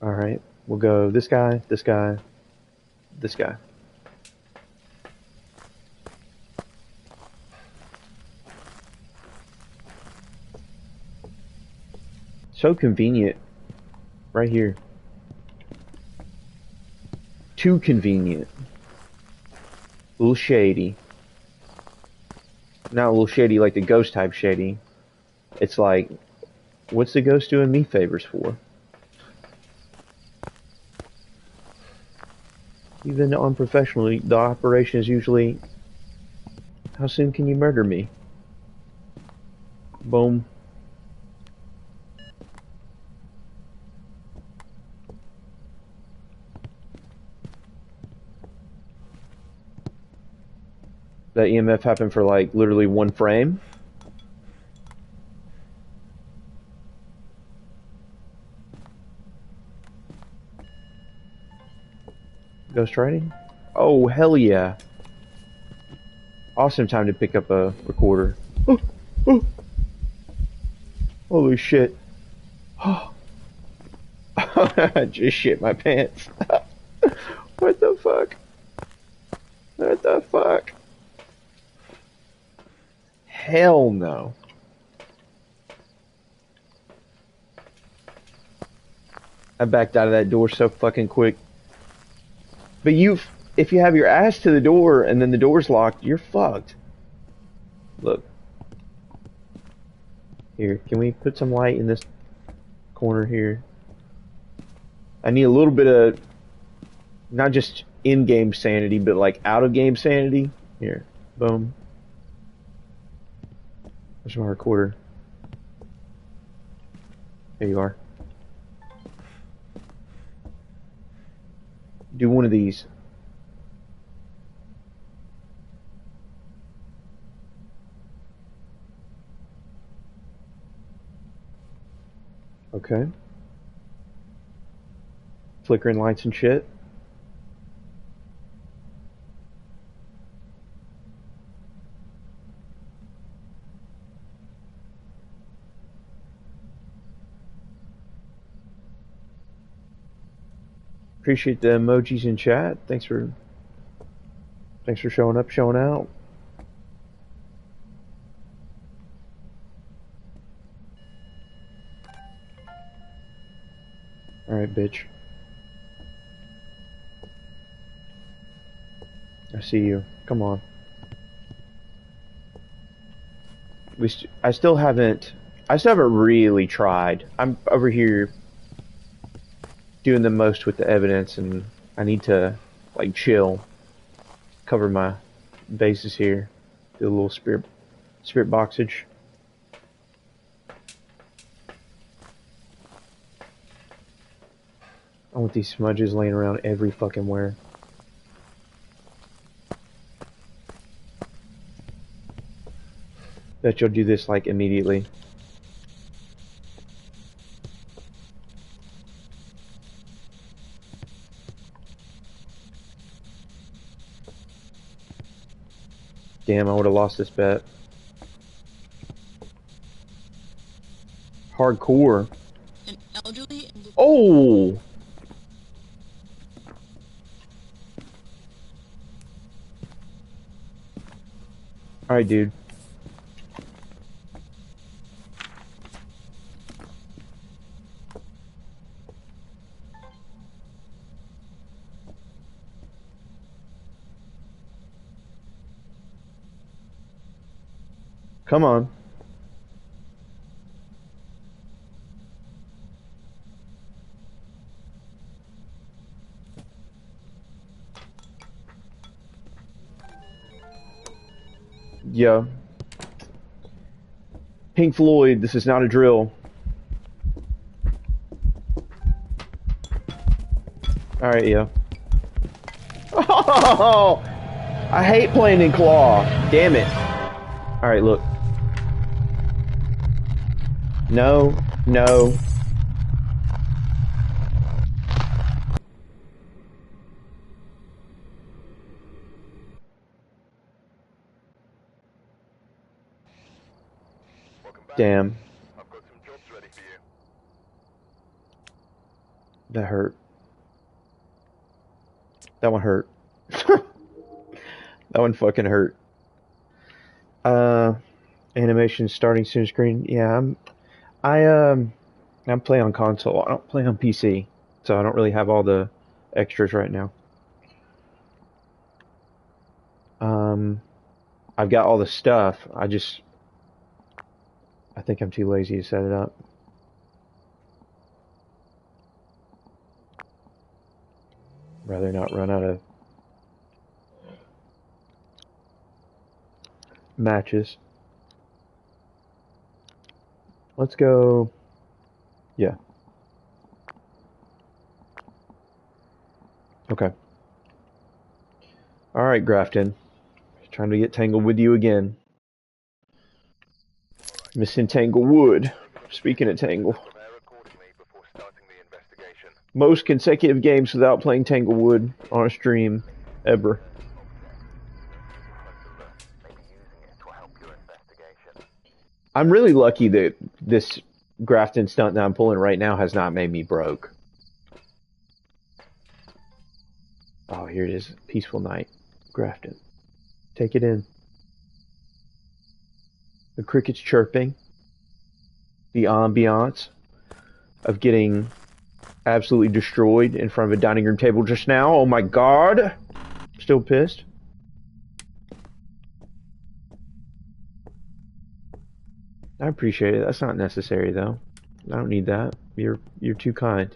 Speaker 1: Alright. We'll go this guy, this guy, this guy. So convenient. Right here. Too convenient. A little shady. Not a little shady like the ghost type shady. It's like, what's the ghost doing me favors for? Even unprofessionally, the operation is usually, how soon can you murder me? Boom. That EMF happened for like literally one frame. Ghost writing? Oh, hell yeah. Awesome time to pick up a recorder. Oh, oh. Holy shit. I just shit my pants. What the fuck? What the fuck? Hell no. I backed out of that door so fucking quick. But if you have your ass to the door and then the door's locked, you're fucked. Look. Here, can we put some light in this corner here? I need a little bit of, not just in-game sanity, but like out-of-game sanity. Here, boom. Where's my recorder? There you are. Do one of these. Okay. Flickering lights and shit. Appreciate the emojis in chat. Thanks for showing up, showing out. Alright, bitch. I see you. Come on. I still haven't really tried. I'm over here doing the most with the evidence, and I need to like chill, cover my bases here, do a little spirit boxage. I want these smudges laying around every fucking where. Bet you'll do this like immediately. Damn, I would have lost this bet. Hardcore.
Speaker 3: An elderly.
Speaker 1: Oh! Alright, dude. Come on. Yeah. Pink Floyd, this is not a drill. Alright, yeah. Oh! I hate playing in claw. Damn it. Alright, look. No, no. Damn.
Speaker 2: I've got some jobs ready for you.
Speaker 1: That hurt. That one hurt. That one fucking hurt. Animation starting soon screen. Yeah, I'm playing on console. I don't play on PC, so I don't really have all the extras right now. I've got all the stuff. I think I'm too lazy to set it up. Rather not run out of matches. Let's go. Yeah. Okay. All right, Grafton. Trying to get tangled with you again. Missing Tanglewood. Speaking of Tangle. Most consecutive games without playing Tanglewood on a stream ever. I'm really lucky that this Grafton stunt that I'm pulling right now has not made me broke. Oh, here it is. Peaceful night. Grafton. Take it in. The crickets chirping. The ambiance of getting absolutely destroyed in front of a dining room table just now. Oh my god. Still pissed. I appreciate it. That's not necessary though. I don't need that. You're too kind.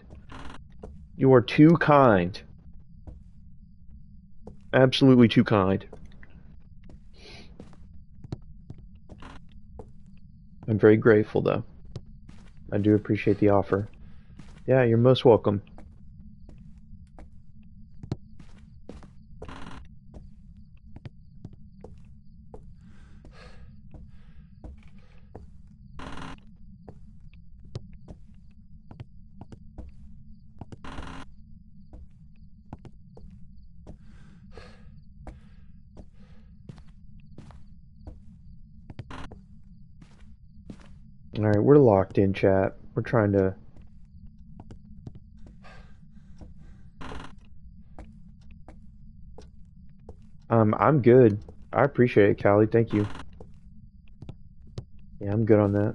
Speaker 1: You are too kind. Absolutely too kind. I'm very grateful though. I do appreciate the offer. Yeah, you're most welcome. Alright, we're locked in, chat. We're trying to... I'm good. I appreciate it, Callie. Thank you. Yeah, I'm good on that.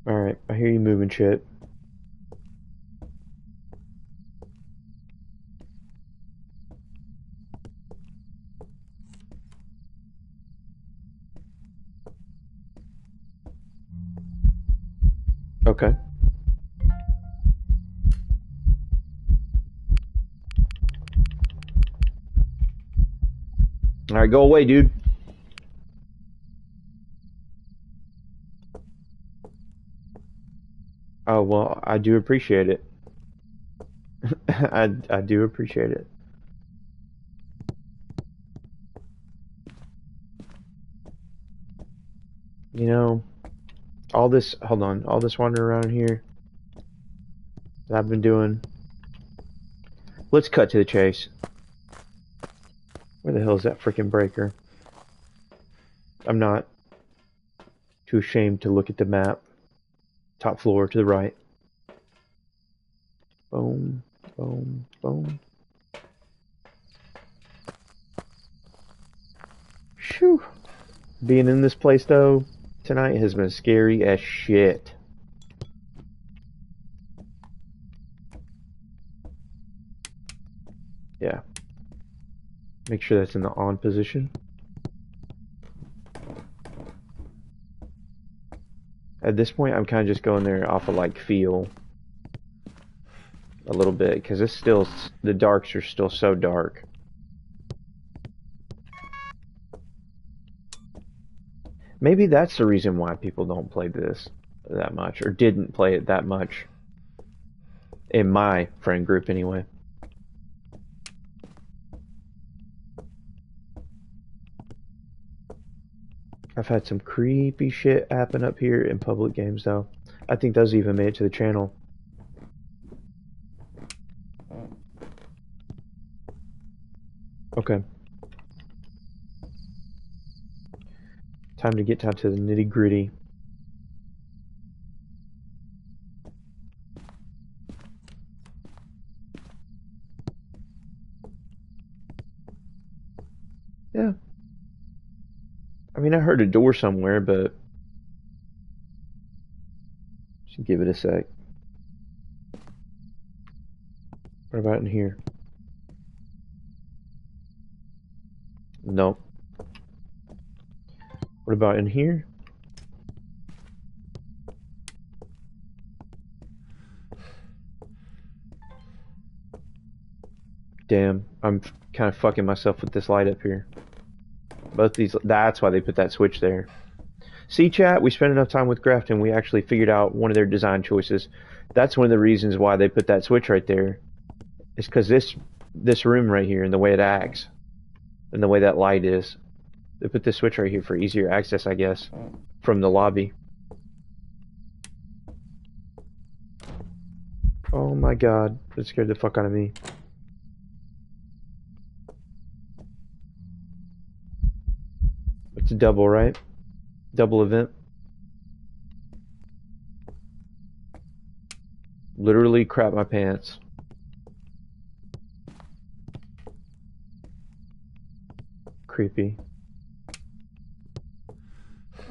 Speaker 1: Alright, I hear you moving shit. Okay. Alright, go away, dude. Oh, well, I do appreciate it. I do appreciate it. You know, all this, hold on, all this wandering around here that I've been doing. Let's cut to the chase. Where the hell is that freaking breaker? I'm not too ashamed to look at the map. Top floor to the right. Boom, boom, boom. Shoo. Being in this place though tonight has been scary as shit. Yeah. Make sure that's in the on position. At this point, I'm kind of just going there off of like feel a little bit because it's still, the darks are still so dark. Maybe that's the reason why people don't play this that much, or didn't play it that much in my friend group anyway. I've had some creepy shit happen up here in public games though. I think those even made it to the channel. Okay. Time to get down to the nitty gritty. Yeah. I mean, I heard a door somewhere, but should give it a sec. What about in here? Nope. What about in here? Damn, I'm kind of fucking myself with this light up here. Both these, that's why they put that switch there. See, chat, we spent enough time with Grafton, we actually figured out one of their design choices. That's one of the reasons why they put that switch right there. It's because this room right here and the way it acts, and the way that light is, they put this switch right here for easier access, I guess, from the lobby. Oh my god, that scared the fuck out of me. It's a double, right? Double event. Literally crap my pants. Creepy.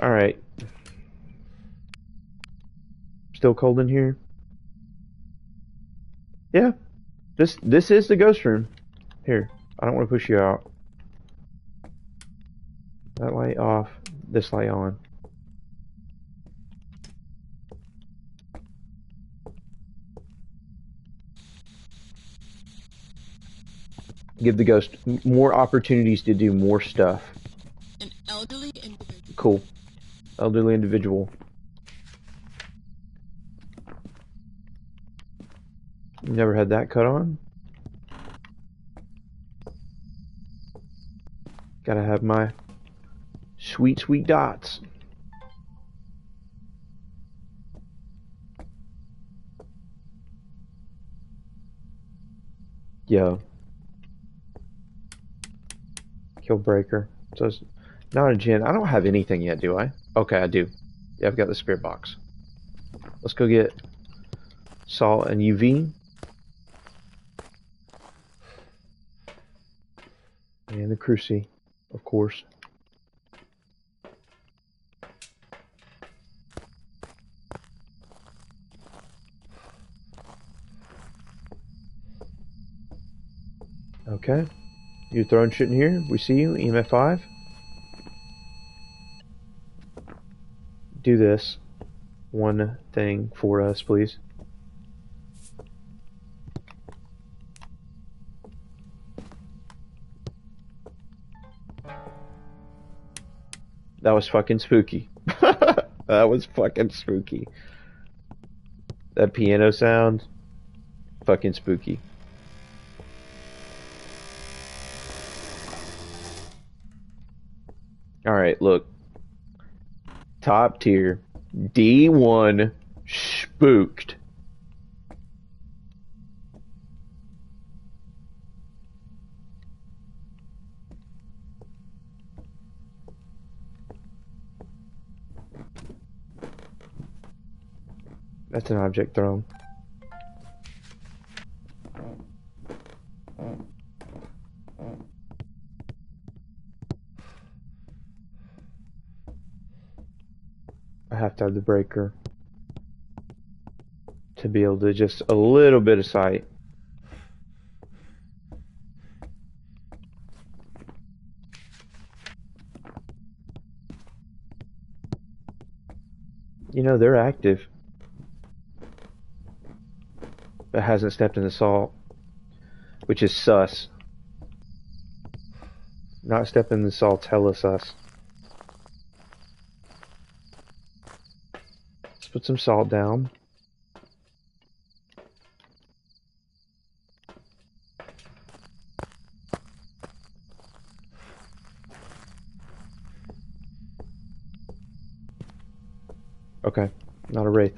Speaker 1: Alright. Still cold in here? Yeah. This is the ghost room. Here, I don't want to push you out. That light off, this light on. Give the ghost more opportunities to do more stuff.
Speaker 3: An elderly individual.
Speaker 1: Cool. Elderly individual. Never had that cut on. Gotta have my sweet, sweet dots. Yo. Kill breaker. So it's not a gen. I don't have anything yet, do I? Okay, I do. Yeah, I've got the spirit box. Let's go get salt and UV. And the cruci, of course. Okay. You're throwing shit in here. We see you. EMF 5. Do this one thing for us, please. That was fucking spooky. That was fucking spooky. That piano sound, fucking spooky. Alright, look. Top tier. D1 spooked. That's an object thrown. I have to have the breaker to be able to just a little bit of sight. You know, they're active. But hasn't stepped in the salt, which is sus. Not stepping in the salt's hella sus. Let's put some salt down. Okay, not a wraith.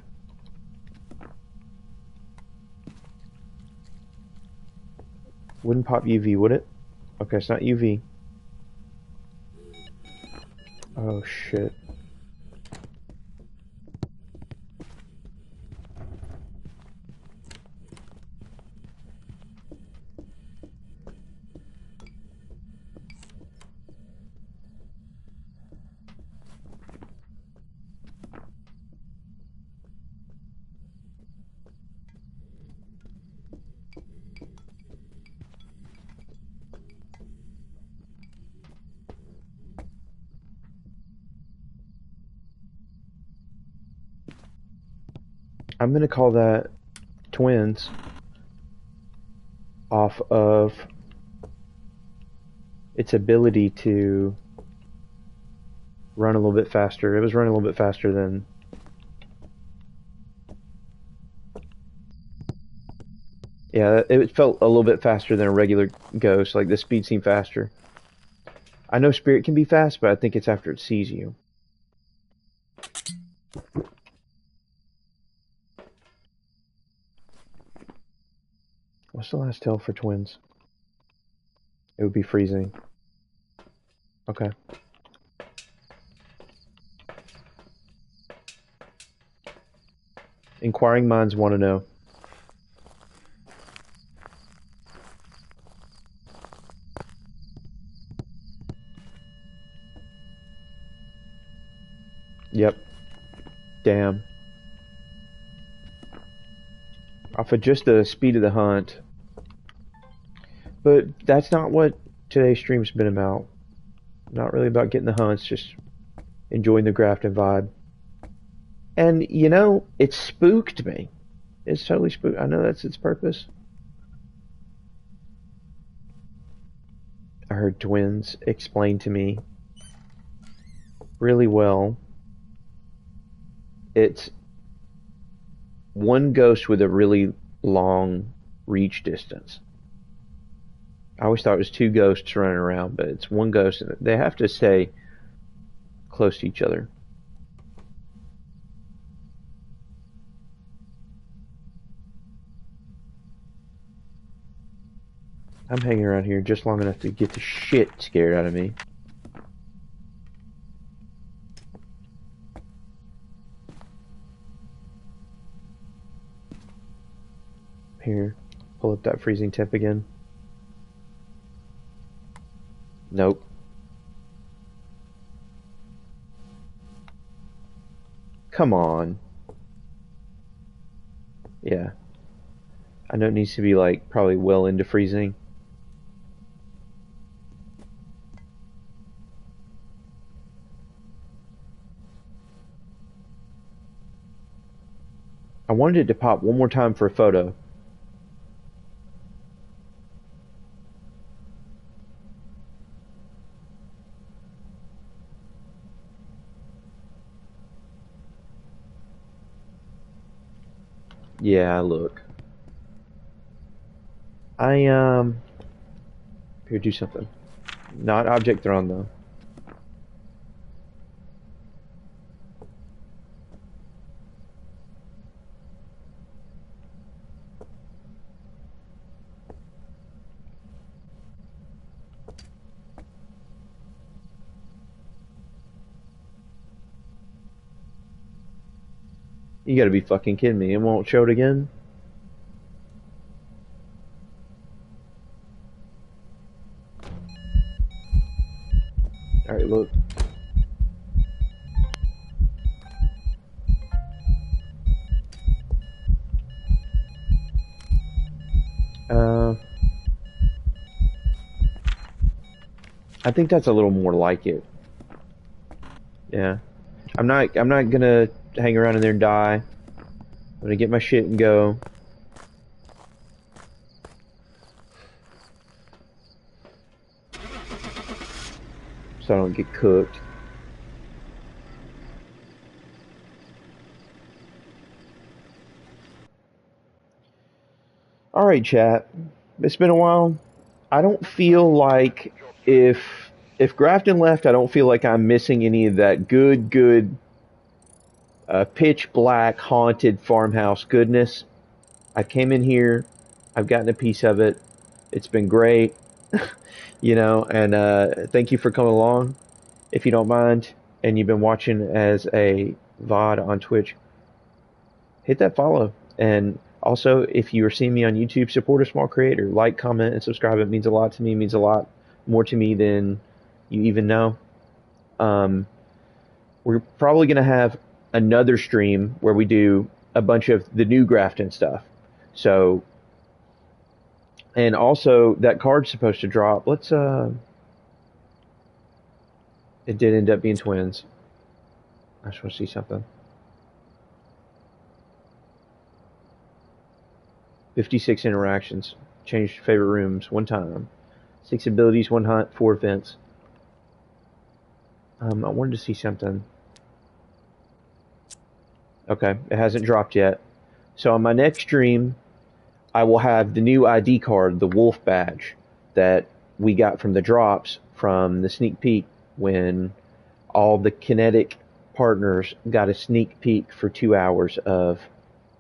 Speaker 1: Wouldn't pop UV, would it? Okay, it's not UV. Oh shit. I'm gonna call that twins off of its ability to run a little bit faster. It was running a little bit faster than... Yeah, it felt a little bit faster than a regular ghost. Like, the speed seemed faster. I know Spirit can be fast, but I think it's after it sees you. What's the last tell for twins? It would be freezing. Okay. Inquiring minds want to know. Yep. Damn. Off of just the speed of the hunt. But that's not what today's stream's been about. Not really about getting the hunts, just enjoying the Grafton vibe. And, you know, it spooked me. It's totally spooked. I know that's its purpose. I heard twins explain to me really well. It's one ghost with a really long reach distance. I always thought it was two ghosts running around, but it's one ghost, and they have to stay close to each other. I'm hanging around here just long enough to get the shit scared out of me. Here, pull up that freezing temp again. Nope. Come on. Yeah. I know it needs to be like probably well into freezing. I wanted it to pop one more time for a photo. Yeah, look. Here, do something. Not object thrown though. You gotta be fucking kidding me. It won't show it again? Alright, look. I think that's a little more like it. Yeah. I'm not gonna hang around in there and die. I'm gonna get my shit and go. So I don't get cooked. Alright, chat. It's been a while. I don't feel like if Grafton left, I don't feel like I'm missing any of that good pitch black haunted farmhouse goodness. I came in here, I've gotten a piece of it. It's been great, you know, and thank you for coming along. If you don't mind, and you've been watching as a VOD on Twitch, hit that follow. And also, if you are seeing me on YouTube, support a small creator. Like, comment, and subscribe. It means a lot to me. It means a lot more to me than you even know. We're probably going to have another stream where we do a bunch of the new Grafton stuff. So, and also, that card's supposed to drop. Let's, it did end up being twins. I just want to see something. 56 interactions. Changed favorite rooms one time. 6 abilities, 1 hunt, 4 events. I wanted to see something. Okay, it hasn't dropped yet. So on my next stream, I will have the new ID card, the Wolf badge, that we got from the drops from the sneak peek when all the Kinetic partners got a sneak peek for 2 hours of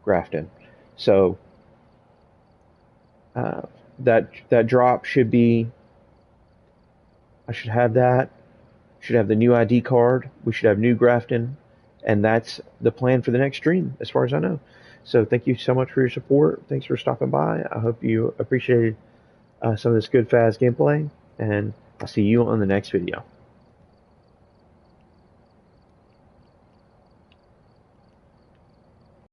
Speaker 1: Grafton. So uh, that drop should be. I should have that. Should have the new ID card. We should have new Grafton, and that's the plan for the next stream, as far as I know. So thank you so much for your support. Thanks for stopping by. I hope you appreciated some of this good Phas gameplay, and I'll see you on the next video.